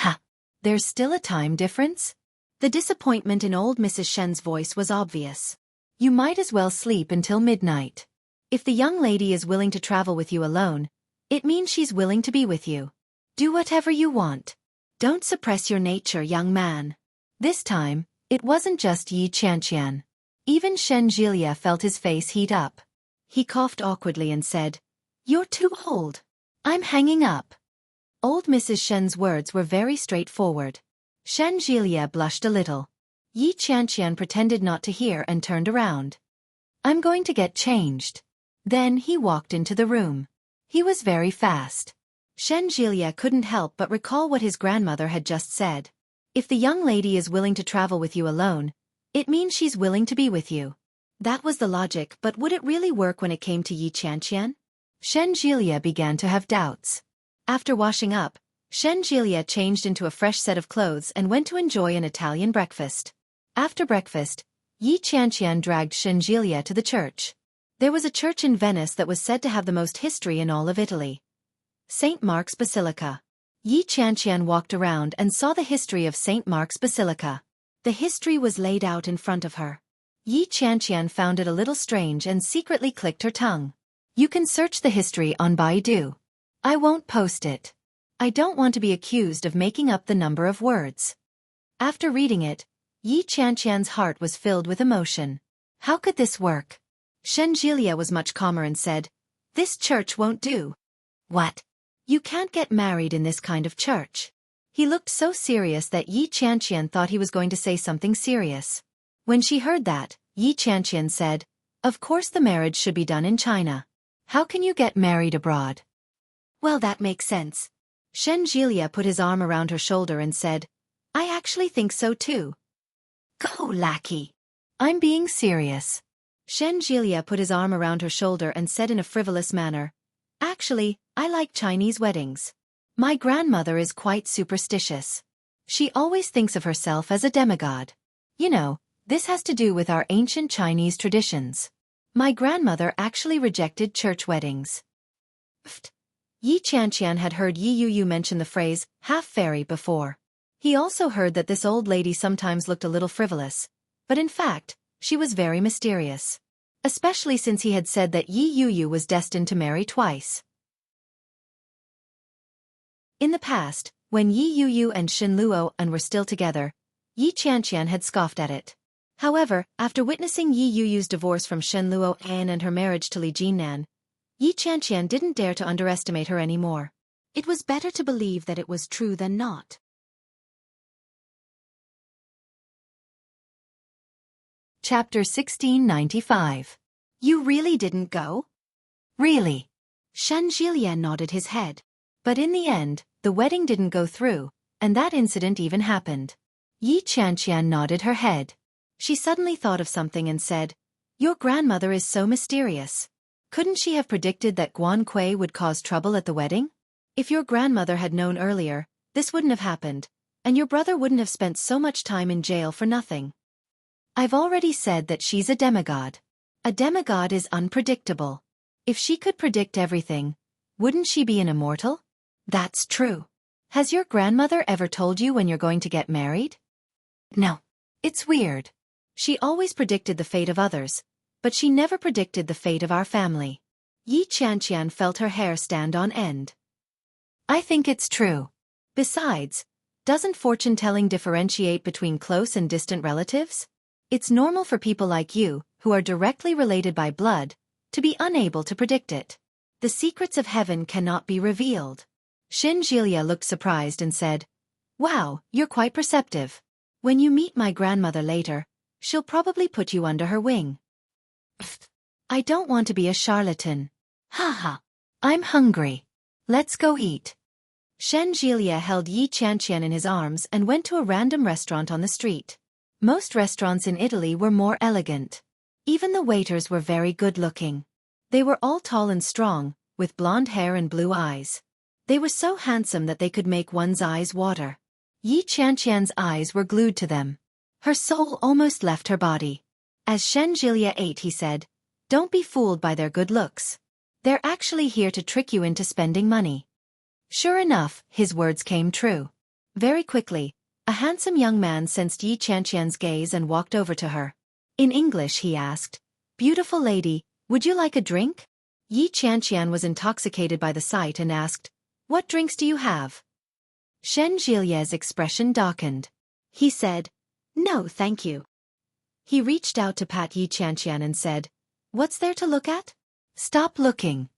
Ha! There's still a time difference? The disappointment in old Mrs. Shen's voice was obvious. You might as well sleep until midnight. If the young lady is willing to travel with you alone, it means she's willing to be with you. Do whatever you want. Don't suppress your nature, young man. This time, it wasn't just Yi Qianqian. Even Shen Jilia felt his face heat up. He coughed awkwardly and said, "You're too old. I'm hanging up." Old Mrs. Shen's words were very straightforward. Shen Jilia blushed a little. Yi Qianqian pretended not to hear and turned around. "I'm going to get changed." Then he walked into the room. He was very fast. Shen Jilia couldn't help but recall what his grandmother had just said. If the young lady is willing to travel with you alone, it means she's willing to be with you. That was the logic, but would it really work when it came to Yi Qianqian? Shen Jilia began to have doubts. After washing up, Shen Jilia changed into a fresh set of clothes and went to enjoy an Italian breakfast. After breakfast, Yi Qianqian dragged Shen Jilia to the church. There was a church in Venice that was said to have the most history in all of Italy. St. Mark's Basilica. Yi Qianqian walked around and saw the history of St. Mark's Basilica. The history was laid out in front of her. Yi Qianqian found it a little strange and secretly clicked her tongue. You can search the history on Baidu. I won't post it. I don't want to be accused of making up the number of words. After reading it, Yi Qianqian's heart was filled with emotion. How could this work? Shen Jilia was much calmer and said, "This church won't do." "What? You can't get married in this kind of church." He looked so serious that Yi Qianqian thought he was going to say something serious. When she heard that, Yi Qianqian said, "Of course the marriage should be done in China. How can you get married abroad?" "Well, that makes sense." Shen Jilia put his arm around her shoulder and said, "I actually think so too." "Go, lackey." "I'm being serious." Shen Jilia put his arm around her shoulder and said in a frivolous manner, "Actually, I like Chinese weddings. My grandmother is quite superstitious. She always thinks of herself as a demigod. You know, this has to do with our ancient Chinese traditions. My grandmother actually rejected church weddings." Pfft. Yi Qianqian had heard Yi Yuyu mention the phrase, half-fairy, before. He also heard that this old lady sometimes looked a little frivolous, but in fact, she was very mysterious. Especially since he had said that Yi Yuyu was destined to marry twice. In the past, when Yi Yuyu and Shen Luoan were still together, Yi Qianqian had scoffed at it. However, after witnessing Yi Yuyu's divorce from Shen Luoan and her marriage to Li Jinnan, Yi Qianqian didn't dare to underestimate her anymore. It was better to believe that it was true than not. Chapter 1695. You really didn't go? Really? Shen Jilia nodded his head. But in the end, the wedding didn't go through, and that incident even happened. Yi Qianqian nodded her head. She suddenly thought of something and said, "Your grandmother is so mysterious. Couldn't she have predicted that Guan Kui would cause trouble at the wedding? If your grandmother had known earlier, this wouldn't have happened, and your brother wouldn't have spent so much time in jail for nothing." I've already said that she's a demigod. A demigod is unpredictable. If she could predict everything, wouldn't she be an immortal? That's true. Has your grandmother ever told you when you're going to get married? No. It's weird. She always predicted the fate of others, but she never predicted the fate of our family. Yi Qianqian felt her hair stand on end. I think it's true. Besides, doesn't fortune-telling differentiate between close and distant relatives? It's normal for people like you, who are directly related by blood, to be unable to predict it. The secrets of heaven cannot be revealed. Shen Jilia looked surprised and said, "Wow, you're quite perceptive. When you meet my grandmother later, she'll probably put you under her wing." Pfft. I don't want to be a charlatan. Haha. I'm hungry. Let's go eat. Shen Jilia held Yi Qianqian in his arms and went to a random restaurant on the street. Most restaurants in Italy were more elegant. Even the waiters were very good-looking. They were all tall and strong, with blonde hair and blue eyes. They were so handsome that they could make one's eyes water. Yi Qianqian's eyes were glued to them. Her soul almost left her body. As Shen Jilia ate, he said, "Don't be fooled by their good looks. They're actually here to trick you into spending money." Sure enough, his words came true. Very quickly, a handsome young man sensed Yi Qianqian's gaze and walked over to her. In English he asked, "Beautiful lady, would you like a drink?" Yi Qianqian was intoxicated by the sight and asked, "What drinks do you have?" Shen Jilia's expression darkened. He said, "No, thank you." He reached out to pat Yi Qianqian and said, "What's there to look at?" Stop looking.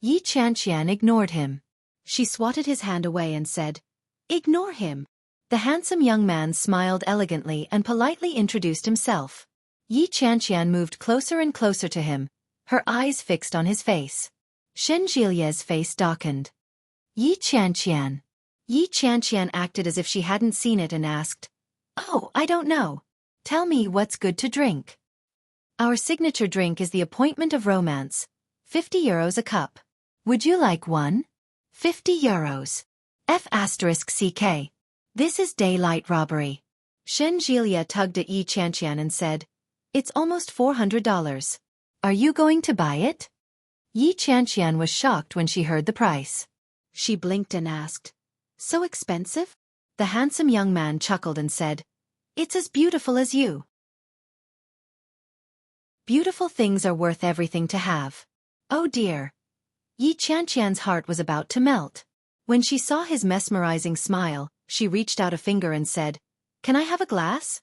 Yi Qianqian ignored him. She swatted his hand away and said, Ignore him. The handsome young man smiled elegantly and politely introduced himself. Yi Qianqian moved closer and closer to him, her eyes fixed on his face. Shen Jilia's face darkened. Yi Qianqian. Yi Qianqian acted as if she hadn't seen it and asked, Oh, I don't know. Tell me what's good to drink. Our signature drink is the appointment of romance. 50 euros a cup. Would you like one? 50 euros. F***CK. This is daylight robbery. Shen Jilia tugged at Yi Qianqian and said, It's almost $400. Are you going to buy it? Yi Qianqian was shocked when she heard the price. She blinked and asked, So expensive? The handsome young man chuckled and said, It's as beautiful as you. Beautiful things are worth everything to have. Oh dear. Yi Qianqian's heart was about to melt. When she saw his mesmerizing smile, she reached out a finger and said, Can I have a glass?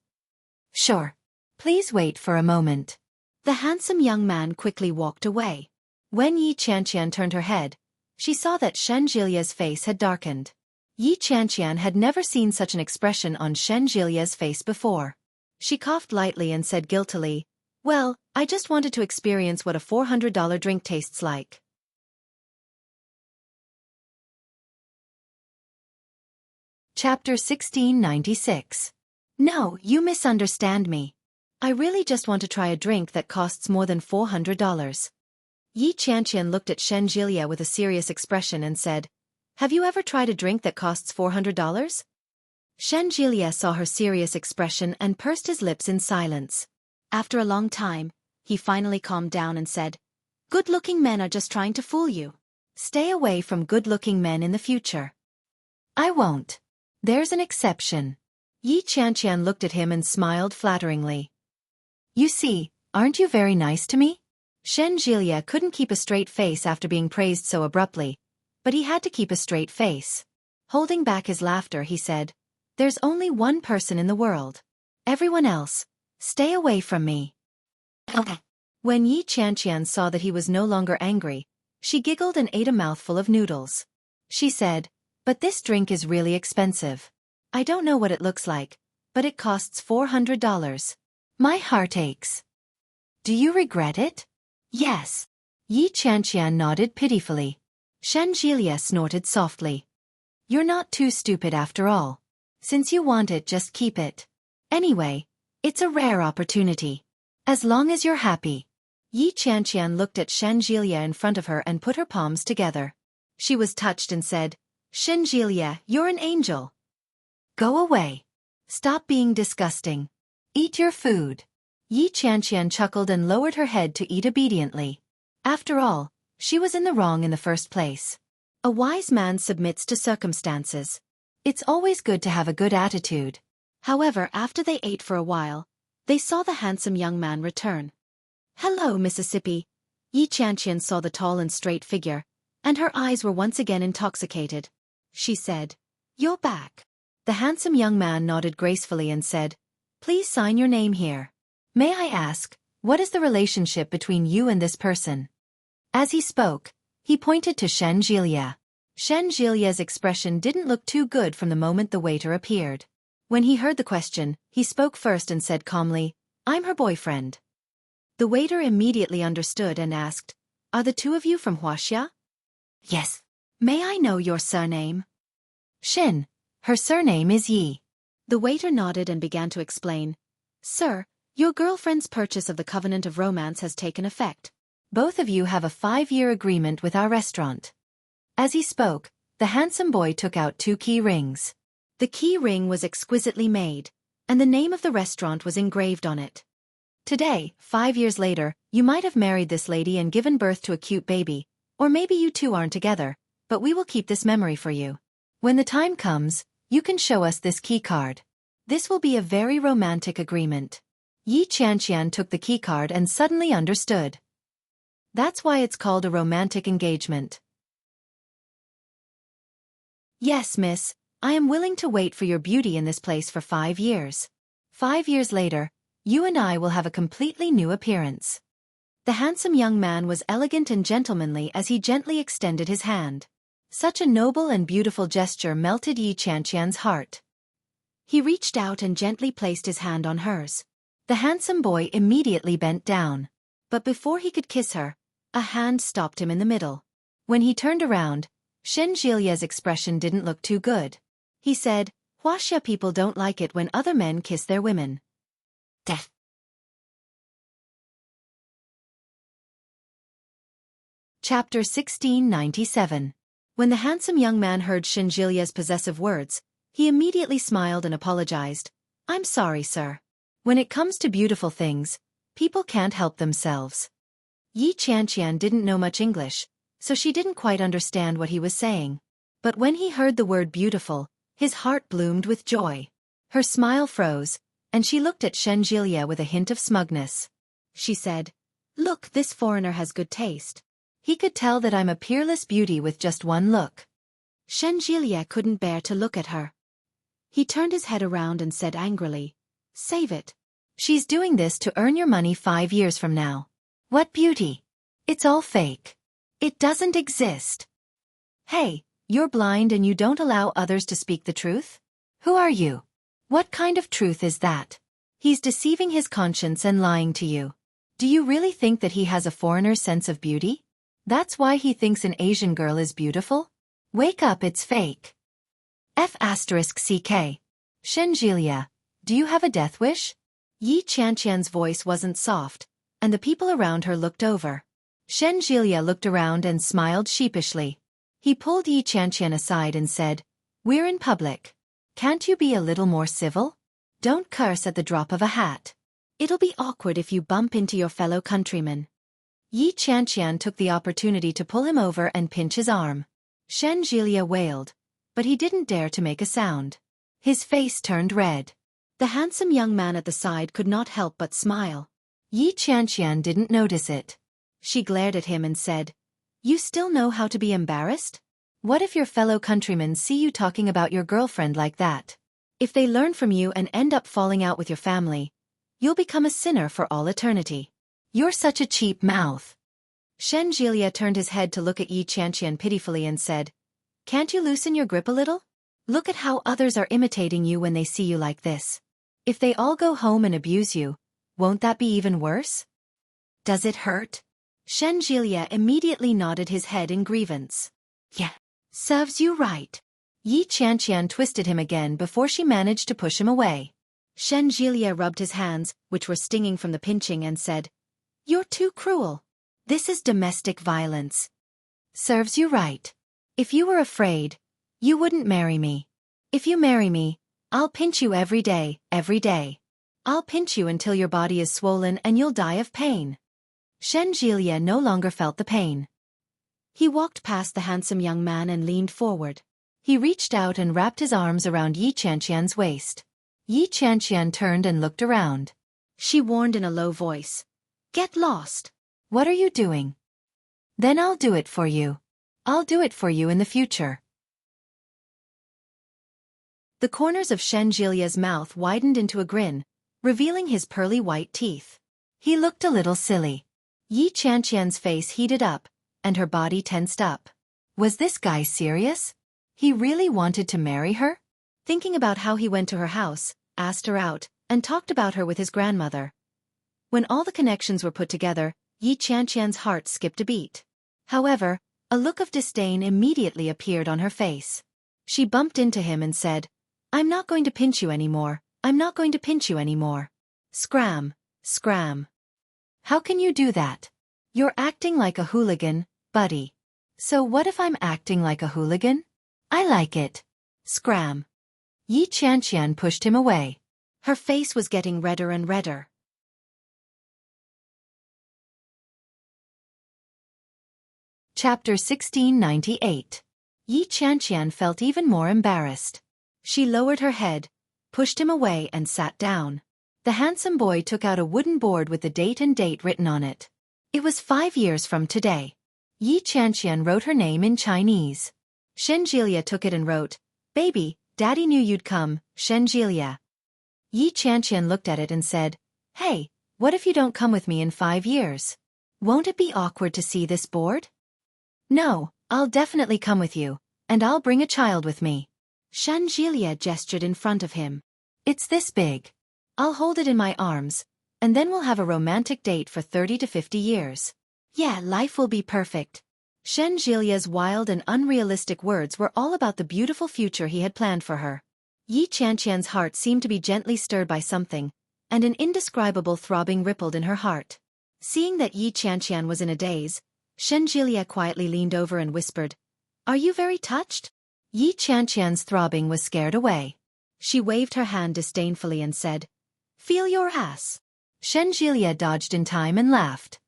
Sure. Please wait for a moment. The handsome young man quickly walked away. When Yi Qianqian turned her head, she saw that Shen Jilia's face had darkened. Yi Qianqian had never seen such an expression on Shen Jilia's face before. She coughed lightly and said guiltily, Well, I just wanted to experience what a $400 drink tastes like. Chapter 1696. No, you misunderstand me. I really just want to try a drink that costs more than $400. Yi Qianqian looked at Shen Jilia with a serious expression and said, Have you ever tried a drink that costs $400? Shen Jilia saw her serious expression and pursed his lips in silence. After a long time, he finally calmed down and said, Good-looking men are just trying to fool you. Stay away from good-looking men in the future. I won't. There's an exception. Yi Qianqian looked at him and smiled flatteringly. You see, aren't you very nice to me? Shen Jilia couldn't keep a straight face after being praised so abruptly, but he had to keep a straight face. Holding back his laughter, he said, There's only one person in the world. Everyone else, stay away from me. Okay. When Yi Qianqian saw that he was no longer angry, she giggled and ate a mouthful of noodles. She said, But this drink is really expensive. I don't know what it looks like, but it costs $400. My heart aches. Do you regret it? Yes. Yi Qianqian nodded pitifully. Shen Jilia snorted softly. You're not too stupid after all. Since you want it, just keep it. Anyway, it's a rare opportunity. As long as you're happy. Yi Qianqian looked at Shen Jilia in front of her and put her palms together. She was touched and said, Shen Jilia, you're an angel. Go away. Stop being disgusting. Eat your food. Yi Qianqian chuckled and lowered her head to eat obediently. After all, she was in the wrong in the first place. A wise man submits to circumstances. It's always good to have a good attitude. However, after they ate for a while, they saw the handsome young man return. Hello, Mississippi. Yi Qianqian saw the tall and straight figure, and her eyes were once again intoxicated. She said, You're back. The handsome young man nodded gracefully and said, Please sign your name here. May I ask, what is the relationship between you and this person? As he spoke, he pointed to Shen Jilia. Shen Jilia's expression didn't look too good from the moment the waiter appeared. When he heard the question, he spoke first and said calmly, I'm her boyfriend. The waiter immediately understood and asked, Are the two of you from Wuxia? Yes. May I know your surname? Shen. Her surname is Yi. The waiter nodded and began to explain. Sir, your girlfriend's purchase of the Covenant of Romance has taken effect. Both of you have a 5-year agreement with our restaurant. As he spoke, the handsome boy took out 2 key rings. The key ring was exquisitely made, and the name of the restaurant was engraved on it. Today, 5 years later, you might have married this lady and given birth to a cute baby, or maybe you two aren't together, but we will keep this memory for you. When the time comes, you can show us this key card. This will be a very romantic agreement. Yi Qianqian took the key card and suddenly understood. That's why it's called a romantic engagement. Yes, miss, I am willing to wait for your beauty in this place for 5 years. 5 years later, you and I will have a completely new appearance. The handsome young man was elegant and gentlemanly as he gently extended his hand. Such a noble and beautiful gesture melted Yi Qianqian's heart. He reached out and gently placed his hand on hers. The handsome boy immediately bent down. But before he could kiss her, a hand stopped him in the middle. When he turned around, Shen Jilia's expression didn't look too good. He said, "Wuxia people don't like it when other men kiss their women." Death. Chapter 1697. When the handsome young man heard Shen Jilia's possessive words, he immediately smiled and apologized. "I'm sorry, sir. When it comes to beautiful things, people can't help themselves." Yi Qianqian didn't know much English, so she didn't quite understand what he was saying. But when he heard the word beautiful, his heart bloomed with joy. Her smile froze, and she looked at Shen Jilia with a hint of smugness. She said, "Look, this foreigner has good taste. He could tell that I'm a peerless beauty with just one look." Shen Jilia couldn't bear to look at her. He turned his head around and said angrily, "Save it. She's doing this to earn your money 5 years from now. What beauty? It's all fake. It doesn't exist." "Hey, you're blind and you don't allow others to speak the truth? Who are you? What kind of truth is that? He's deceiving his conscience and lying to you. Do you really think that he has a foreigner's sense of beauty? That's why he thinks an Asian girl is beautiful? Wake up, it's fake." F***CK. Shen Jilia, do you have a death wish? Yi Qianqian's voice wasn't soft, and the people around her looked over. Shen Jilia looked around and smiled sheepishly. He pulled Yi Qianqian aside and said, "We're in public. Can't you be a little more civil? Don't curse at the drop of a hat. It'll be awkward if you bump into your fellow countrymen." Yi Qianqian took the opportunity to pull him over and pinch his arm. Shen Jilia wailed, but he didn't dare to make a sound. His face turned red. The handsome young man at the side could not help but smile. Yi Qianqian didn't notice it. She glared at him and said, "You still know how to be embarrassed? What if your fellow countrymen see you talking about your girlfriend like that? If they learn from you and end up falling out with your family, you'll become a sinner for all eternity. You're such a cheap mouth." Shen Jilia turned his head to look at Yi Qianqian pitifully and said, "Can't you loosen your grip a little? Look at how others are imitating you when they see you like this. If they all go home and abuse you, won't that be even worse? Does it hurt?" Shen Jilia immediately nodded his head in grievance. "Yeah, serves you right." Yi Qianqian twisted him again before she managed to push him away. Shen Jilia rubbed his hands, which were stinging from the pinching, and said, "You're too cruel. This is domestic violence." "Serves you right. If you were afraid, you wouldn't marry me. If you marry me, I'll pinch you every day, every day. I'll pinch you until your body is swollen and you'll die of pain." Shen Jilia no longer felt the pain. He walked past the handsome young man and leaned forward. He reached out and wrapped his arms around Yi Qianqian's waist. Yi Qianqian turned and looked around. She warned in a low voice, "Get lost." "What are you doing?" "Then I'll do it for you. I'll do it for you in the future." The corners of Shen Jilia's mouth widened into a grin, revealing his pearly white teeth. He looked a little silly. Yi Qianqian's face heated up, and her body tensed up. Was this guy serious? He really wanted to marry her? Thinking about how he went to her house, asked her out, and talked about her with his grandmother. When all the connections were put together, Yi Qianqian's heart skipped a beat. However, a look of disdain immediately appeared on her face. She bumped into him and said, "I'm not going to pinch you anymore. I'm not going to pinch you anymore." Scram, scram. How can you do that? You're acting like a hooligan, buddy. So what if I'm acting like a hooligan? I like it. Scram. Yi Qianqian pushed him away. Her face was getting redder and redder. Chapter 1698. Yi Qianqian felt even more embarrassed. She lowered her head, pushed him away and sat down. The handsome boy took out a wooden board with the date and date written on it. It was 5 years from today. Yi Qianqian wrote her name in Chinese. Shen Jilia took it and wrote, "Baby, Daddy knew you'd come, Shen Jilia." Yi Qianqian looked at it and said, "Hey, what if you don't come with me in 5 years? Won't it be awkward to see this board? No, I'll definitely come with you, and I'll bring a child with me. Shanjilia gestured in front of him. It's this big. I'll hold it in my arms, and then we'll have a romantic date for 30 to 50 years. Yeah, life will be perfect. Shanjilia's wild and unrealistic words were all about the beautiful future he had planned for her. Yi Qianqian's heart seemed to be gently stirred by something, and an indescribable throbbing rippled in her heart. Seeing that Yi Qianqian was in a daze, Shanjilia quietly leaned over and whispered, "Are you very touched?" Yi Qianqian's throbbing was scared away. She waved her hand disdainfully and said, "Feel your ass." Shanjilia dodged in time and laughed.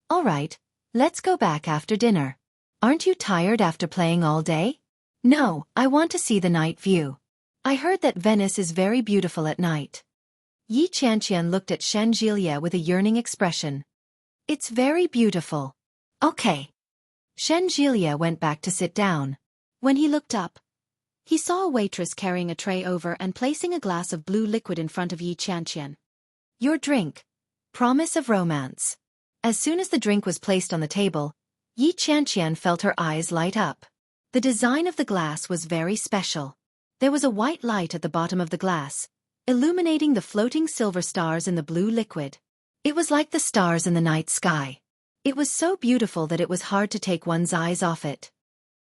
"All right, let's go back after dinner. Aren't you tired after playing all day?" "No, I want to see the night view. I heard that Venice is very beautiful at night." Yi Qianqian looked at Shanjilia with a yearning expression. "It's very beautiful." "Okay." Shanjilia went back to sit down. When he looked up, he saw a waitress carrying a tray over and placing a glass of blue liquid in front of Yi Qianqian. "Your drink. Promise of romance." As soon as the drink was placed on the table, Yi Qianqian felt her eyes light up. The design of the glass was very special. There was a white light at the bottom of the glass, illuminating the floating silver stars in the blue liquid. It was like the stars in the night sky. It was so beautiful that it was hard to take one's eyes off it.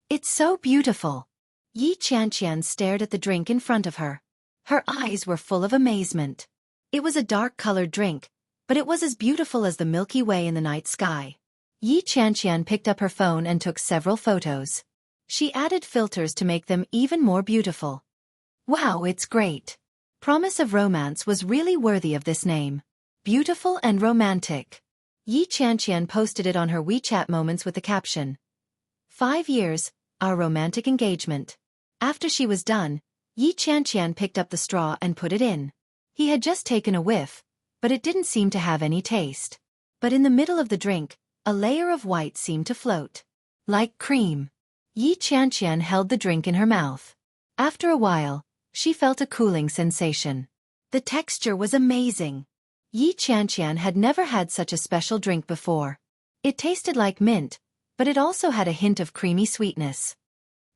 "It's so beautiful." Yi Qianqian stared at the drink in front of her. Her eyes were full of amazement. It was a dark-colored drink, but it was as beautiful as the Milky Way in the night sky. Yi Qianqian picked up her phone and took several photos. She added filters to make them even more beautiful. "Wow, it's great." Promise of Romance was really worthy of this name. Beautiful and romantic. Yi Qianqian posted it on her WeChat Moments with the caption, "5 years, our romantic engagement." After she was done, Yi Qianqian picked up the straw and put it in. He had just taken a whiff, but it didn't seem to have any taste. But in the middle of the drink, a layer of white seemed to float. Like cream. Yi Qianqian held the drink in her mouth. After a while, she felt a cooling sensation. The texture was amazing. Yi Qianqian had never had such a special drink before. It tasted like mint, but it also had a hint of creamy sweetness.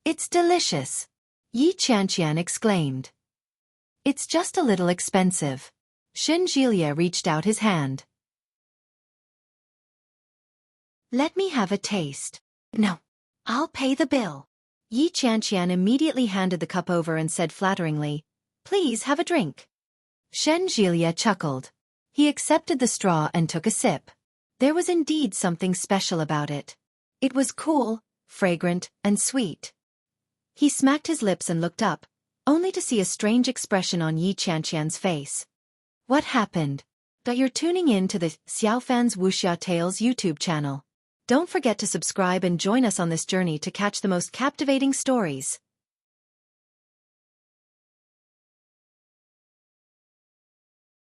"It's delicious," Yi Qianqian exclaimed. "It's just a little expensive." Shanjilia reached out his hand. "Let me have a taste." "No. I'll pay the bill." Yi Qianqian immediately handed the cup over and said flatteringly, "Please have a drink." Shanjilia chuckled. He accepted the straw and took a sip. There was indeed something special about it. It was cool, fragrant, and sweet. He smacked his lips and looked up, only to see a strange expression on Yi Qianqian's face. "What happened?" You're tuning in to the Xiaofan's Wuxia Tales YouTube channel. Don't forget to subscribe and join us on this journey to catch the most captivating stories.